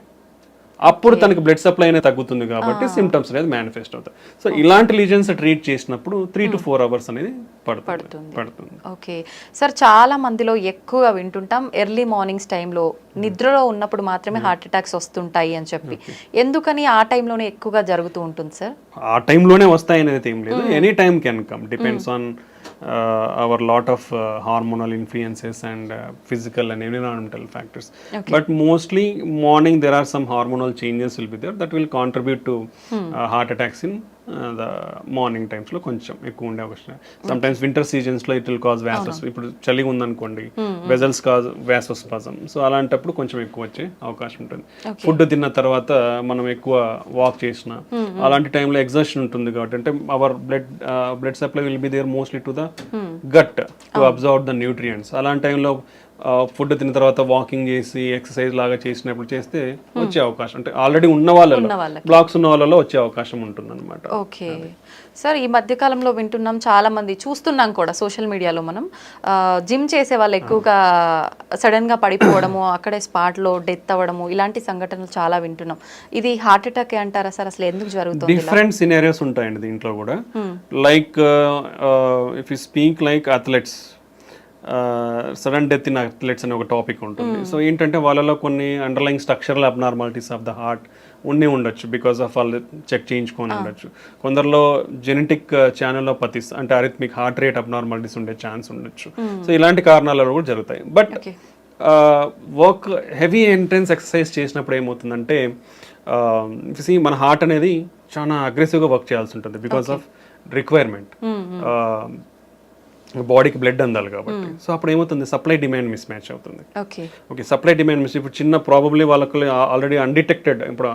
అప్పుడు తనకి బ్లడ్ సప్లై అనేది తగ్గుతుంది కాబట్టి సిమ్టమ్స్ అనేది మేనిఫెస్ట్ అవుతాయి. సో ఇలాంటి లీజన్స్ ట్రీట్ చేసినప్పుడు 3 to 4 hours అనేది పడుతుంది. ఓకే సార్, చాలా మందిలో ఎక్కువగా వింటుంటాం ఎర్లీ మార్నింగ్స్ టైంలో నిద్రలో ఉన్నప్పుడు మాత్రమే హార్ట్ అటాక్స్ వస్తుంటాయి అని చెప్పి. ఎందుకని ఆ టైంలోనే ఎక్కువగా జరుగుతూ ఉంటుంది సార్? ఆ టైంలోనే వస్తాయి అనేది ఏం లేదు, any time can come, depends on our lot of hormonal influences and physical and environmental factors. But mostly morning there are some hormonal changes will be there that will contribute to heart attacks in the morning times లో కొంచెం ఎక్కువ ఉండే అవకాశం. Some times winter seasons లో it will cause వ్యాసోస్, ఇప్పుడు చలి ఉందనుకోండి vessels cause వ్యాసోస్పాజం. So అలాంటప్పుడు కొంచెం ఎక్కువ వచ్చే అవకాశం ఉంటుంది. ఫుడ్ తిన్న తర్వాత మనం ఎక్కువ వాక్ చేసిన అలాంటి టైంలో ఎగ్జర్షన్ ఉంటుంది కాబట్టి, అంటే our blood supply will be there mostly to the gut to observe the nutrients. అలాంటి టైంలో ఫుడ్ తిన్న తర్వాత వాకింగ్ చేసి ఎక్సర్సైజ్ లాగా చేసినప్పుడు చేస్తే వచ్చే అవకాశం, అంటే ఆల్రెడీ ఉన్న వాళ్ళలో బ్లాక్స్ ఉన్న వాళ్ళలో వచ్చే అవకాశం ఉంటుంది అనమాట. ఓకే సార్, ఈ మధ్య కాలంలో వింటున్నాం, చాలా మంది చూస్తున్నాం కూడా సోషల్ మీడియాలో, మనం జిమ్ చేసే వాళ్ళు ఎక్కువగా సడన్ గా పడిపోవడము, అక్కడే స్పాట్ లో డెత్ అవ్వడము, ఇలాంటి సంఘటనలు చాలా వింటున్నాం. ఇది హార్ట్ అటాక్ అంటారా సార్? అసలు ఎందుకు జరుగుతుంది? డిఫరెంట్ సినారియోస్ ఉంటాయండి దీంట్లో కూడా. Like if you speak like athletes, sudden death in athletes అనే ఒక టాపిక్ ఉంటుంది. సో ఏంటంటే వాళ్ళలో కొన్ని underline structural abnormalities of the heart ఉండొచ్చు, బికాస్ ఆఫ్ వాళ్ళు చెక్ చేయించుకొని ఉండొచ్చు. కొందరిలో జెనెటిక్ ఛానలోపతిస్ అంటే అరిథమిక్ హార్ట్ రేట్ అబ్నార్మాలిటీస్ ఉండే ఛాన్స్ ఉండొచ్చు. సో ఇలాంటి కారణాలలో కూడా జరుగుతాయి. But work heavy entrance exercise చేసినప్పుడు ఏమవుతుందంటే మన హార్ట్ అనేది చాలా అగ్రెసివ్గా వర్క్ చేయాల్సి ఉంటుంది, బికాస్ ఆఫ్ రిక్వైర్మెంట్. బాడీకి బ్లడ్ అందాలి కాబట్టి. సో అప్పుడు ఏమవుతుంది, సప్లై డిమాండ్ మిస్ మ్యాచ్ అవుతుంది. ఓకే, సప్లై డిమాండ్ మిస్, ఇప్పుడు చిన్న ప్రాబబ్లీ వాళ్ళకి ఆల్రెడీ అన్డిటెక్టెడ్, ఇప్పుడు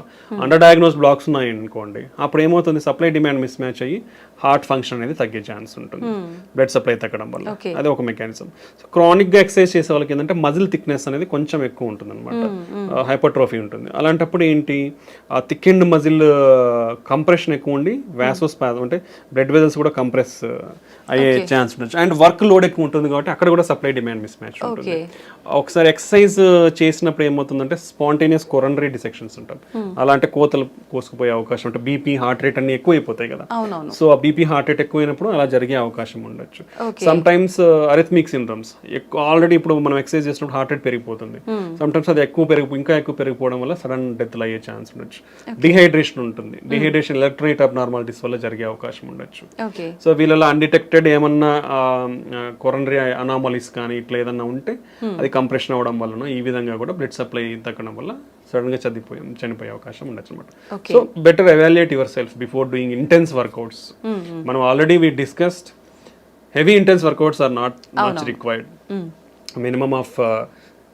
అండర్ డయాగ్నోస్ బ్లాక్స్ ఉన్నాయి అనుకోండి, అప్పుడు ఏమవుతుంది, సప్లై డిమాండ్ మిస్ మ్యాచ్ అయ్యి హార్ట్ ఫంక్షన్ అనేది తగ్గే ఛాన్స్ ఉంటుంది, బ్లడ్ సప్లై తగ్గడం వల్ల. అది ఒక మెకానిజం. సో క్రానిక్ గా ఎక్సర్సైజ్ చేసే వాళ్ళకి ఏంటంటే మజిల్ థిక్నెస్ అనేది కొంచెం ఎక్కువ ఉంటుంది అనమాట, హైపర్ట్రోఫీ ఉంటుంది. అలాంటప్పుడు ఏంటి, ఆ థిక్ అండ్ మజిల్ కంప్రెషన్ ఎక్కువ ఉండి వ్యాసోస్పాజం అంటే బ్లడ్ వెజల్స్ కూడా కంప్రెస్ అయ్యే ఛాన్స్ ఉండొచ్చు. అండ్ వర్క్ లోడ్ ఎక్కువ ఉంటుంది కాబట్టి అక్కడ కూడా సప్లై డిమాండ్ మిస్ మ్యాచ్ ఉంటుంది. ఒకసారి ఎక్సర్సైజ్ చేసినప్పుడు ఏమవుతుందంటే స్పాంటేనియస్ కొరనరీ డిసెక్షన్స్ ఉంటాం, అలా అంటే కోతలు కోసుకుపోయే అవకాశం ఉంటుంది, బీపీ హార్ట్ రేట్ అన్ని ఎక్కువ అయిపోతాయి కదా. సో ఆ బీపీ హార్ట్ రేట్ ఎక్కువైనప్పుడు అలా జరిగే అవకాశం ఉండొచ్చు. సమ్ టైమ్స్ అరిథమిక్ సిండ్రమ్స్ ఆల్రెడీ ఇప్పుడు మనం ఎక్సర్సైజ్ చేసినప్పుడు హార్ట్ రేట్ పెరిగిపోతుంది, సమ్ టైమ్స్ అది ఇంకా ఎక్కువ పెరిగిపోవడం వల్ల సడన్ డెత్లు అయ్యే ఛాన్స్ ఉండొచ్చు. డిహైడ్రేషన్ ఉంటుంది, డిహైడ్రేషన్ ఎలక్ట్రోలైట్ అబ్నార్మాలిటీస్ వల్ల జరిగే అవకాశం ఉండొచ్చు. సో వీళ్ళలో అన్డిటెక్టెడ్ ఏమన్నా కొరనరీ అనామలీస్ కానీ ఇట్లా ఏదన్నా ఉంటే అది కంప్రెషన్ అవ్వడం వలన ఈ విధంగా కూడా బ్లడ్ సప్లై తగ్గడం వల్ల సడన్ గా చనిపోయే అవకాశం ఉండొచ్చు అనమాట. So better evaluate yourself before doing intense workouts. మనం already we discussed heavy intense workouts are not much required. Minimum of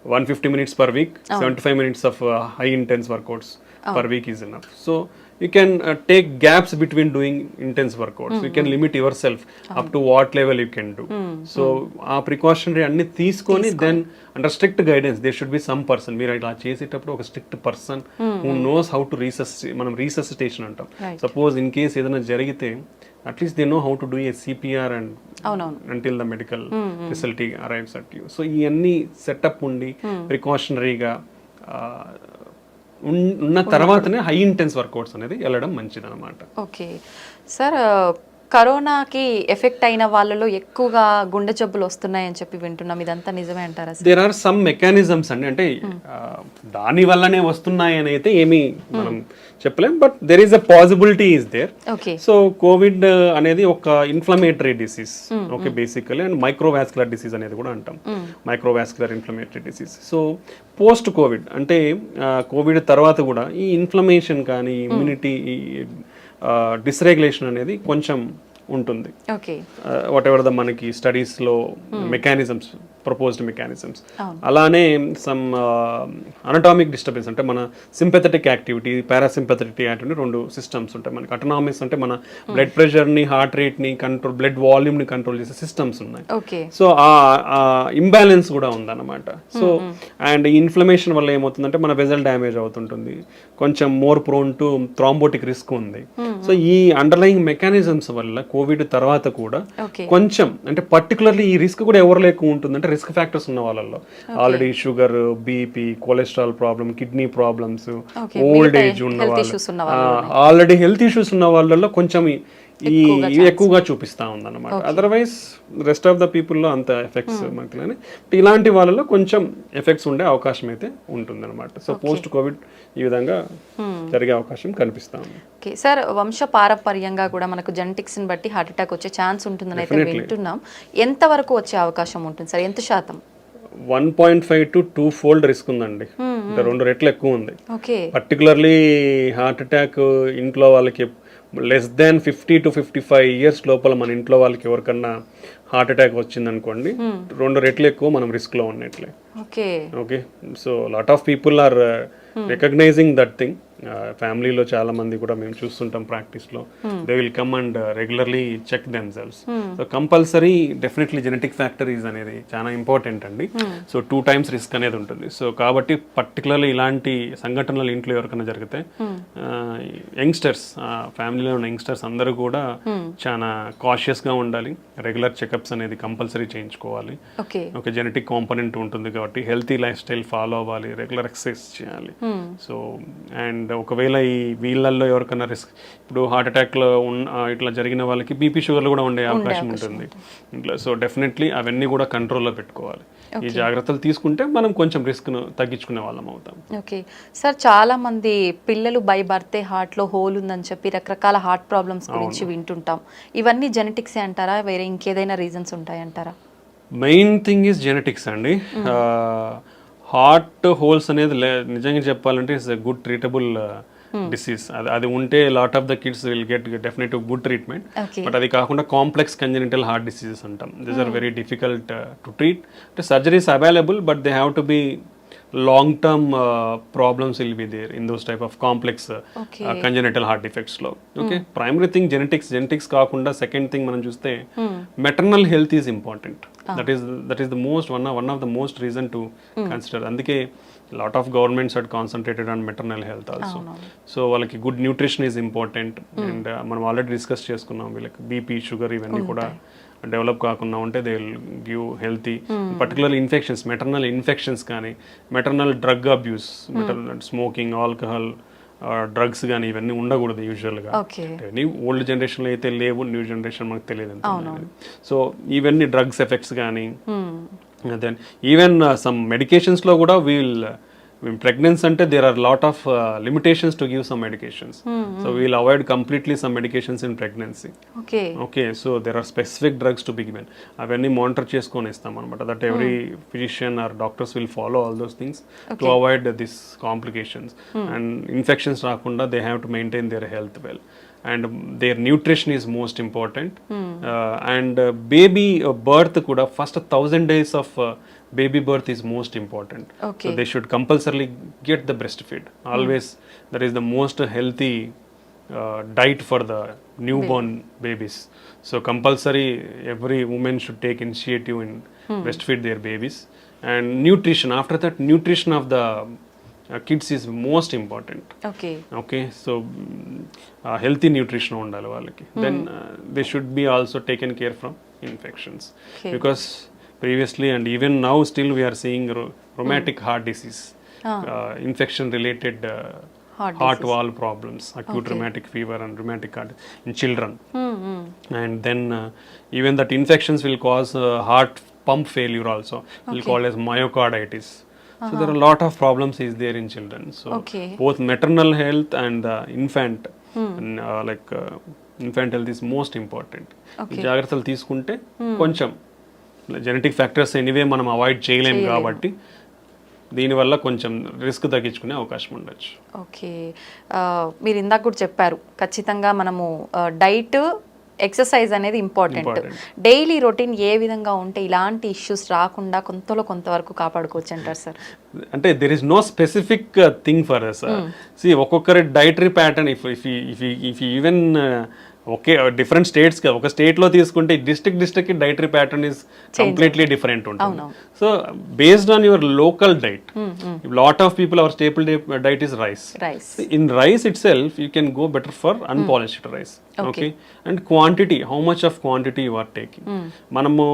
150 minutes per week, 75 minutes of high intense workouts per week is enough. So you can take gaps between doing intense workouts. You can limit yourself up to what level you can do. So ఆ precautionary అన్ని తీసుకొని then under strict guidance there should be some person, మీరు ఇలా చేసేటప్పుడు ఒక strict person who knows how to మనం resuscitation అంటాం. Suppose in case ఏదైనా జరిగితే at least they know how to do a CPR and until the medical facility arrives at you. So ఇవన్నీ setup ఉండి ప్రికాషనరీగా ఉన్న తర్వాతనే హై ఇంటెన్స్ వర్కౌట్స్ అనేది వెళ్ళడం మంచిది అనమాట. ఓకే సార్, కరోనాకి ఎఫెక్ట్ అయిన వాళ్ళలో ఎక్కువగా గుండె జబ్బులు వస్తున్నాయని చెప్పి వింటున్నాం, ఇదంతా నిజమే అంటారా? దేర్ ఆర్ సమ్ మెకానిజమ్స్ అండి, అంటే దాని వల్లనే వస్తున్నాయి అని అయితే ఏమీ మనం చెప్పలేం, but there is a possibility is there. So COVID అనేది ఒక inflammatory disease, okay, basically, and microvascular disease అనేది కూడా అంటాం, microvascular inflammatory disease. So post COVID అంటే కోవిడ్ తర్వాత కూడా ఈ ఇన్ఫ్లమేషన్ కానీ ఇమ్యూనిటీ డిస్రెగ్యులేషన్ అనేది కొంచెం ఉంటుంది. వాట్ ఎవర్ ద మనకి స్టడీస్లో మెకానిజమ్స్, ప్రపోజ్డ్ మెకానిజమ్స్, అలానే సమ్ అనటామిక్ డిస్టర్బెన్స్ అంటే మన సింపెథటిక్ యాక్టివిటీ, పారాసింపెథటిక్ యాక్టివిటీ, రెండు సిస్టమ్స్ ఉంటాయి మనకి. అటోనామిక్స్ అంటే మన బ్లడ్ ప్రెషర్ని, హార్ట్ రేట్ని కంట్రోల్, బ్లడ్ వాల్యూమ్ని కంట్రోల్ చేసే సిస్టమ్స్ ఉన్నాయి. సో ఆ ఇంబ్యాలెన్స్ కూడా ఉందన్నమాట. సో అండ్ ఈ ఇన్ఫ్లమేషన్ వల్ల ఏమవుతుందంటే మన వెజల్ డ్యామేజ్ అవుతుంటుంది, కొంచెం more prone to thrombotic risk ఉంది. సో ఈ అండర్లయింగ్ మెకానిజమ్స్ వల్ల కోవిడ్ తర్వాత కూడా కొంచెం, అంటే పర్టికులర్లీ ఈ రిస్క్ కూడా ఎవరు ఎక్కువ ఉంటుందంటే రిస్క్ ఫ్యాక్టర్స్ ఉన్న వాళ్ళల్లో, already sugar, BP, cholesterol problem, kidney problems, old age ఉన్న వాళ్ళు, ఆల్రెడీ హెల్త్ ఇష్యూస్ ఉన్న వాళ్ళల్లో కొంచెం ఎక్కువగా చూపిస్తా ఉందన్నమాట. అదర్వైజ్ రెస్ట్ ఆఫ్ ద పీపుల్లో అంత ఎఫెక్ట్స్ మనకి, ఇలాంటి వాళ్ళలో కొంచెం ఎఫెక్ట్స్ ఉండే అవకాశం అయితే ఉంటుందన్నమాట. సో పోస్ట్ కోవిడ్ ఈ విధంగా జరిగే అవకాశం కనిపిస్తా ఉంది. ఓకే సార్, వంశ పారంపర్యంగా కూడా మనకు జెనెటిక్స్ ని బట్టి హార్ట్ అటాక్ వచ్చే ఛాన్స్ ఉంటుందని అయితే వింటున్నాం. ఎంత వరకు వచ్చే అవకాశం ఉంటుంది సార్? ఎంత శాతం? 1.5 to 2-fold రిస్క్ ఉందండి, అంటే 2 రెట్లు ఎక్కువ ఉంది. పర్టికులర్లీ హార్ట్ అటాక్ ఇంట్లో వాళ్ళకి లెస్ దాన్ 50 to 55 years లోపల మన ఇంట్లో వాళ్ళకి ఎవరికన్నా హార్ట్ అటాక్ వచ్చింది అనుకోండి, 2 రెట్లు ఎక్కువ మనం రిస్క్ లో ఉన్నట్లే. Okay, so lot of people are recognising that thing. ఫ్యామిలీలో చాలా మంది కూడా మేము చూస్తుంటాం ప్రాక్టీస్లో, they will come and regularly check themselves. So compulsory definitely genetic factories అనేది చాలా ఇంపార్టెంట్ అండి. సో 2 times రిస్క్ అనేది ఉంటుంది. సో కాబట్టి పర్టికులర్లీ ఇలాంటి సంఘటనలు ఇంట్లో ఎవరికైనా జరిగితే యంగ్స్టర్స్, ఫ్యామిలీలో ఉన్న యంగ్స్టర్స్ అందరూ కూడా చాలా కాషియస్గా ఉండాలి. రెగ్యులర్ చెకప్స్ అనేది కంపల్సరీ చేయించుకోవాలి. ఒక జెనెటిక్ కాంపోనెంట్ ఉంటుంది కాబట్టి హెల్తీ లైఫ్ స్టైల్ ఫాలో అవ్వాలి, రెగ్యులర్ ఎక్సర్సైజ్ చేయాలి. సో అండ్ ఒకవేళ ఈ వీళ్ళల్లో ఎవరికైనా రిస్క్, ఇప్పుడు హార్ట్ అటాక్లో ఇట్లా జరిగిన వాళ్ళకి బీపీ, షుగర్లు కూడా ఉండే అవకాశం ఉంటుంది ఇంట్లో. సో డెఫినెట్లీ అవన్నీ కూడా కంట్రోల్లో పెట్టుకోవాలి. ఈ జాగ్రత్తలు తీసుకుంటే మనం కొంచెం రిస్క్ను తగ్గించుకునే వాళ్ళం అవుతాం. ఓకే సార్, చాలా మంది పిల్లలు బై బర్తే హార్ట్లో హోల్ ఉందని చెప్పి రకరకాల హార్ట్ ప్రాబ్లమ్స్ గురించి వింటుంటాం. ఇవన్నీ జెనెటిక్సే అంటారా, వేరే ఇంకేదైనా రీజన్స్ ఉంటాయంటారా? మెయిన్ థింగ్ ఈజ్ జెనెటిక్స్ అండి. హార్ట్ హోల్స్ అనేది నిజంగా చెప్పాలంటే it's a good treatable disease. అది ఉంటే lot of the kids will get definitive good treatment. But అది కాకుండా కాంప్లెక్స్ కంజెనిటల్ హార్ట్ డిసీజెస్ అంటాం. These are very difficult to treat. అంటే surgeries available, but they have to be long-term problems will be there in those type of complex congenital heart defects లో. Okay, primary thing genetics కాకుండా second thing మనం చూస్తే maternal health is important. That is the most one of the most reason to consider. అందుకే lot of governments had concentrated on maternal health also. So వాళ్ళకి good nutrition is important. And మనం already discuss చేసుకున్నాం, వీళ్ళకి BP sugar ఇవన్నీ కూడా develop కాకుండా ఉంటే they will give healthy, particularly infections, maternal infections కానీ, maternal drug abuse, maternal smoking, alcohol, drugs కానీ ఇవన్నీ ఉండకూడదు యూజువల్గా. ఇవన్నీ ఓల్డ్ జనరేషన్లో అయితే లేవు, న్యూ జనరేషన్ మనకు తెలియదు. సో ఇవన్నీ డ్రగ్స్ ఎఫెక్ట్స్ కానీ, దెన్ ఈవెన్ సమ్ మెడికేషన్స్లో కూడా pregnancy ante there are lot of limitations to give some medications. So we will avoid completely some medications in pregnancy. Okay, so there are specific drugs to be given. Avanni monitor cheskoni istam anamata, that every physician or doctors will follow all those things to avoid these complications and infections raakunda. They have to maintain their health well, and their nutrition is most important. And baby birth kuda first 1000 days of baby birth is most important. So they should compulsorily get the breastfeed. Always that is the most healthy diet for the newborn babies. So compulsory every woman should take initiative in breastfeed their babies. And nutrition, after that nutrition of the kids is most important. Okay, so healthy nutrition undali vallaki. Then they should be also taken care from infections, because previously and even now still we are seeing rheumatic heart disease, infection related heart valve problems, acute rheumatic fever and rheumatic heart in children. And then even that infections will cause heart pump failure also, we'll call as myocarditis. So there are a lot of problems is there in children. So both maternal health and infant infant health is most important. జాగ్రత్తలు తీసుకుంటే కొంచెం genetic factors anyway మనం avoid చేయలేము కాబట్టి దీనివల్ల కొంచెం risk తగ్గించుకునే అవకాశం ఉండొచ్చు. ఓకే, మీరు ఇందాక కూడా చెప్పారు ఖచ్చితంగా మనము డైట్, ఎక్సర్సైజ్ అనేది ఇంపార్టెంట్. డైలీ రొటీన్ ఏ విధంగా ఉంటే ఇలాంటి ఇష్యూస్ రాకుండా కొంతవరకు కాపాడుకోవచ్చు అంటారు సార్? అంటే there is no specific thing for us. See ఒక్కొక్కరి dietary pattern if even okay different states, ఒక స్టేట్లో తీసుకుంటే district dietary pattern is completely different ఉంటుంది. So based on your local diet, lot of people our staple diet is rice. In rice itself you can go better for unpolished rice. Okay, and quantity, how much of quantity you are taking. మనము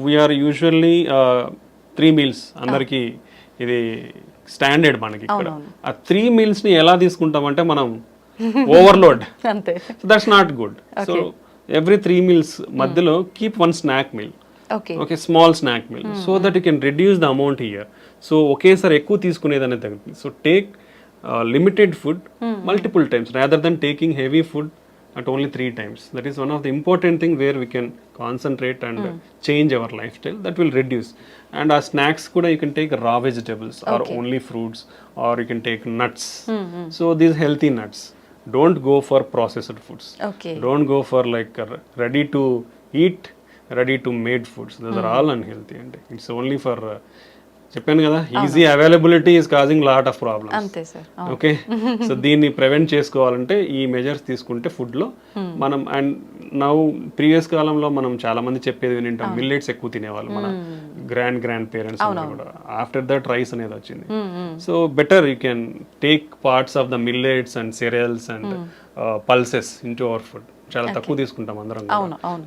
we are usually 3 meals అందరికి ఇది standard మనకి ఇక్కడ. ఆ 3 meals ని ఎలా తీసుకుంటామంటే మనం overload. So that's not good. So every 3 meals మధ్యలో keep 1 snack meal. Okay, small snack meal, so that you can reduce the amount here. So ఒకేసారి ఎక్కువ తీసుకునేది అనేది తగ్గుతుంది. So take limited food multiple times rather than taking heavy food at only 3 times. That is one of the important thing where we can concentrate and change our lifestyle. That will reduce. And our snacks kuda you can take raw vegetables or only fruits, or you can take nuts. So these healthy nuts. Don't go for processed foods. Don't go for like ready to eat, ready to made foods. Those are all unhealthy, and it's only for చెప్పాను కదా, easy availability is causing lot of problems. అంతే sir. Okay, so దీన్ని prevent చేసుకోవాలంటే ఈ measures తీసుకుంటే ఫుడ్లో మనం. And now previous కాలంలో మనం చాలా మంది చెప్పేది వింటాం, మిల్లెట్స్ ఎక్కువ తినేవాళ్ళు మన గ్రాండ్ పేరెంట్స్ కూడా. ఆఫ్టర్ దట్ రైస్ అనేది వచ్చింది. So better you can take parts of the millets and cereals and pulses in to our food. చాలా తక్కువ తీసుకుంటాం అందరం.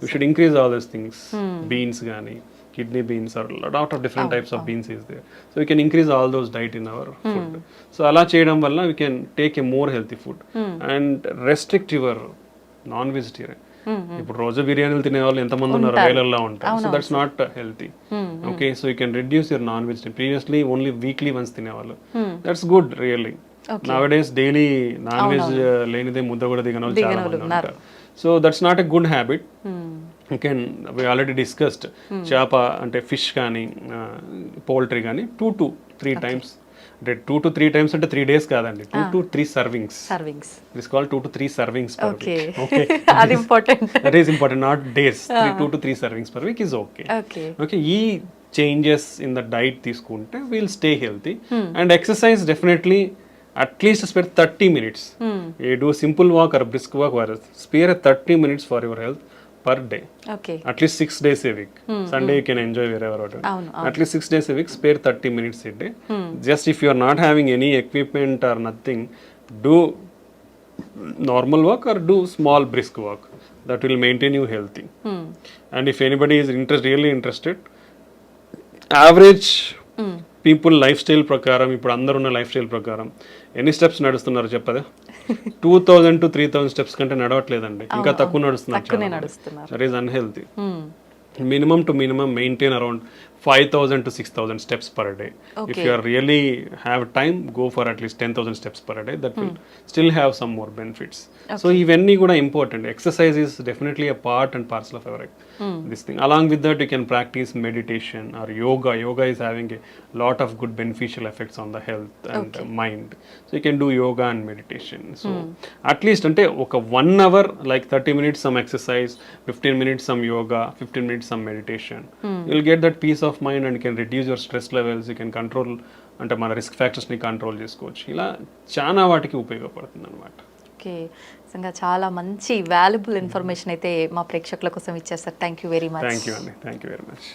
You should increase all these things. Beans కానీ, kidney beans, or a lot of different types of beans is there. So we can increase all those diet in our food. So ala cheyadam valla we can take a more healthy food and restrict your non-vegetarian. ఇప్పుడు రోజు బిర్యానీలు తినే వాళ్ళు ఎంతమంది ఉన్నారు, వేలల్లో ఉంటారు. So that's not healthy. Okay, so you can reduce your non vegetarian. Previously only weekly once తినేవాళ్ళు. That's good really. Nowadays daily non veg లేనిదే ముద్ద కూడా దిగని వాళ్ళు చాలా మంది ఉంటారు. So that's not a good habit. we already discussed చేప అంటే ఫిష్ కానీ పౌల్ట్రీ కానీ 2 to 3 times. అంటే 2 to 3 times అంటే 3 days కాదండి, 2 to 3 servings. It is called 2 to 3 servings per week. Okay, అది important. That is important, not days. 2 to 3 servings per week is okay. Okay, ఈ changes in the diet తీసుకుంటే we'll stay healthy. And exercise definitely at least spare 30 minutes. You do simple walk or brisk walk, or spare 30 minutes for your health. Per day. Okay. At least 6 days a week. Sunday you can enjoy wherever. అవును. At least 6 days a week, spare 30 minutes a day. Just if you are not having any equipment or nothing, do normal walk or do small brisk walk. That will maintain you healthy. And if anybody is really interested, average people life style ప్రకారం, ఇప్పుడు అందరు ఉన్న life style ప్రకారం ఎన్ని steps నడుస్తున్నారు చెప్పదా? 2000 to 3000 steps కంటే నడవట్లేదండి, ఇంకా తక్కువ నడుస్తున్నారు. That is unhealthy. minimum to minimum maintain around 5,000 to 6,000 steps per day. If you are really have time, go for at least 10,000 steps per day. That will still have some more benefits. So ivenni kuda important. Exercise is definitely a part and parcel of our this thing. Along with that, you can practice meditation or yoga. Yoga is having a lot of good beneficial effects on the health and mind. So you can do yoga and meditation. So at least ante oka 1 hour, like 30 minutes some exercise, 15 minutes some yoga, 15 minutes some meditation. You'll get that peace of mind and you can reduce your stress levels. You can control అంటే మన risk ఫ్యాక్టర్స్ని control చేసుకోవచ్చు. ఇలా చాలా వాటికి ఉపయోగపడుతుంది అనమాట. Okay, నిజంగా చాలా మంచి వాల్యుబుల్ ఇన్ఫర్మేషన్ అయితే మా ప్రేక్షకుల కోసం ఇచ్చారు sir. Thank you very much. Thank you అండి, థ్యాంక్ యూ వెరీ మచ్.